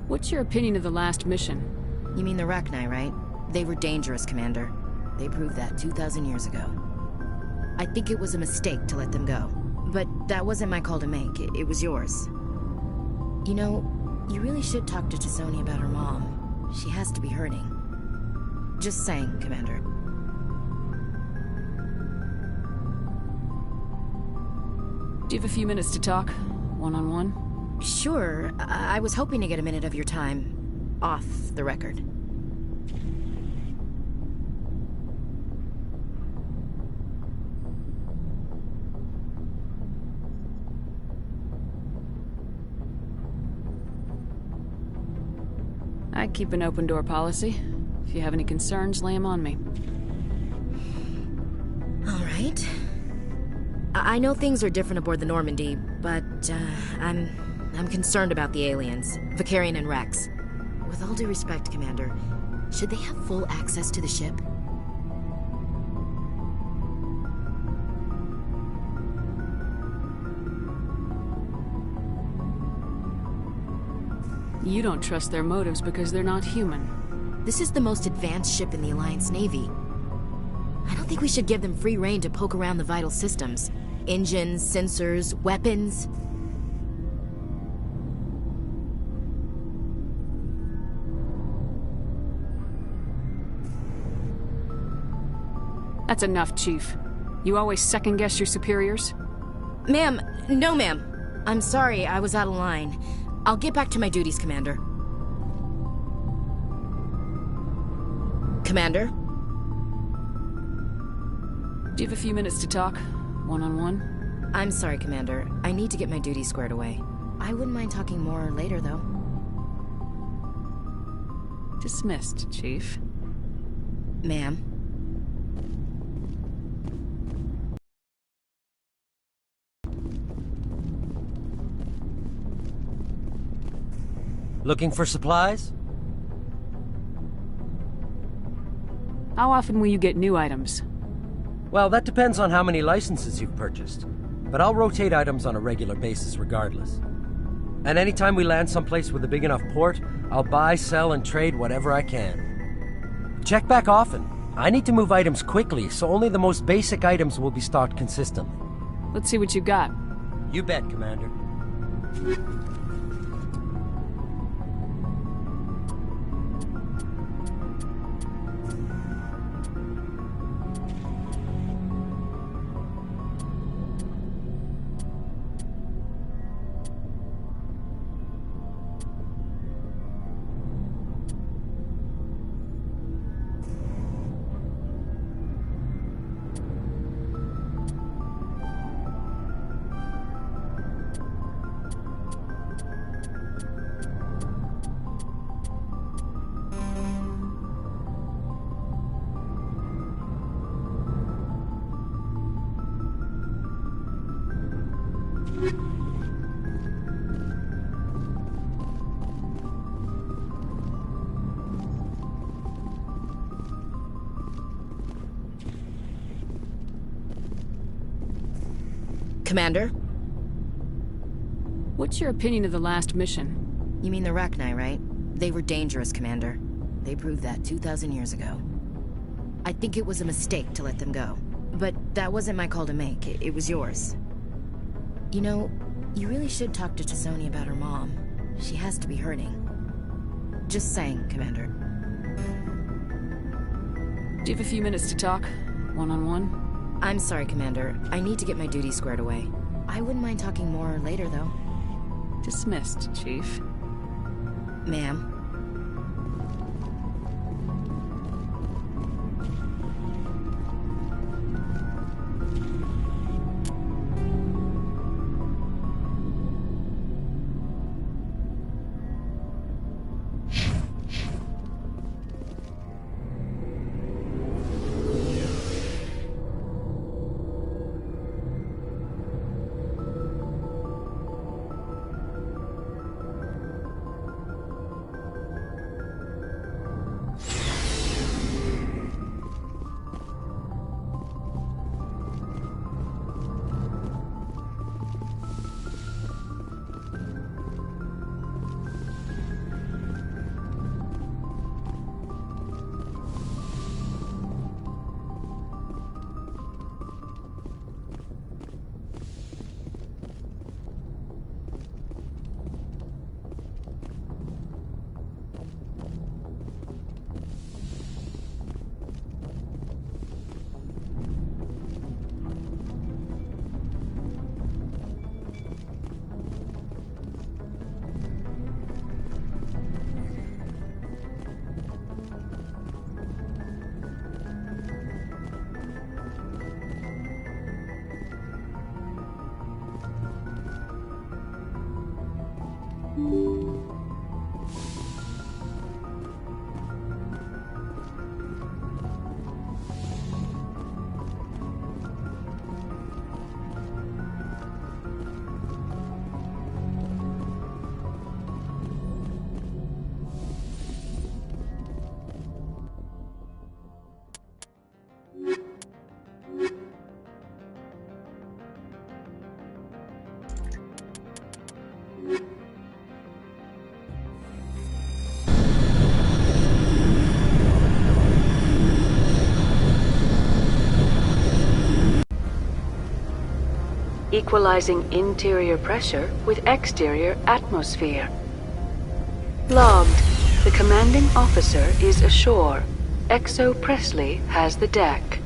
What's your opinion of the last mission? You mean the Rachni, right? They were dangerous, Commander. They proved that 2,000 years ago. I think it was a mistake to let them go. But that wasn't my call to make. It was yours. You know, you really should talk to Tisoni about her mom. She has to be hurting. Just saying, Commander. Do you have a few minutes to talk? One-on-one? Sure. I was hoping to get a minute of your time off the record. I keep an open-door policy. If you have any concerns, lay them on me. All right. I know things are different aboard the Normandy, but I'm concerned about the aliens, Vicarian and Rex. With all due respect, Commander, should they have full access to the ship? You don't trust their motives because they're not human. This is the most advanced ship in the Alliance Navy. I don't think we should give them free rein to poke around the vital systems. Engines, sensors, weapons. That's enough, Chief. You always second-guess your superiors? Ma'am, no ma'am. I'm sorry, I was out of line. I'll get back to my duties, Commander. Commander? Do you have a few minutes to talk? One-on-one? I'm sorry, Commander. I need to get my duties squared away. I wouldn't mind talking more later, though. Dismissed, Chief. Ma'am. Looking for supplies? How often will you get new items? Well, that depends on how many licenses you've purchased. But I'll rotate items on a regular basis regardless. And anytime we land someplace with a big enough port, I'll buy, sell, and trade whatever I can. Check back often. I need to move items quickly, so only the most basic items will be stocked consistently. Let's see what you got. You bet, Commander. Commander? What's your opinion of the last mission? You mean the Rachni, right? They were dangerous, Commander. They proved that 2,000 years ago. I think it was a mistake to let them go. But that wasn't my call to make. It was yours. You know, you really should talk to Tisoni about her mom. She has to be hurting. Just saying, Commander. Do you have a few minutes to talk? One-on-one? I'm sorry, Commander. I need to get my duties squared away. I wouldn't mind talking more later, though. Dismissed, Chief. Ma'am. equalizing interior pressure with exterior atmosphere. Logged. The commanding officer is ashore. Exo Presley has the deck.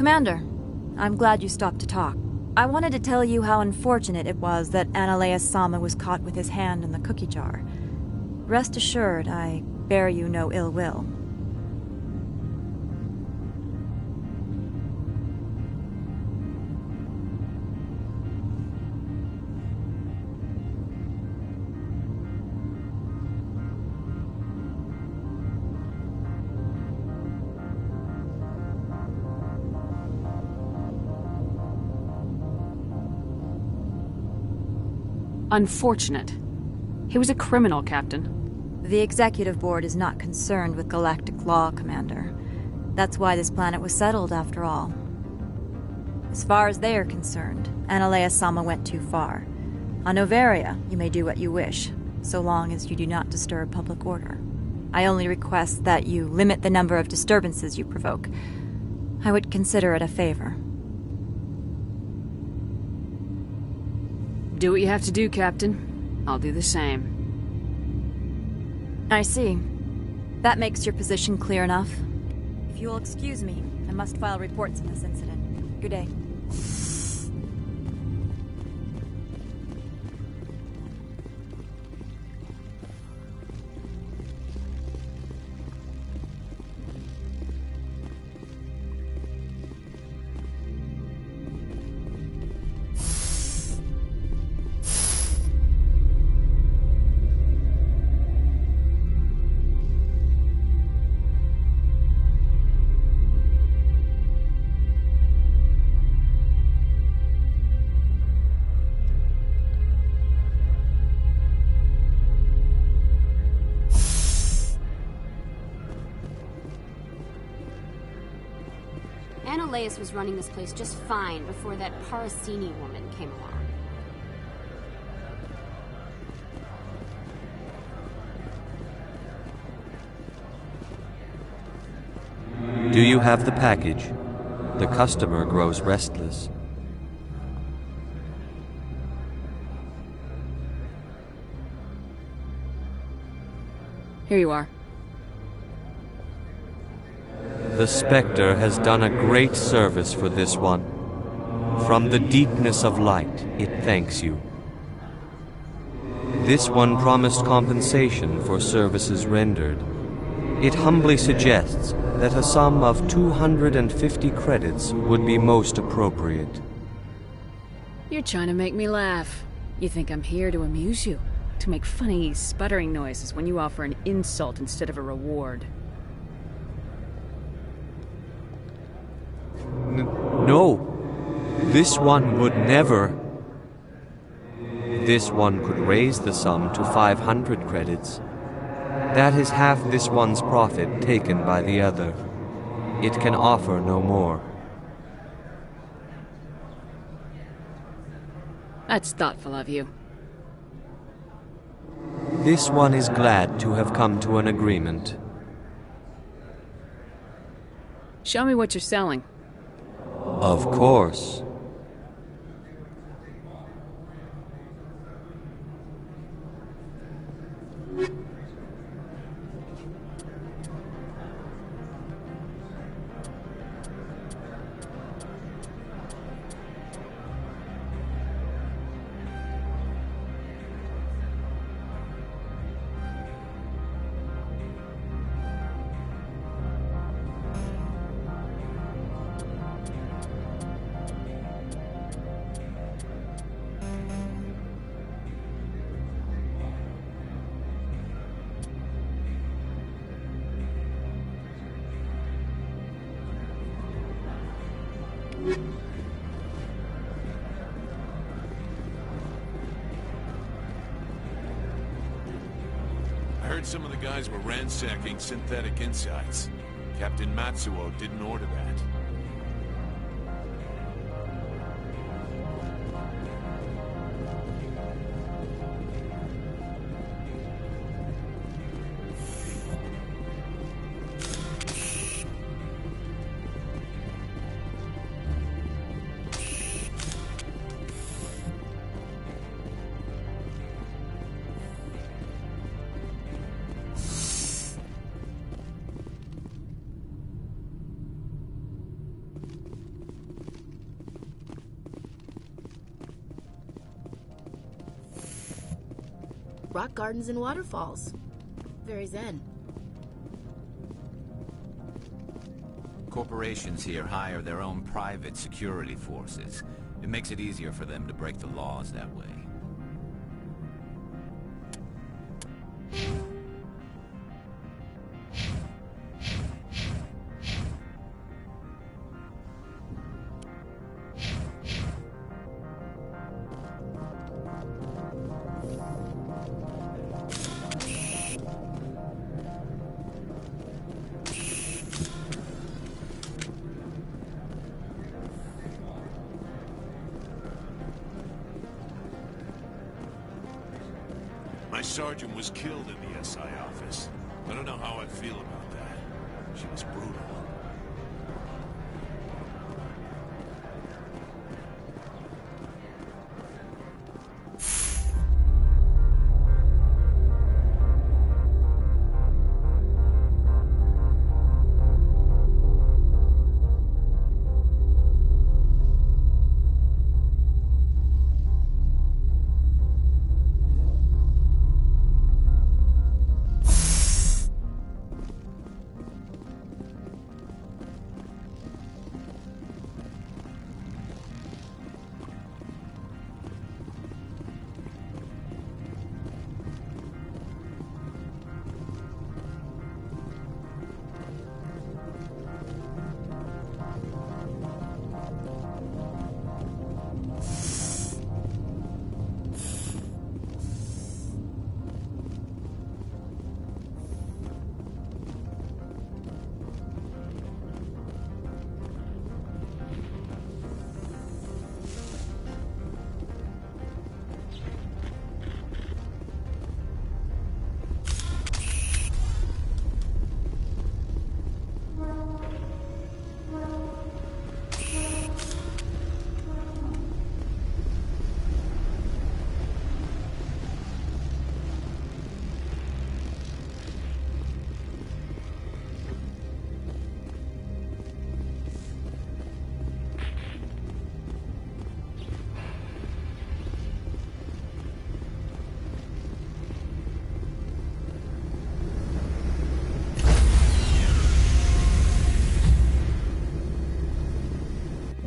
Commander, I'm glad you stopped to talk. I wanted to tell you how unfortunate it was that Analea-sama was caught with his hand in the cookie jar. Rest assured, I bear you no ill will. Unfortunate. He was a criminal, Captain. The Executive Board is not concerned with galactic law, Commander. That's why this planet was settled, after all. As far as they are concerned, Analea-sama went too far. On Noveria, you may do what you wish, so long as you do not disturb public order. I only request that you limit the number of disturbances you provoke. I would consider it a favor. Do what you have to do, Captain. I'll do the same. I see. That makes your position clear enough. If you will excuse me, I must file reports on this incident. Good day. Analeus was running this place just fine before that Parasini woman came along. Do you have the package? The customer grows restless. Here you are. The Spectre has done a great service for this one. From the deepness of light, it thanks you. This one promised compensation for services rendered. It humbly suggests that a sum of 250 credits would be most appropriate. You're trying to make me laugh. You think I'm here to amuse you? To make funny, sputtering noises when you offer an insult instead of a reward. No. This one would never. This one could raise the sum to 500 credits. That is half this one's profit taken by the other. It can offer no more. That's thoughtful of you. This one is glad to have come to an agreement. Show me what you're selling. Of course. I heard some of the guys were ransacking synthetic insides. Captain Matsuo didn't order that. rock gardens and waterfalls. Very zen. Corporations here hire their own private security forces. It makes it easier for them to break the laws that way. My sergeant was killed in the SI office. I don't know how I feel about that. She was brutal.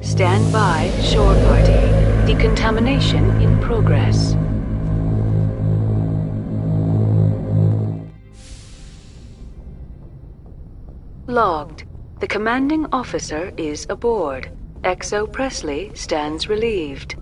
Stand by, shore party. Decontamination in progress. Logged. The commanding officer is aboard. XO Presley stands relieved.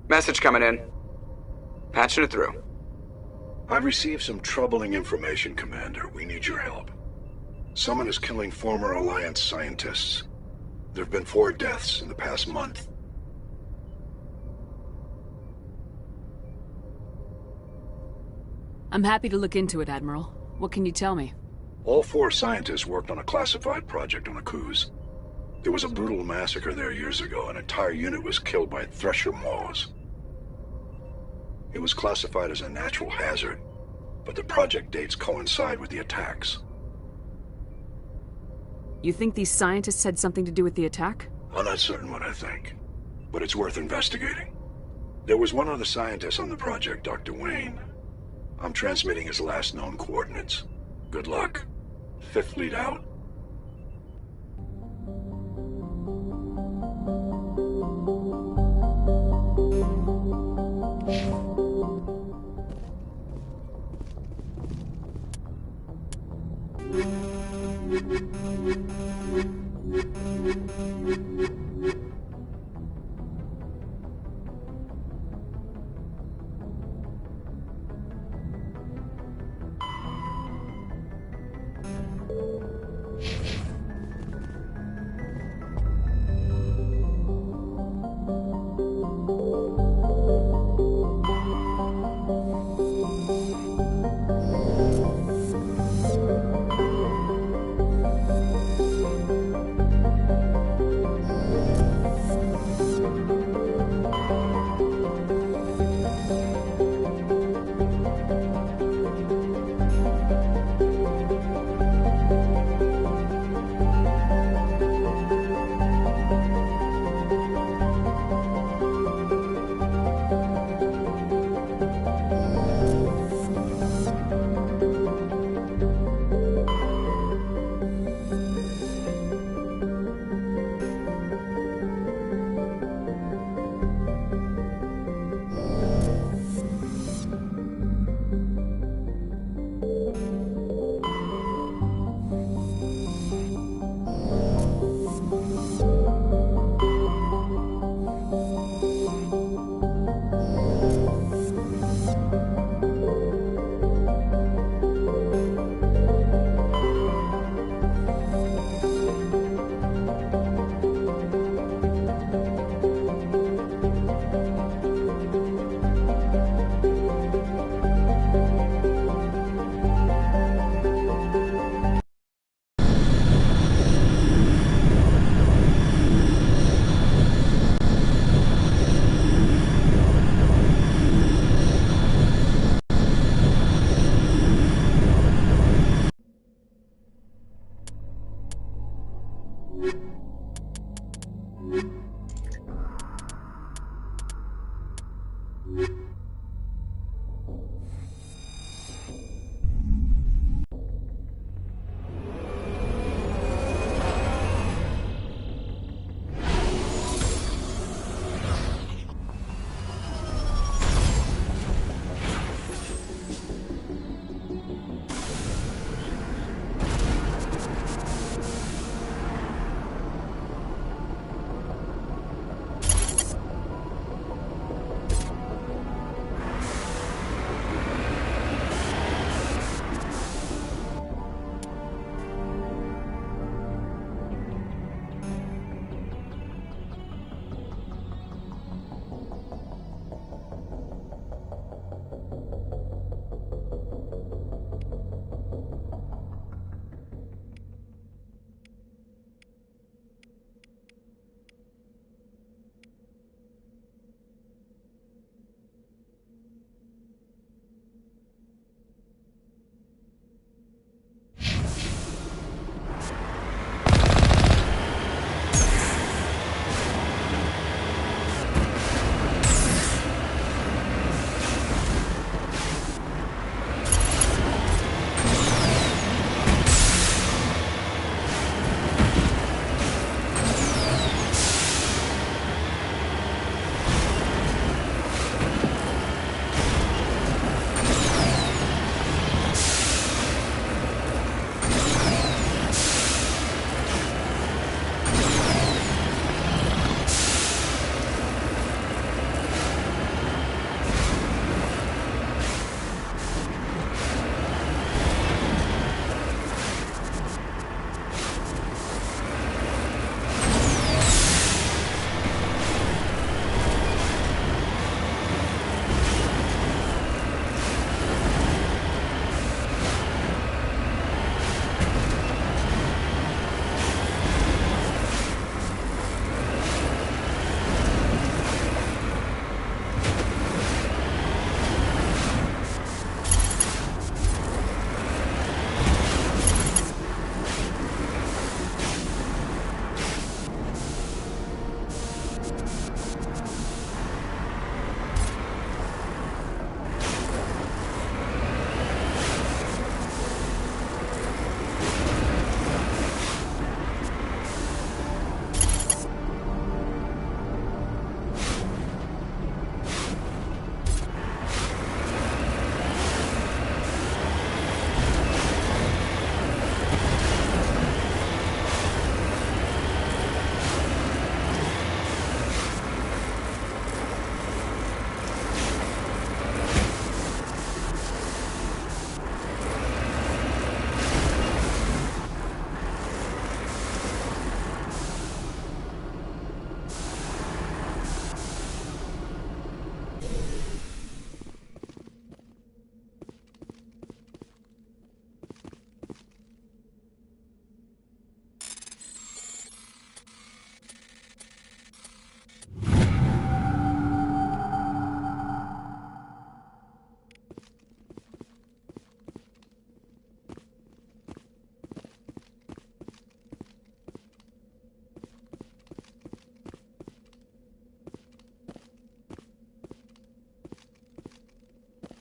Message coming in. Patching it through. I've received some troubling information, Commander. We need your help. Someone is killing former Alliance scientists. There have been 4 deaths in the past month. I'm happy to look into it, Admiral. What can you tell me? All 4 scientists worked on a classified project on Akuz. There was a brutal massacre there years ago. An entire unit was killed by Thresher moths. It was classified as a natural hazard. but the project dates coincide with the attacks. You think these scientists had something to do with the attack? I'm not certain what I think, but it's worth investigating. There was one other scientist on the project, Dr. Wayne. I'm transmitting his last known coordinates. Good luck. Fifth Fleet out.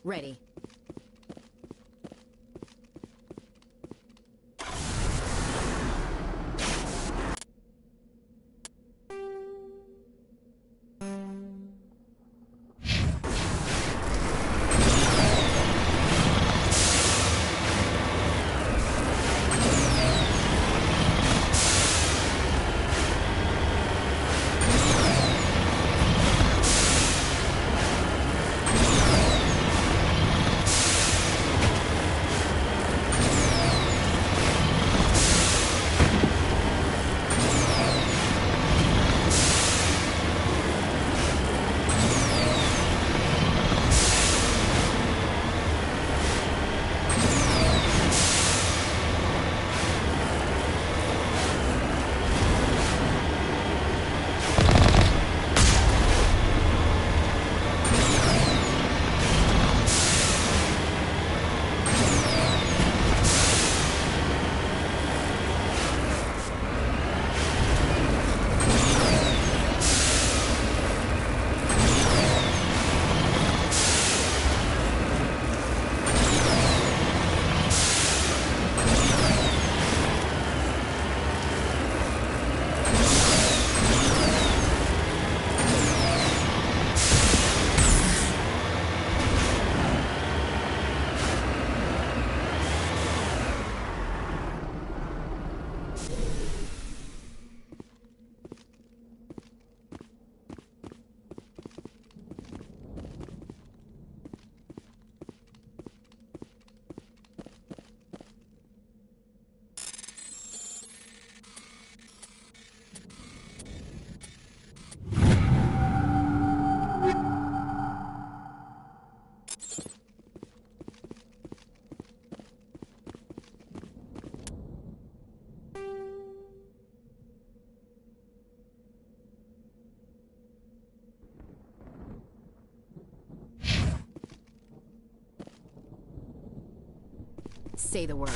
Ready. Say the word.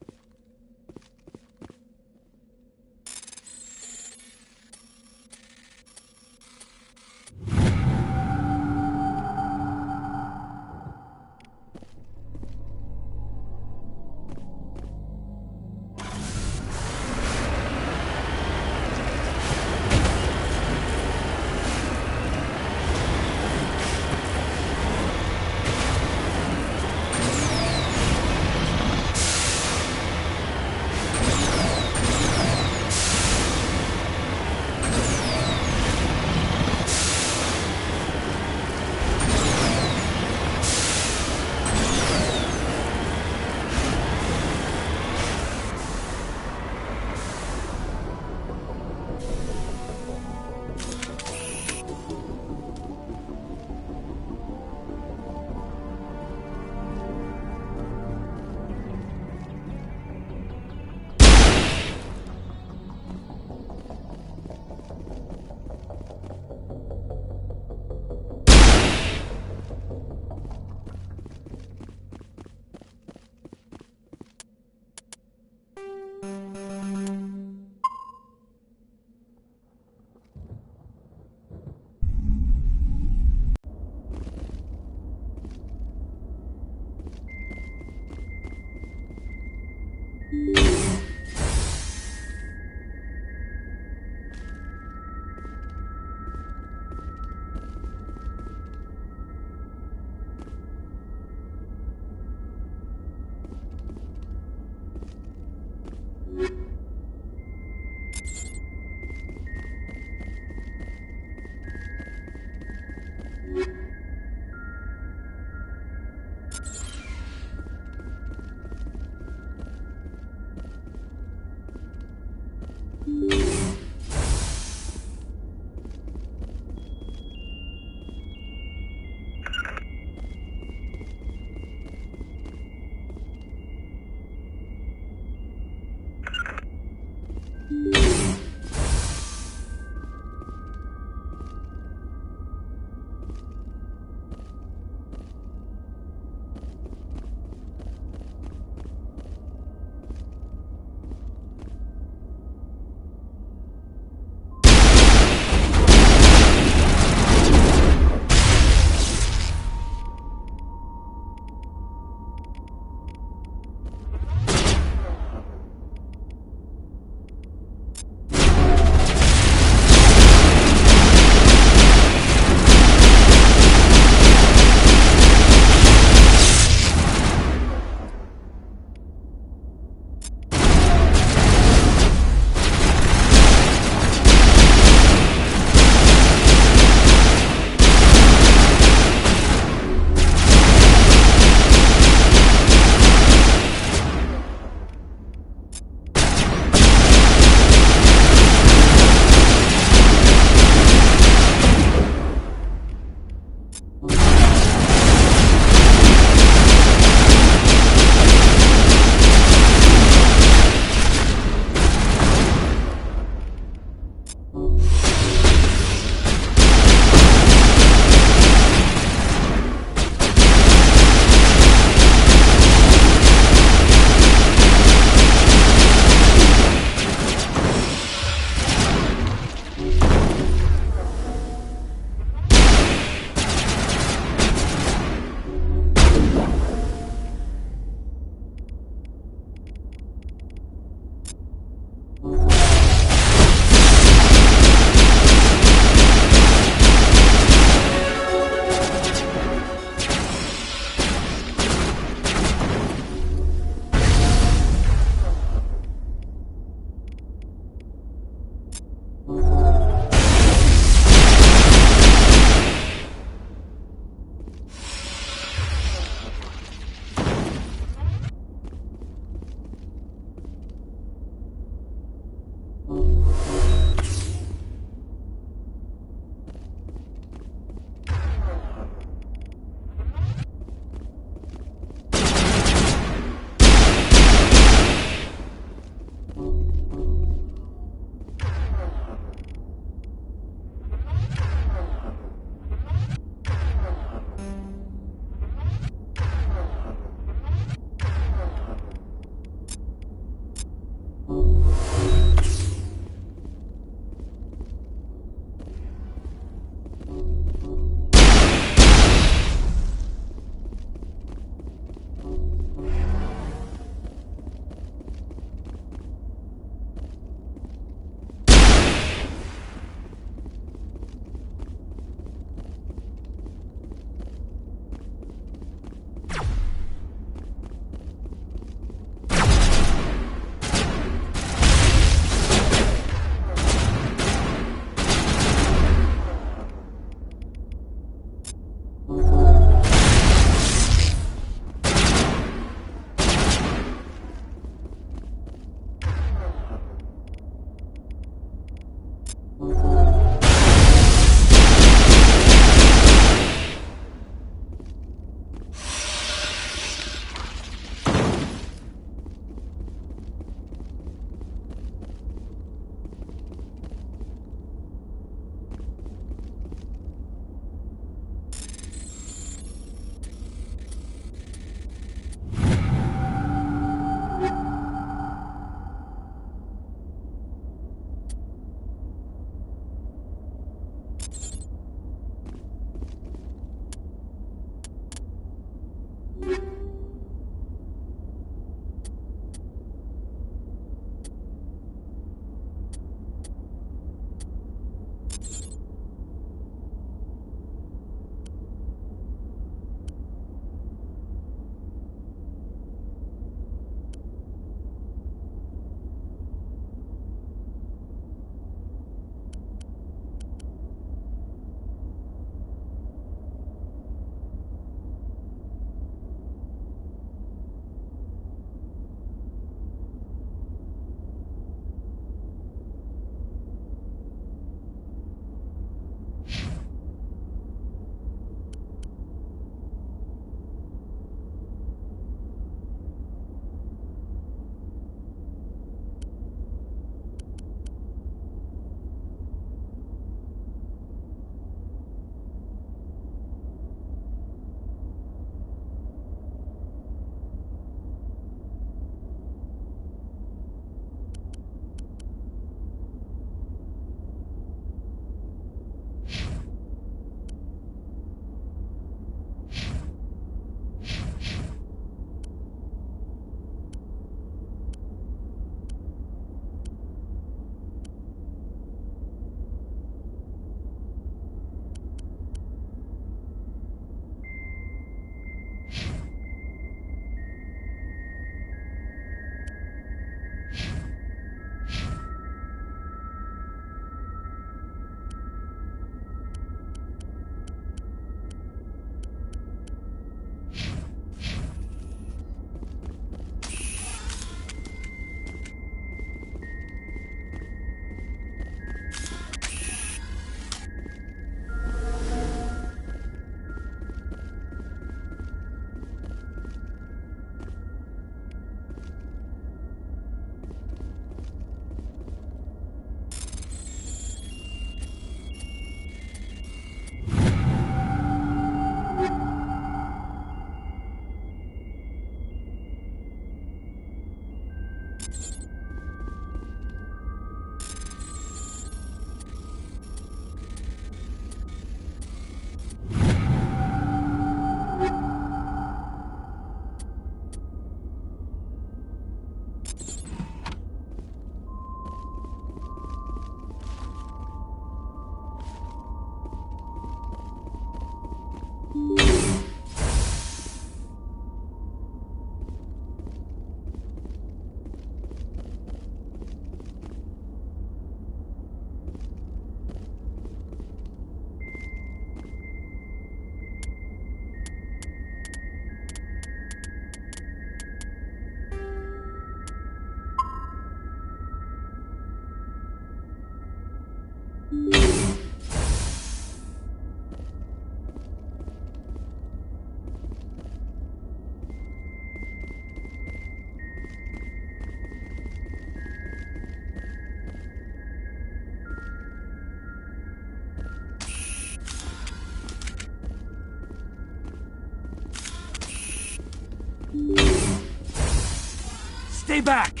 Stay back!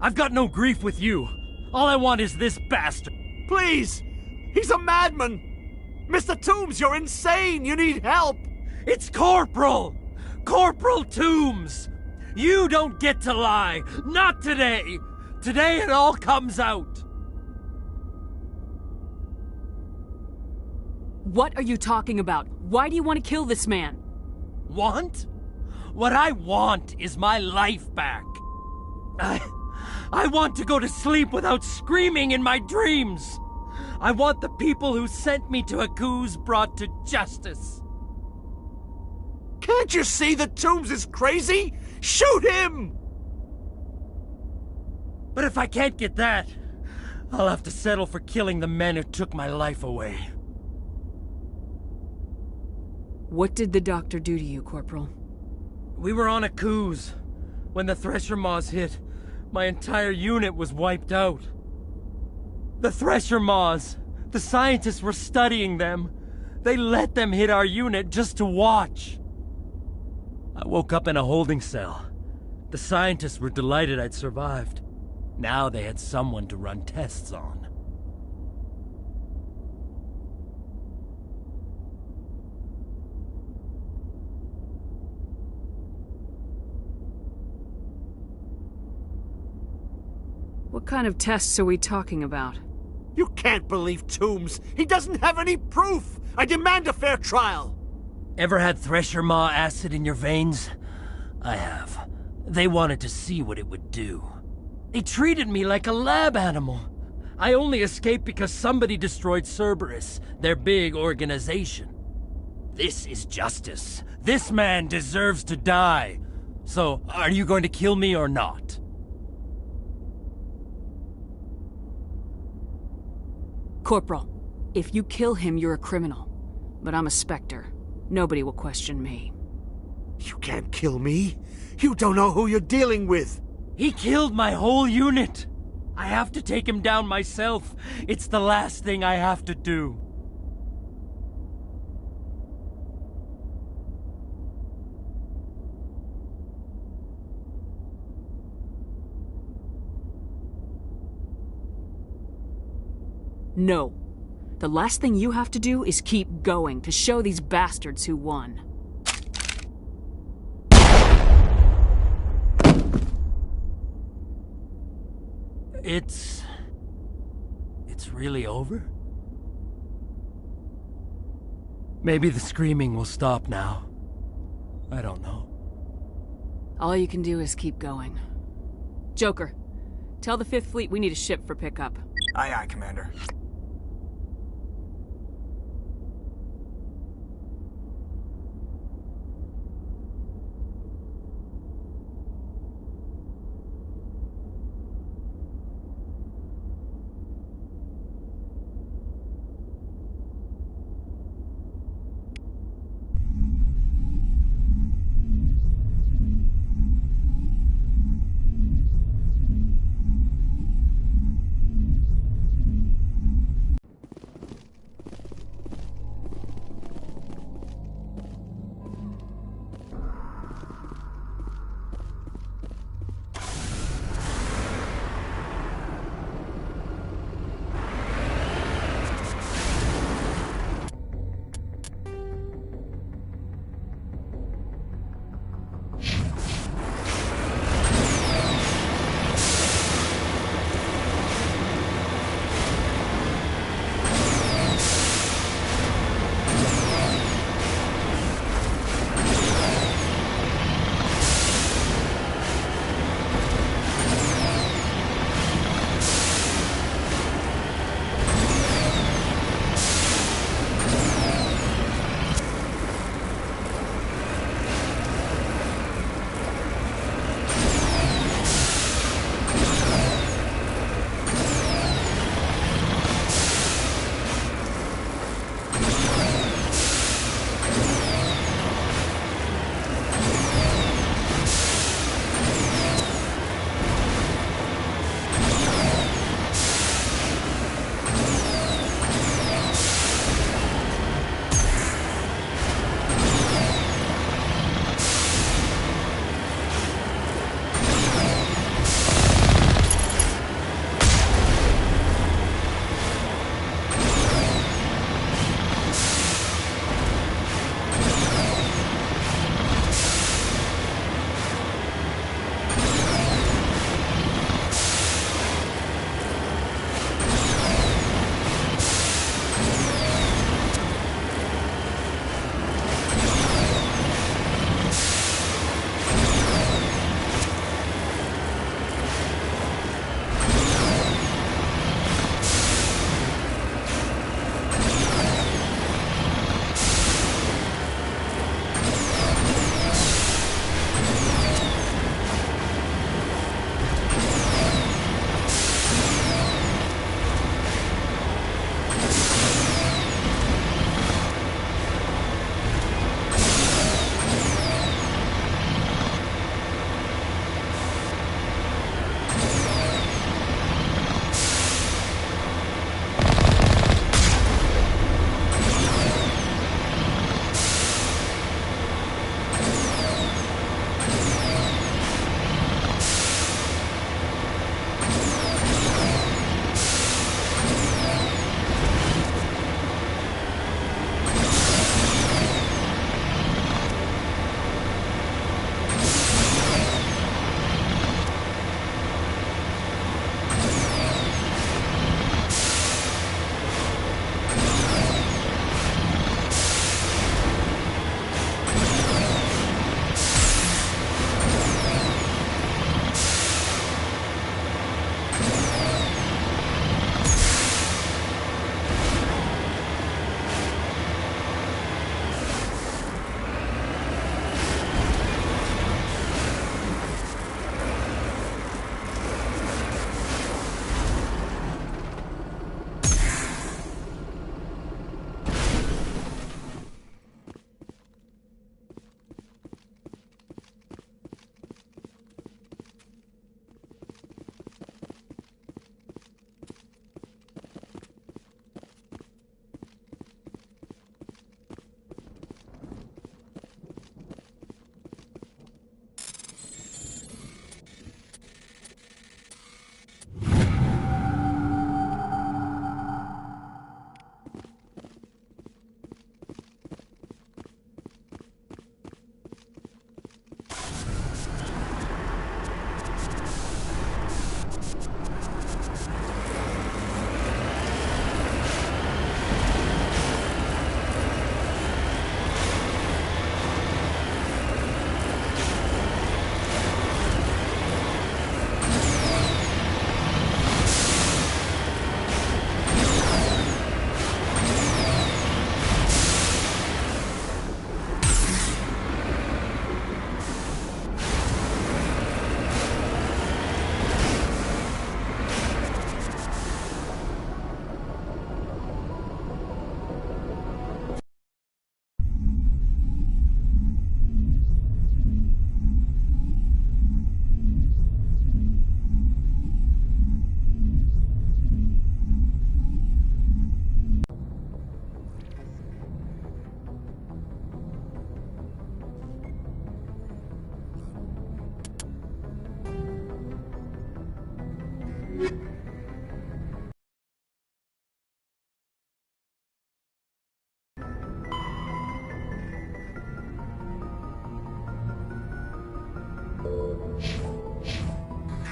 I've got no grief with you. All I want is this bastard. Please! He's a madman! Mr. Toombs, you're insane! You need help! It's Corporal! Corporal Toombs! You don't get to lie! Not today! Today it all comes out! What are you talking about? Why do you want to kill this man? Want? What I want is my life back. I want to go to sleep without screaming in my dreams. I want the people who sent me to Akuz brought to justice. Can't you see that Toombs is crazy? Shoot him! But if I can't get that, I'll have to settle for killing the men who took my life away. What did the doctor do to you, Corporal? We were on Akuz. When the Thresher Maws hit, my entire unit was wiped out. The Thresher Maws, the scientists were studying them. They let them hit our unit just to watch. I woke up in a holding cell. The scientists were delighted I'd survived. Now they had someone to run tests on. What kind of tests are we talking about? You can't believe Toombs! He doesn't have any proof! I demand a fair trial! Ever had Thresher Maw acid in your veins? I have. They wanted to see what it would do. They treated me like a lab animal. I only escaped because somebody destroyed Cerberus, their big organization. This is justice. This man deserves to die. So, are you going to kill me or not? Corporal, if you kill him, you're a criminal. But I'm a Spectre. Nobody will question me. You can't kill me. You don't know who you're dealing with. He killed my whole unit. I have to take him down myself. It's the last thing I have to do. No. The last thing you have to do is keep going to show these bastards who won. It's really over? Maybe the screaming will stop now. I don't know. All you can do is keep going. Joker, tell the 5th Fleet we need a ship for pickup. Aye, aye, Commander.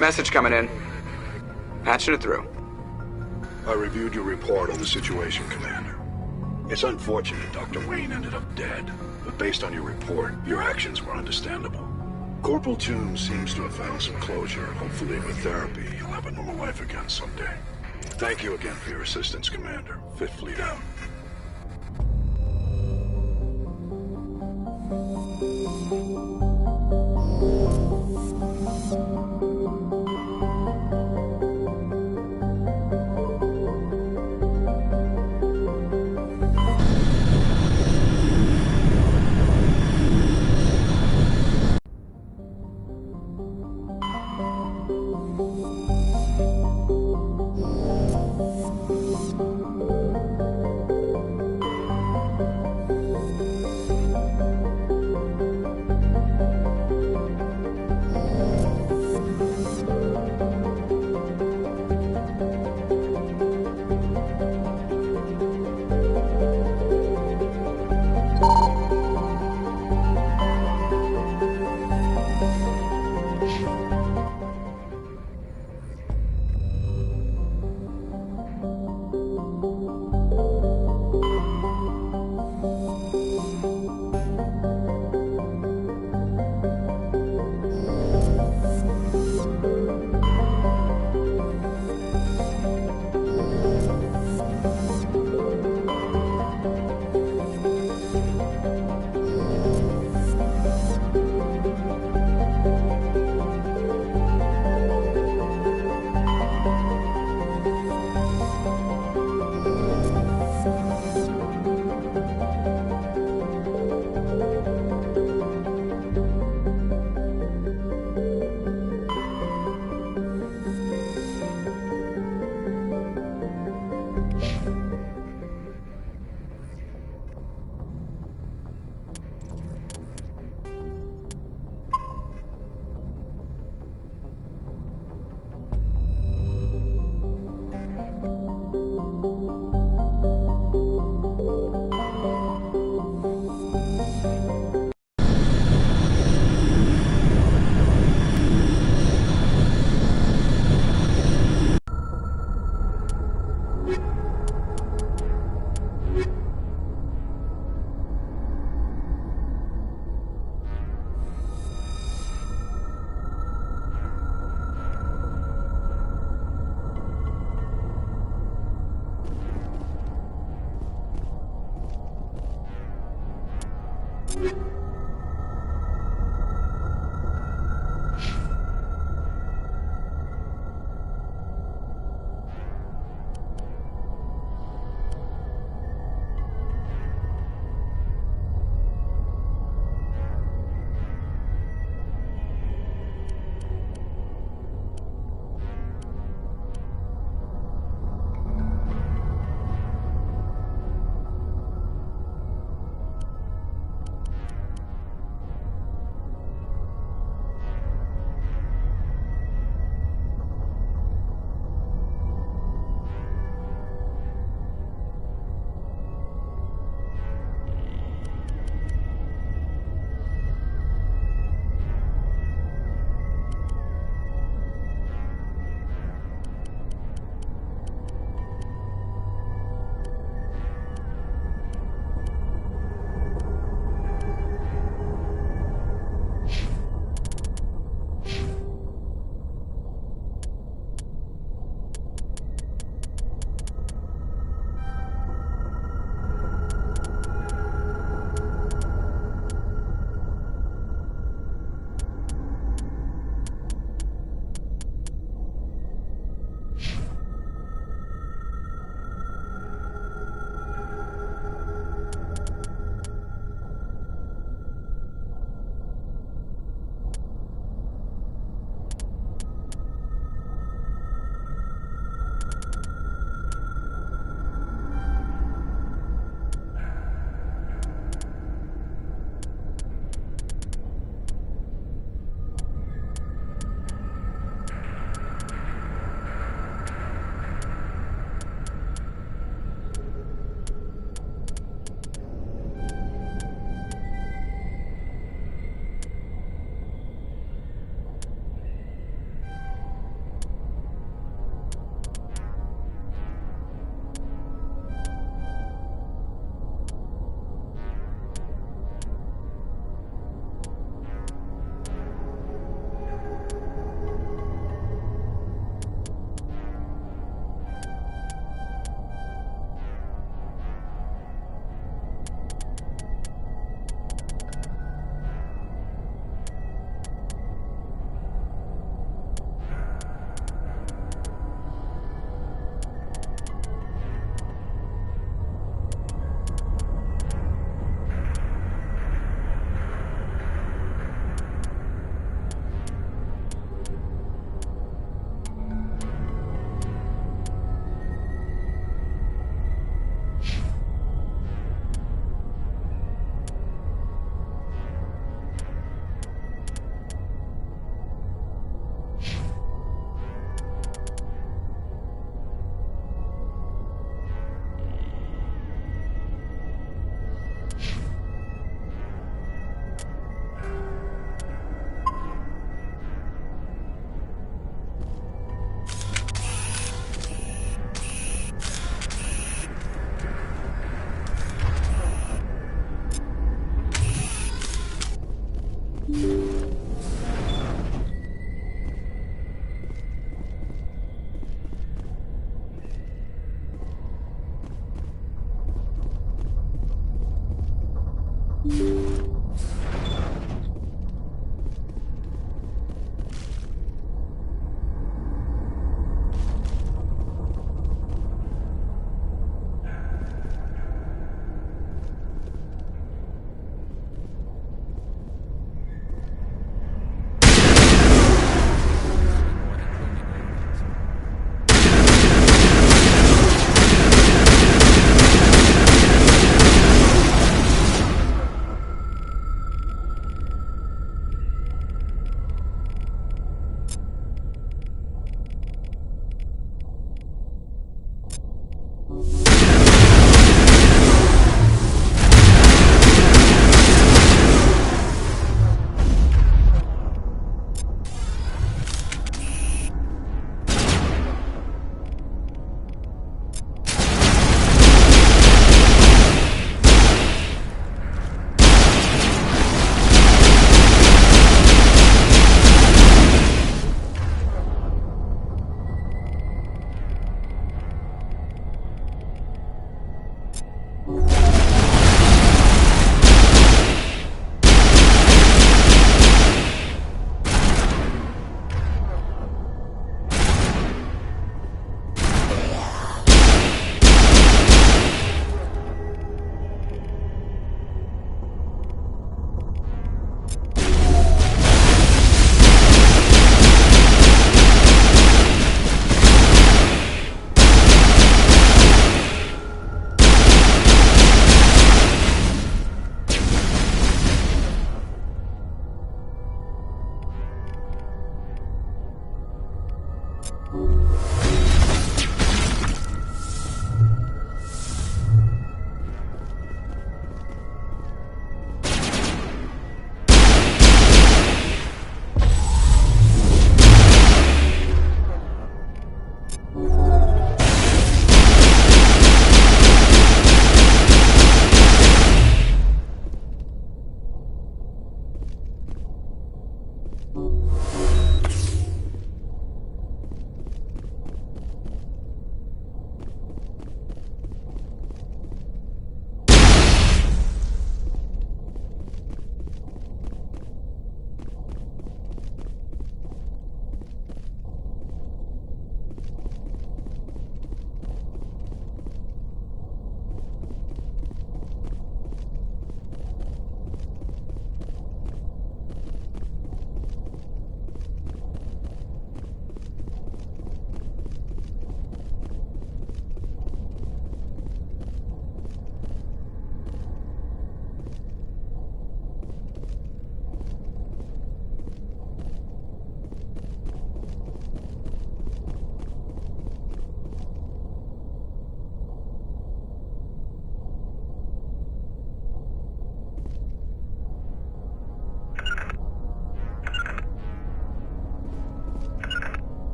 Message coming in. Patching it through. I reviewed your report on the situation, Commander. It's unfortunate Dr. Wayne ended up dead, but based on your report, your actions were understandable. Corporal Toombs seems to have found some closure. Hopefully with therapy, he'll have a normal life again someday. Thank you again for your assistance, Commander. Fifth Fleet out.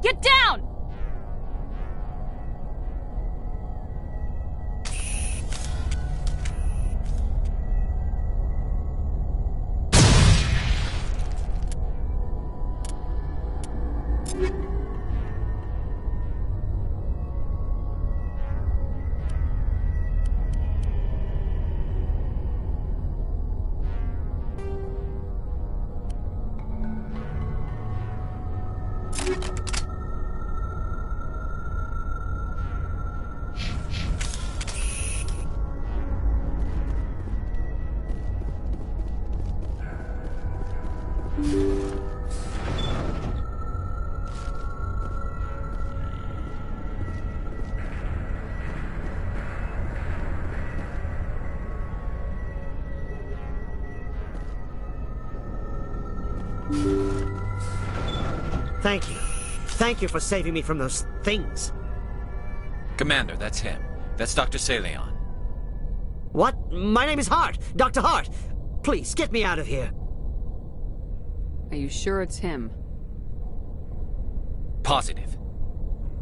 Get down! Thank you. Thank you for saving me from those things. Commander, that's him. That's Dr. Saleon. What? My name is Hart. Dr. Hart. Please, get me out of here. Are you sure it's him? Positive.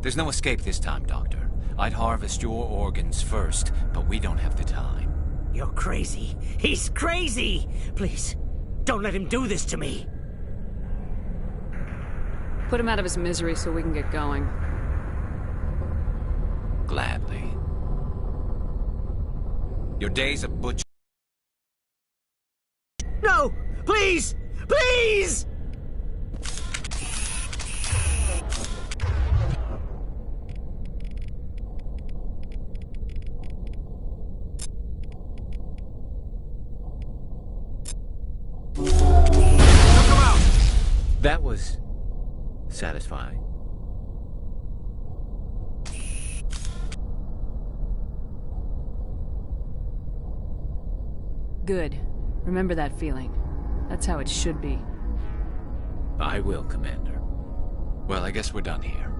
There's no escape this time, Doctor. I'd harvest your organs first, but we don't have the time. You're crazy. He's crazy! Please, Don't let him do this to me. Put him out of his misery so we can get going. Gladly. Your days of butcher... No! Please! Please! That was... satisfying. Good. Remember that feeling. That's how it should be. I will, Commander. Well, I guess we're done here.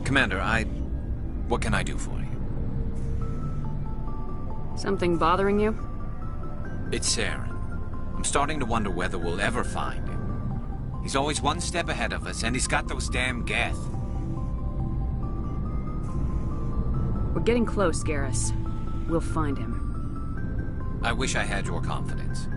Commander, what can I do for you? Something bothering you? It's Saren. I'm starting to wonder whether we'll ever find him. He's always one step ahead of us, and he's got those damn Geth. We're getting close, Garrus. We'll find him. I wish I had your confidence.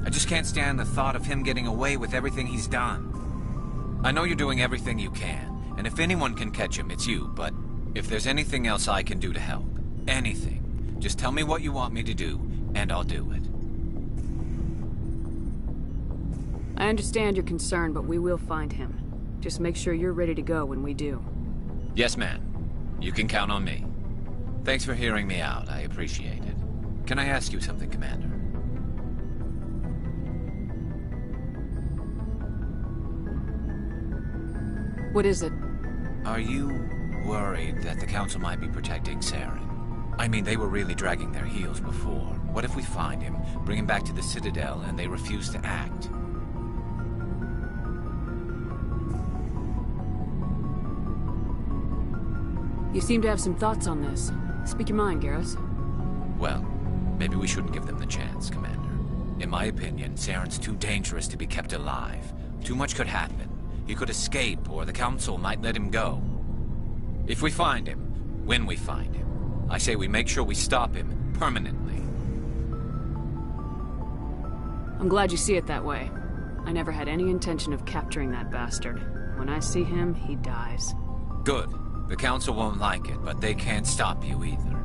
I just can't stand the thought of him getting away with everything he's done. I know you're doing everything you can, and if anyone can catch him, it's you, but if there's anything else I can do to help, anything, just tell me what you want me to do, and I'll do it. I understand your concern, but we will find him. Just make sure you're ready to go when we do. Yes, ma'am. You can count on me. Thanks for hearing me out. I appreciate it. Can I ask you something, Commander? What is it? Are you worried that the Council might be protecting Saren? I mean, they were really dragging their heels before. What if we find him, bring him back to the Citadel, and they refuse to act? You seem to have some thoughts on this. Speak your mind, Garrus. Well, maybe we shouldn't give them the chance, Commander. In my opinion, Saren's too dangerous to be kept alive. Too much could happen. He could escape, or the Council might let him go. If we find him, when we find him, I say we make sure we stop him permanently. I'm glad you see it that way. I never had any intention of capturing that bastard. When I see him, he dies. Good. The Council won't like it, but they can't stop you either.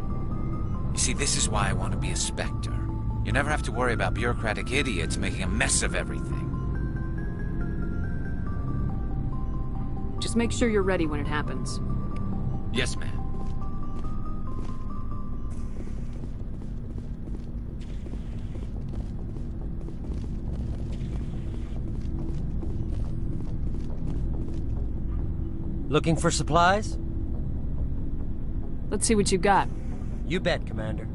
You see, this is why I want to be a Spectre. You never have to worry about bureaucratic idiots making a mess of everything. Just make sure you're ready when it happens. Yes, ma'am. Looking for supplies? Let's see what you got. You bet, Commander.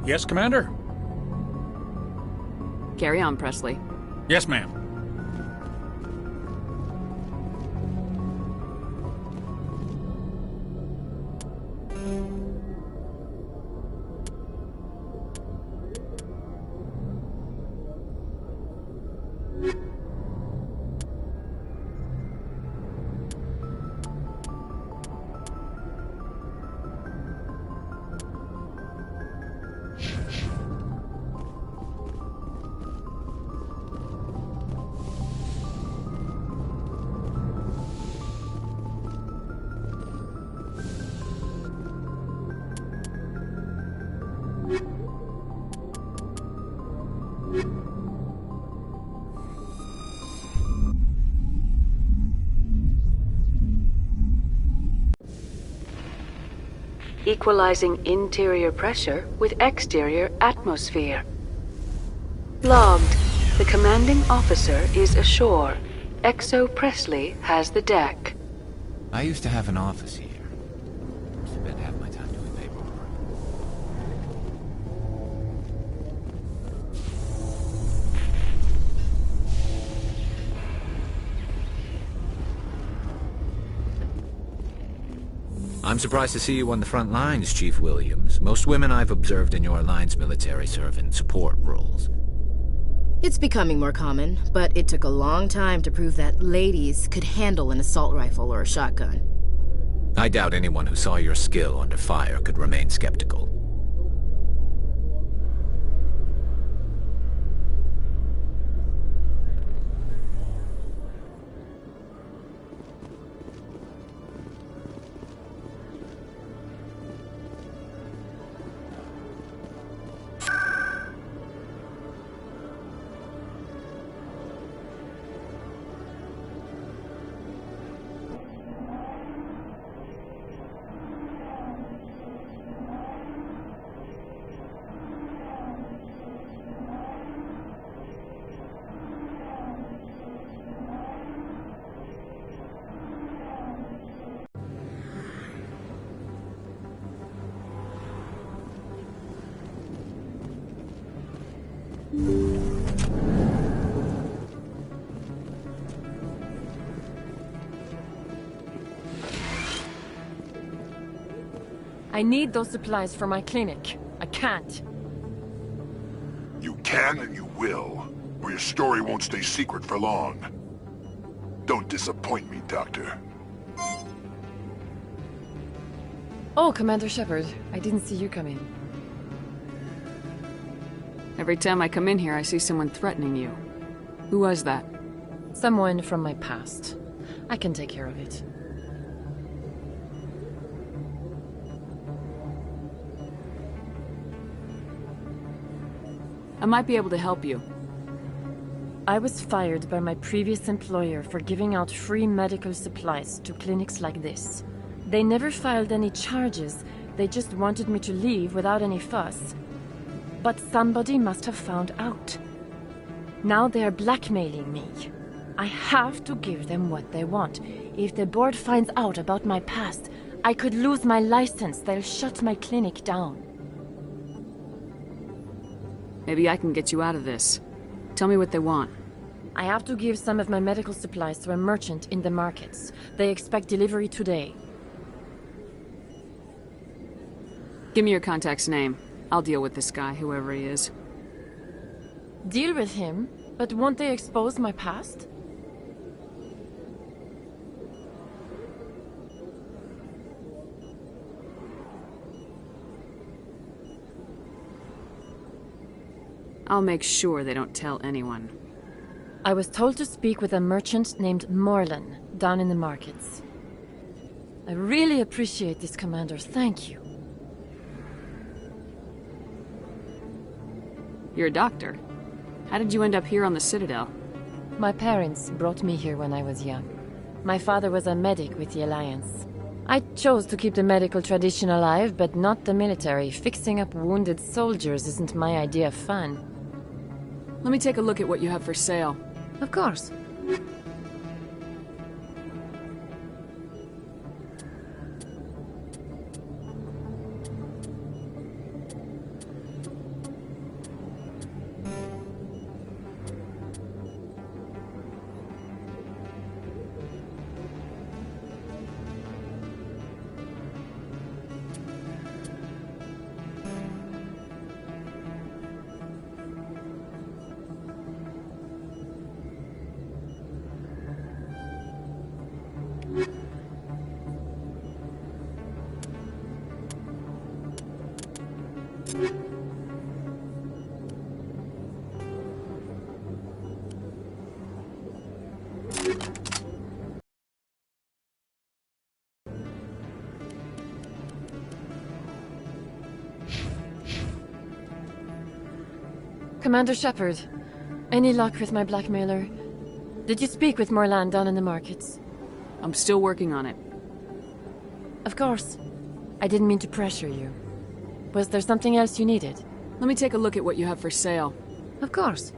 Yes, Commander? Carry on, Presley. Yes, ma'am. Equalizing interior pressure with exterior atmosphere. Logged. The commanding officer is ashore. Exo Presley has the deck. I used to have an office here. Spent half my time doing paperwork. I'm surprised to see you on the front lines, Chief Williams. Most women I've observed in your alliance military serve in support roles. It's becoming more common, but it took a long time to prove that ladies could handle an assault rifle or a shotgun. I doubt anyone who saw your skill under fire could remain skeptical. I need those supplies for my clinic. I can't. You can and you will, or your story won't stay secret for long. Don't disappoint me, Doctor. Oh, Commander Shepard. I didn't see you come in. Every time I come in here, I see someone threatening you. Who was that? Someone from my past. I can take care of it. I might be able to help you. I was fired by my previous employer for giving out free medical supplies to clinics like this. They never filed any charges. They just wanted me to leave without any fuss. But somebody must have found out. Now they are blackmailing me. I have to give them what they want. If the board finds out about my past, I could lose my license. They'll shut my clinic down. Maybe I can get you out of this. Tell me what they want. I have to give some of my medical supplies to a merchant in the markets. They expect delivery today. Give me your contact's name. I'll deal with this guy, whoever he is. Deal with him? But won't they expose my past? I'll make sure they don't tell anyone. I was told to speak with a merchant named Morlan, down in the markets. I really appreciate this, Commander. Thank you. You're a doctor. How did you end up here on the Citadel? My parents brought me here when I was young. My father was a medic with the Alliance. I chose to keep the medical tradition alive, but not the military. Fixing up wounded soldiers isn't my idea of fun. Let me take a look at what you have for sale. Of course. Commander Shepard, any luck with my blackmailer? Did you speak with Morlan down in the markets? I'm still working on it. Of course. I didn't mean to pressure you. Was there something else you needed? Let me take a look at what you have for sale. Of course.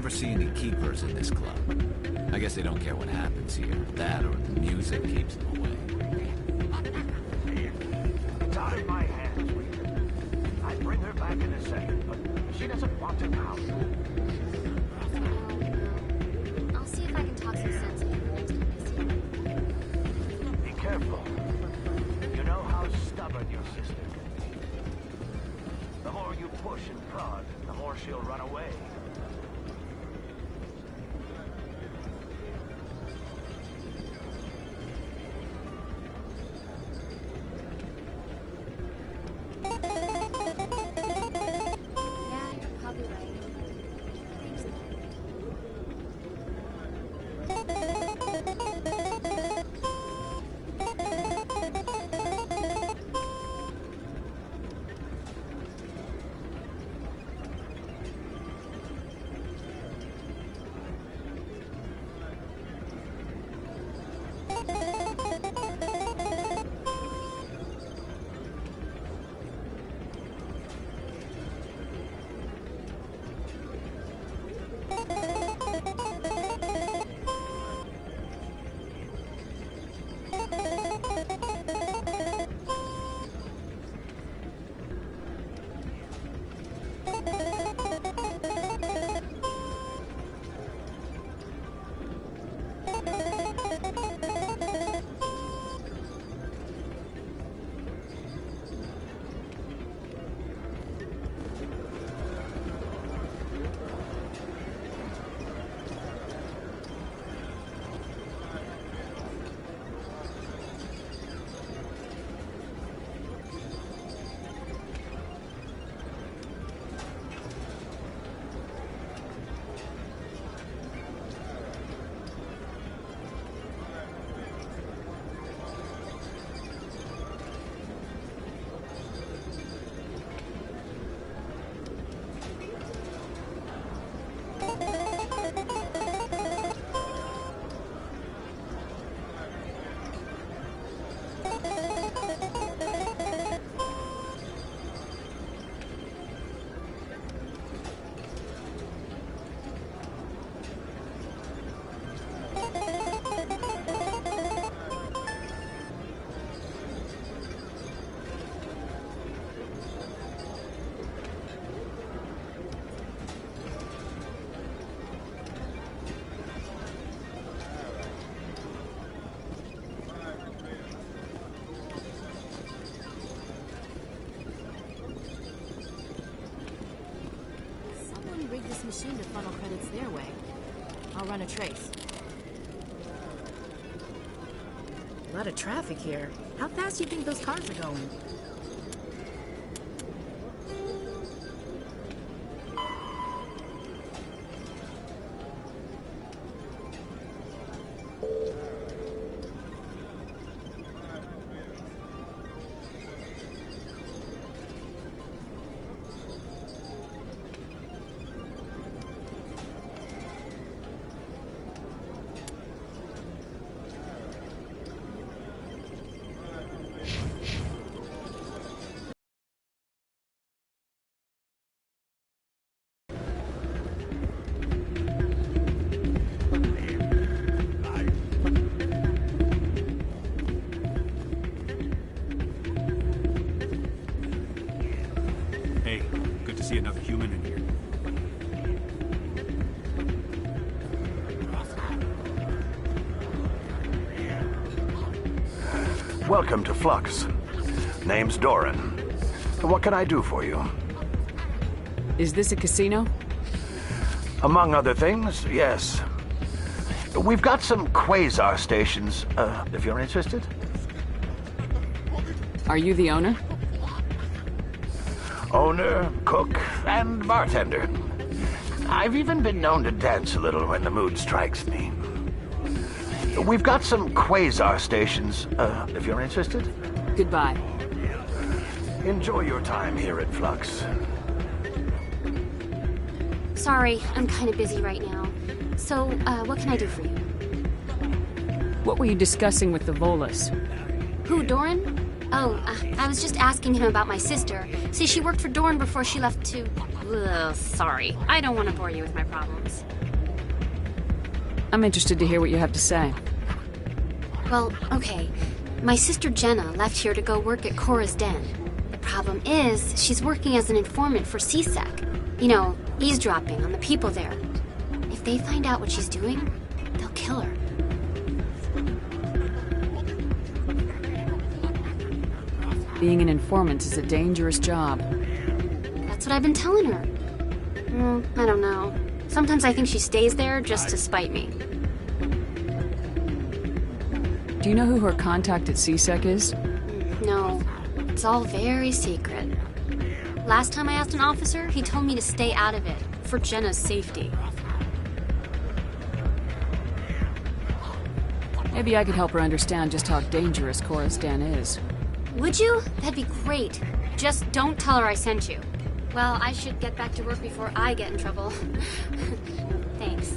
See any keepers in this club. I guess they don't care what happens here. That or the music keeps them away. It's out of my hands, Reader. I'd bring her back in a second, but she doesn't want to now. I'll see if I can talk some sense into her next time I see her. Be careful. You know how stubborn your sister can be. The more you push and prod, the more she'll run away. too soon to funnel credits their way. I'll run a trace. A lot of traffic here. How fast do you think those cars are going? See another human in here. Welcome to Flux. Name's Doran. What can I do for you? Is this a casino? Among other things, yes. We've got some quasar stations, if you're interested. Are you the owner? Owner, cook, and bartender. I've even been known to dance a little when the mood strikes me. We've got some quasar stations, if you're interested. Goodbye. Enjoy your time here at Flux. Sorry, I'm kind of busy right now. So, what can I do for you? What were you discussing with the Volus? Who, Doran? Oh, I was just asking him about my sister. See, she worked for Doran before she left to... Ugh, sorry. I don't want to bore you with my problems. I'm interested to hear what you have to say. Well, okay. My sister Jenna left here to go work at Cora's Den. The problem is, she's working as an informant for CSEC. You know, eavesdropping on the people there. If they find out what she's doing, they'll kill her. Being an informant is a dangerous job. That's what I've been telling her. I don't know. Sometimes I think she stays there just to spite me. Do you know who her contact at CSEC is? No. It's all very secret. Last time I asked an officer, he told me to stay out of it, for Jenna's safety. Maybe I could help her understand just how dangerous Cora's Den is. Would you? That'd be great. Just don't tell her I sent you. Well, I should get back to work before I get in trouble. Thanks.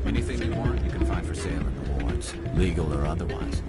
Anything you want, you can find for sale in the wards, legal or otherwise.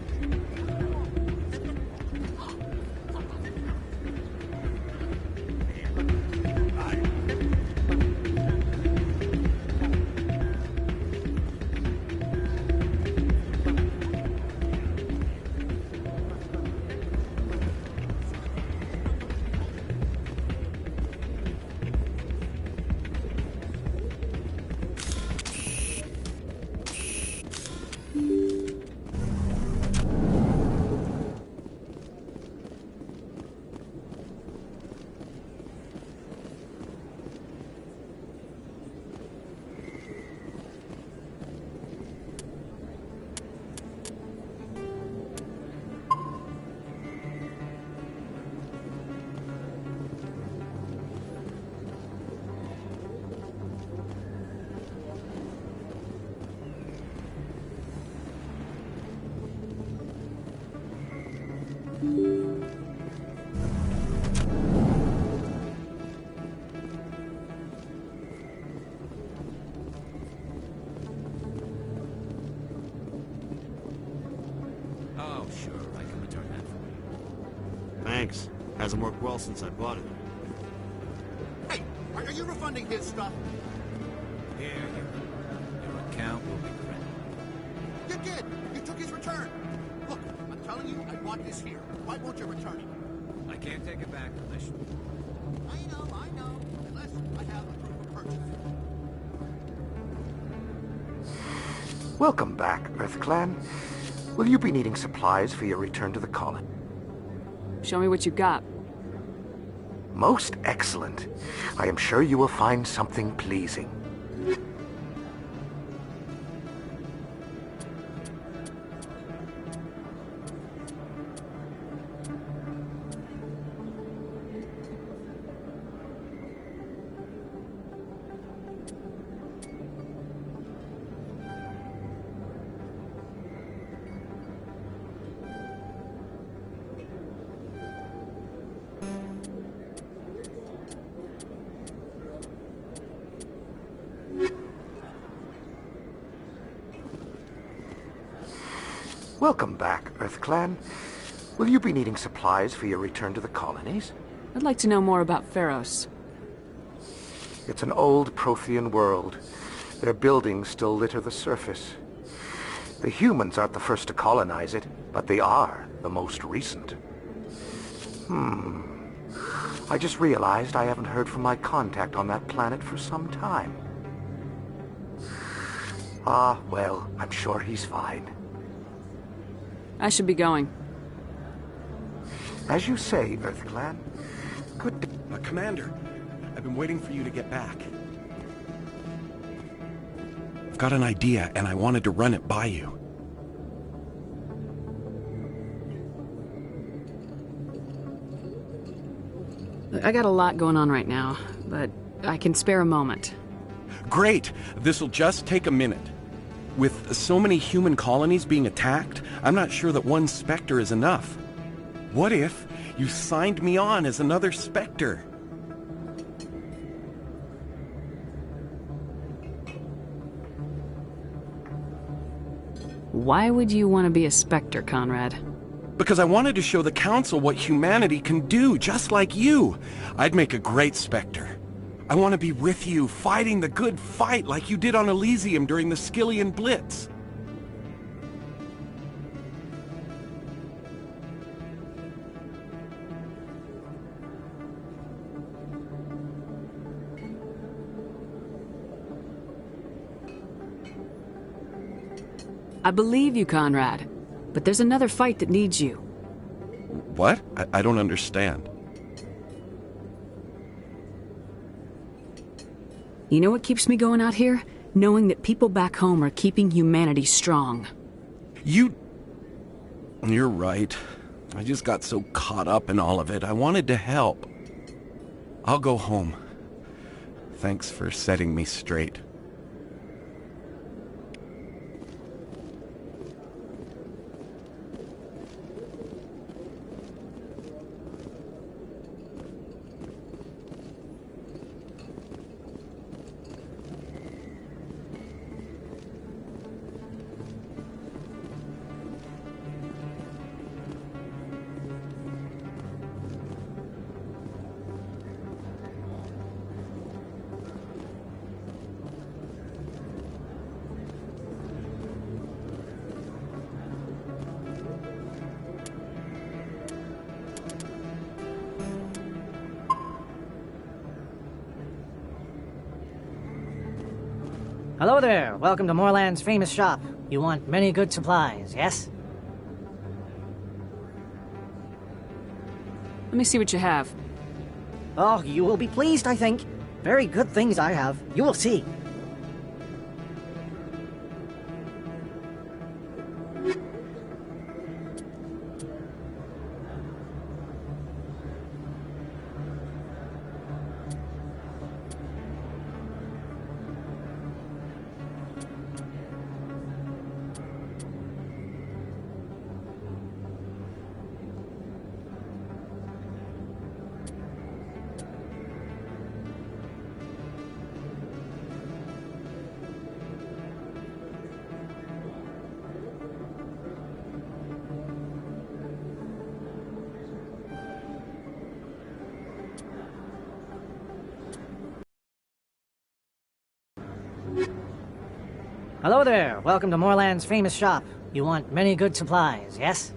Oh, sure, I can return that for you. Thanks. Hasn't worked well since I bought it. Hey, are you refunding his stuff? Here, your account will be credited. You did! You took his return! Look, I'm telling you, I bought this here. Why won't you return it? I can't take it back unless you... I know. Unless I have a proof of purchase. Welcome back, Earth Clan. Will you be needing supplies for your return to the colony? Show me what you got. Most excellent. I am sure you will find something pleasing. Welcome back, EarthClan. Will you be needing supplies for your return to the colonies? I'd like to know more about Pharos. It's an old Prothean world. Their buildings still litter the surface. The humans aren't the first to colonize it, but they are the most recent. I just realized I haven't heard from my contact on that planet for some time. Ah, well, I'm sure he's fine. I should be going. As you say, EarthClan. Good. Commander, I've been waiting for you to get back. I've got an idea, and I wanted to run it by you. I got a lot going on right now, but I can spare a moment. Great! This'll just take a minute. With so many human colonies being attacked, I'm not sure that one Spectre is enough. What if you signed me on as another Spectre? Why would you want to be a Spectre, Conrad? Because I wanted to show the Council what humanity can do, just like you. I'd make a great Spectre. I want to be with you, fighting the good fight like you did on Elysium during the Skillian Blitz. I believe you, Conrad. But there's another fight that needs you. What? I don't understand. You know what keeps me going out here? Knowing that people back home are keeping humanity strong. You're right. I just got so caught up in all of it. I wanted to help. I'll go home. Thanks for setting me straight. Hello there. Welcome to Moorland's famous shop. You want many good supplies, yes? Let me see what you have. Oh, you will be pleased, I think. Very good things I have. You will see. Hello there. Welcome to Moorland's famous shop. You want many good supplies, yes?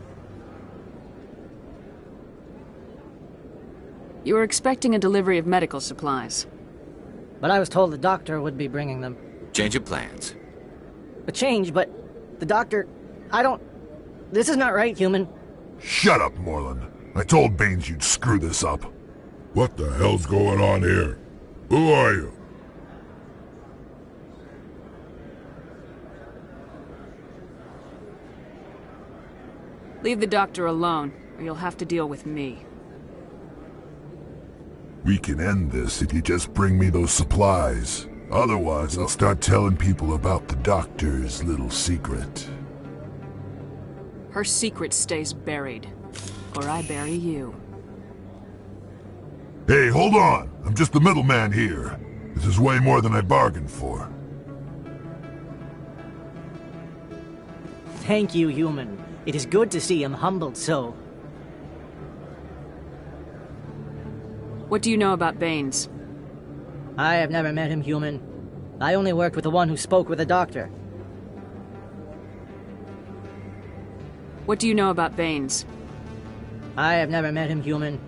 You were expecting a delivery of medical supplies. But I was told the doctor would be bringing them. Change of plans. A change, but the doctor... I don't... This is not right, human. Shut up, Moreland. I told Baines you'd screw this up. What the hell's going on here? Who are you? Leave the doctor alone, or you'll have to deal with me. We can end this if you just bring me those supplies. Otherwise, I'll start telling people about the doctor's little secret. Her secret stays buried, or I bury you. Hey, hold on! I'm just the middleman here. This is way more than I bargained for. Thank you, human. It is good to see him humbled so. What do you know about Baines? I have never met him, human. I only worked with the one who spoke with the doctor. What do you know about Baines? I have never met him, human.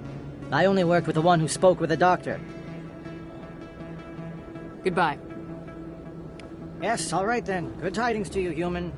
I only worked with the one who spoke with the doctor. Goodbye. Yes, all right then. Good tidings to you, human.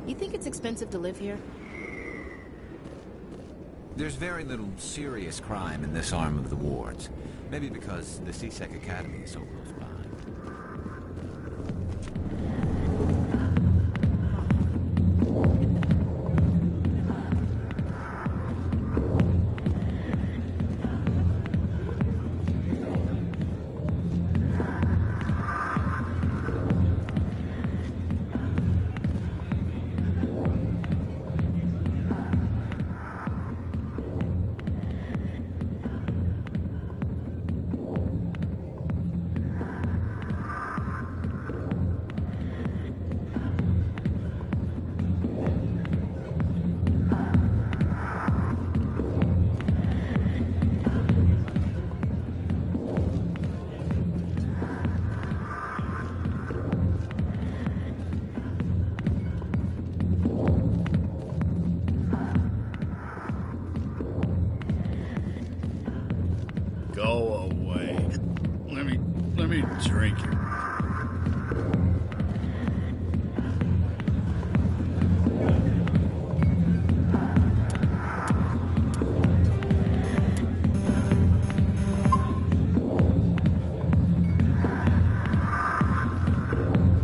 You think it's expensive to live here? There's very little serious crime in this arm of the wards. Maybe because the CSEC Academy is so close by. Go away. Let me drink it.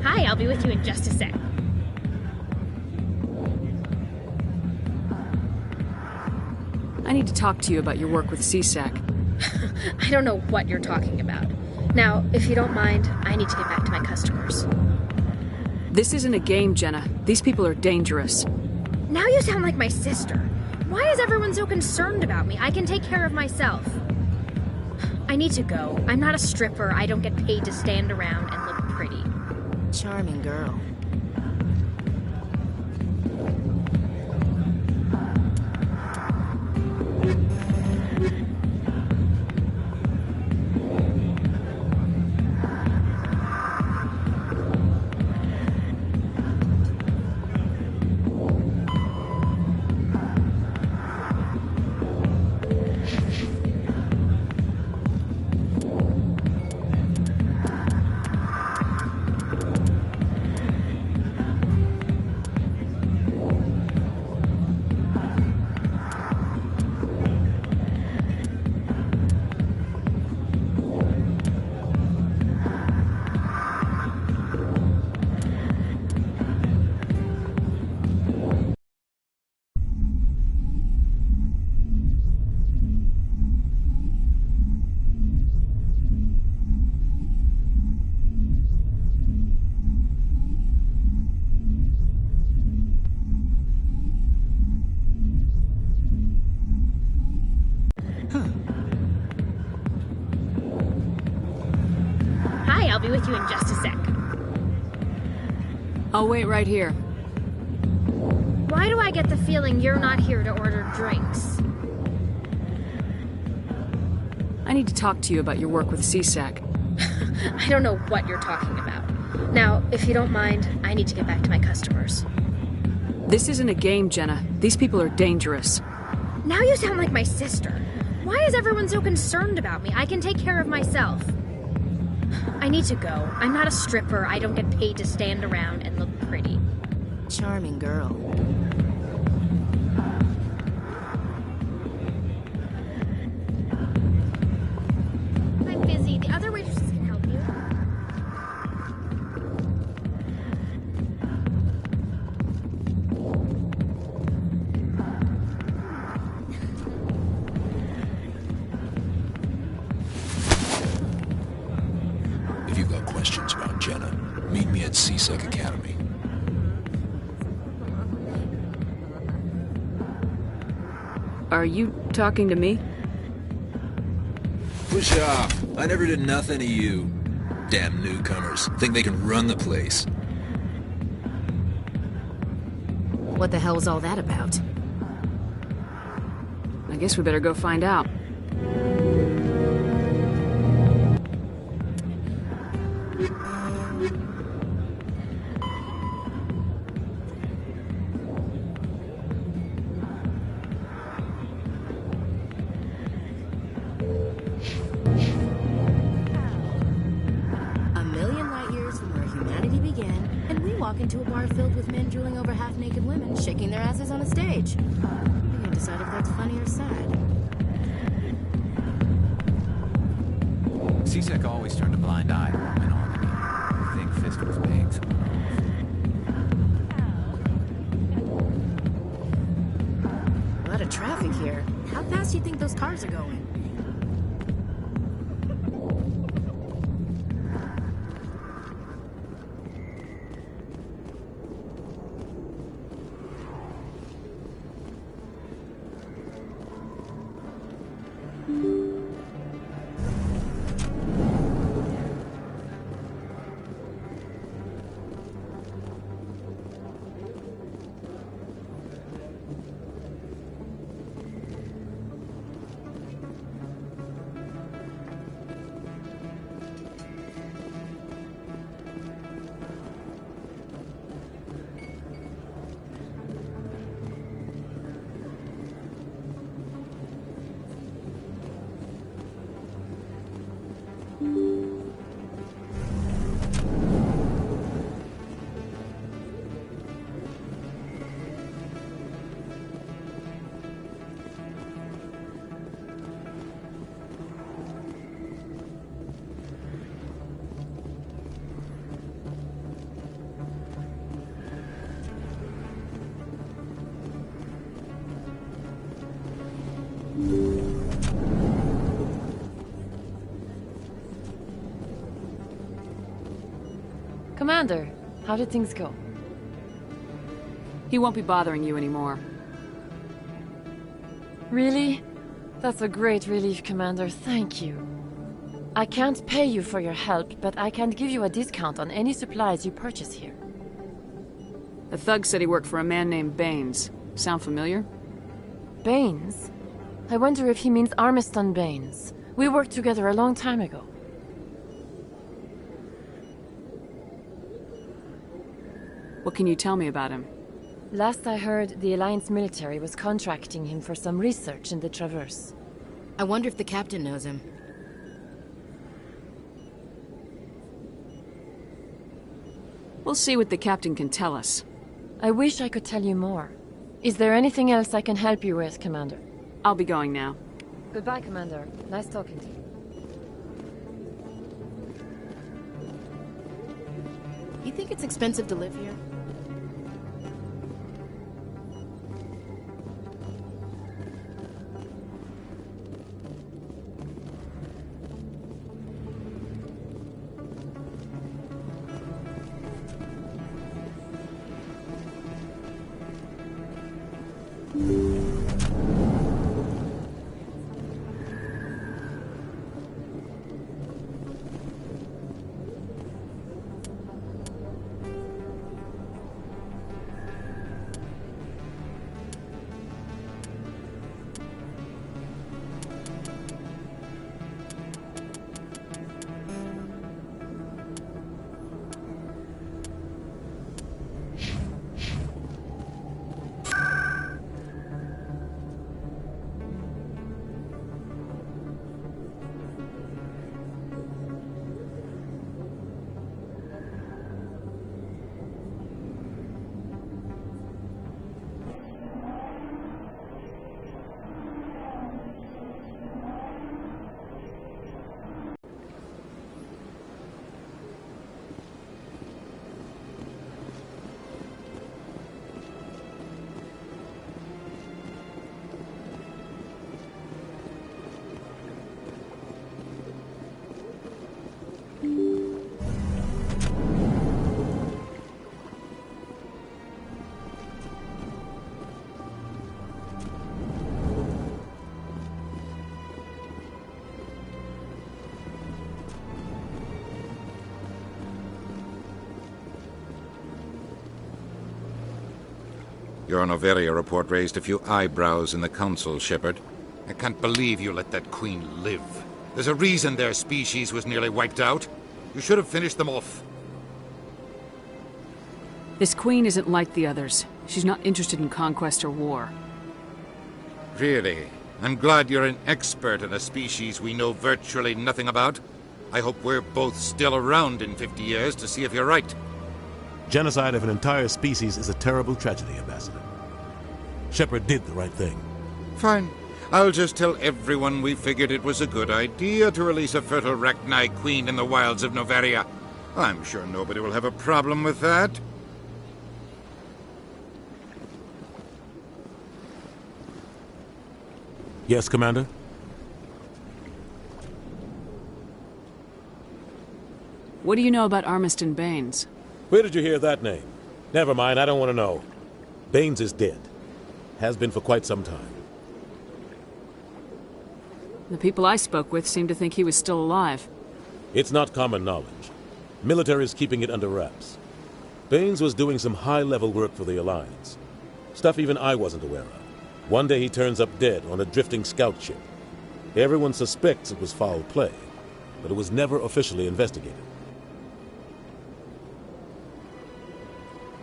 Hi, I'll be with you in just a sec. I need to talk to you about your work with CSEC. I don't know what you're talking about. Now, if you don't mind, I need to get back to my customers. This isn't a game, Jenna. These people are dangerous. Now you sound like my sister. Why is everyone so concerned about me? I can take care of myself. I need to go. I'm not a stripper. I don't get paid to stand around and look pretty. Charming girl. with you in just a sec. I'll wait right here. Why do I get the feeling you're not here to order drinks? I need to talk to you about your work with CSAC. I don't know what you're talking about. Now, if you don't mind, I need to get back to my customers. This isn't a game, Jenna. These people are dangerous. Now you sound like my sister. Why is everyone so concerned about me? I can take care of myself. I need to go. I'm not a stripper. I don't get paid to stand around and look pretty. Charming girl. I'm busy. The other waitresses can help you. If you've got questions about Jenna, meet me at CSEC Academy. Are you talking to me? Push off. I never did nothing to you. Damn newcomers. Think they can run the place. What the hell was all that about? I guess we better go find out. Into a bar filled with men drooling over half-naked women, shaking their asses on a stage. You can decide if that's funny or sad. CSEC always turned a blind eye to what went on to me. I think Fisk was paying someone off. A lot of traffic here. How fast do you think those cars are going? Commander, how did things go? He won't be bothering you anymore. Really? That's a great relief, Commander. Thank you. I can't pay you for your help, but I can give you a discount on any supplies you purchase here. The thug said he worked for a man named Baines. Sound familiar? Baines? I wonder if he means Armiston Baines. We worked together a long time ago. What can you tell me about him? Last I heard, the Alliance military was contracting him for some research in the Traverse. I wonder if the captain knows him. We'll see what the captain can tell us. I wish I could tell you more. Is there anything else I can help you with, Commander? I'll be going now. Goodbye, Commander. Nice talking to you. You think it's expensive to live here? Your Noveria report raised a few eyebrows in the council, Shepard. I can't believe you let that queen live. There's a reason their species was nearly wiped out. You should have finished them off. This queen isn't like the others. She's not interested in conquest or war. Really? I'm glad you're an expert in a species we know virtually nothing about. I hope we're both still around in 50 years to see if you're right. Genocide of an entire species is a terrible tragedy, Ambassador. Shepard did the right thing. Fine. I'll just tell everyone we figured it was a good idea to release a fertile Rachni queen in the wilds of Noveria. I'm sure nobody will have a problem with that. Yes, Commander? What do you know about Armiston Baines? Where did you hear that name? Never mind, I don't want to know. Baines is dead. Has been for quite some time. The people I spoke with seemed to think he was still alive. It's not common knowledge. Military is keeping it under wraps. Baines was doing some high-level work for the Alliance. Stuff even I wasn't aware of. One day he turns up dead on a drifting scout ship. Everyone suspects it was foul play, but it was never officially investigated.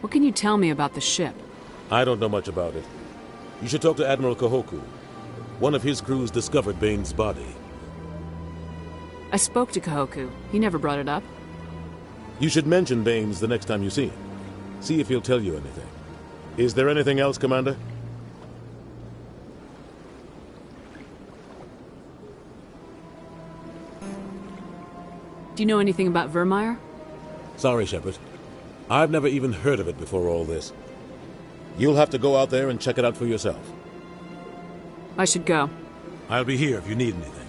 What can you tell me about the ship? I don't know much about it. You should talk to Admiral Kahoku. One of his crews discovered Baines' body. I spoke to Kahoku. He never brought it up. You should mention Baines the next time you see him. See if he'll tell you anything. Is there anything else, Commander? Do you know anything about Vermeer? Sorry, Shepard. I've never even heard of it before all this. You'll have to go out there and check it out for yourself. I should go. I'll be here if you need anything.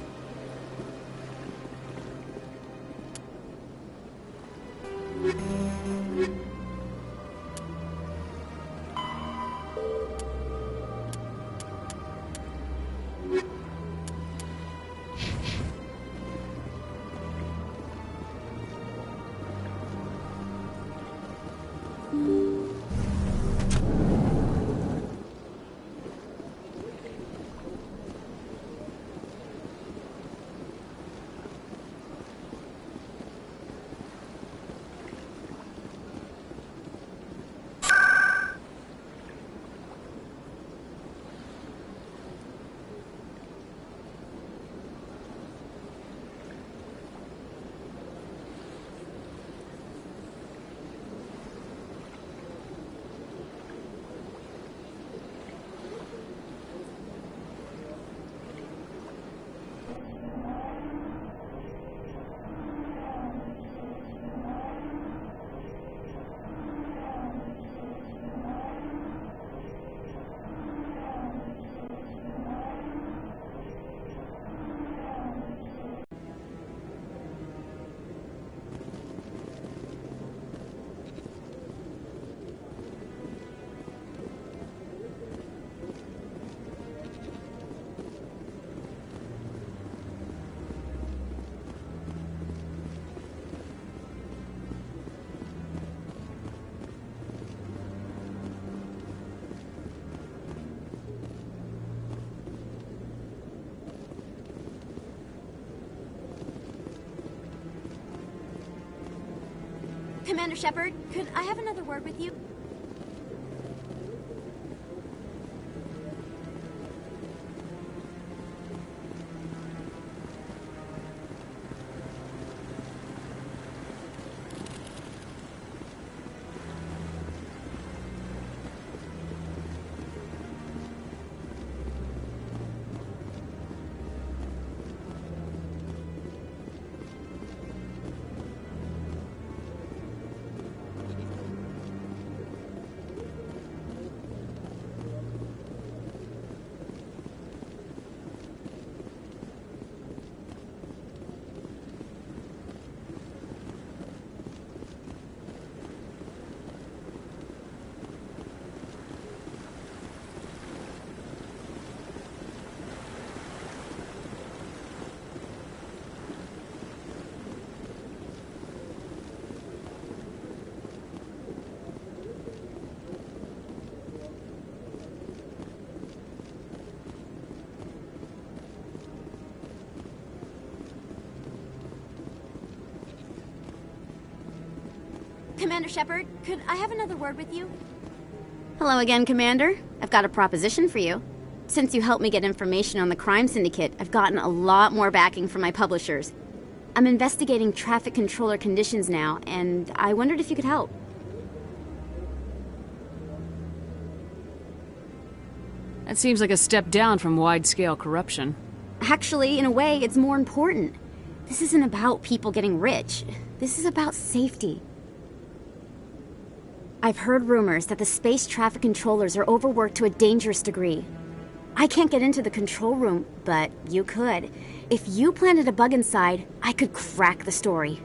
Commander Shepard, could I have another word with you? Commander Shepard, could I have another word with you? Hello again, Commander. I've got a proposition for you. Since you helped me get information on the crime syndicate, I've gotten a lot more backing from my publishers. I'm investigating traffic controller conditions now, and I wondered if you could help. That seems like a step down from wide-scale corruption. Actually, in a way, it's more important. This isn't about people getting rich. This is about safety. I've heard rumors that the space traffic controllers are overworked to a dangerous degree. I can't get into the control room, but you could. If you planted a bug inside, I could crack the story.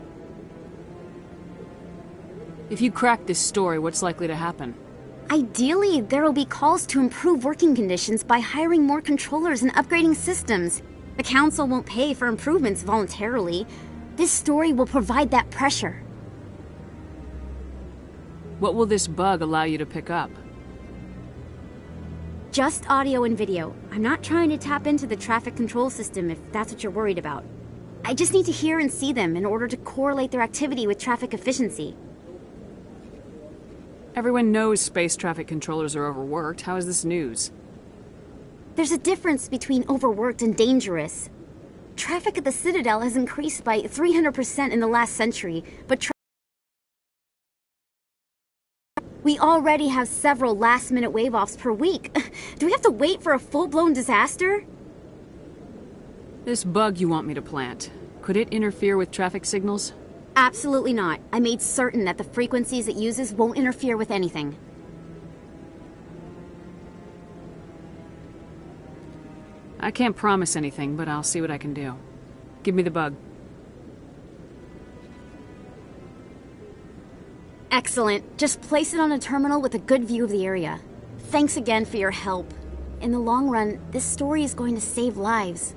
If you crack this story, what's likely to happen? Ideally, there will be calls to improve working conditions by hiring more controllers and upgrading systems. The Council won't pay for improvements voluntarily. This story will provide that pressure. What will this bug allow you to pick up? Just audio and video. I'm not trying to tap into the traffic control system if that's what you're worried about. I just need to hear and see them in order to correlate their activity with traffic efficiency. Everyone knows space traffic controllers are overworked. How is this news? There's a difference between overworked and dangerous. Traffic at the Citadel has increased by 300% in the last century, but we already have several last-minute wave-offs per week. Do we have to wait for a full-blown disaster? This bug you want me to plant, could it interfere with traffic signals? Absolutely not. I made certain that the frequencies it uses won't interfere with anything. I can't promise anything, but I'll see what I can do. Give me the bug. Excellent. Just place it on a terminal with a good view of the area. Thanks again for your help. In the long run, this story is going to save lives.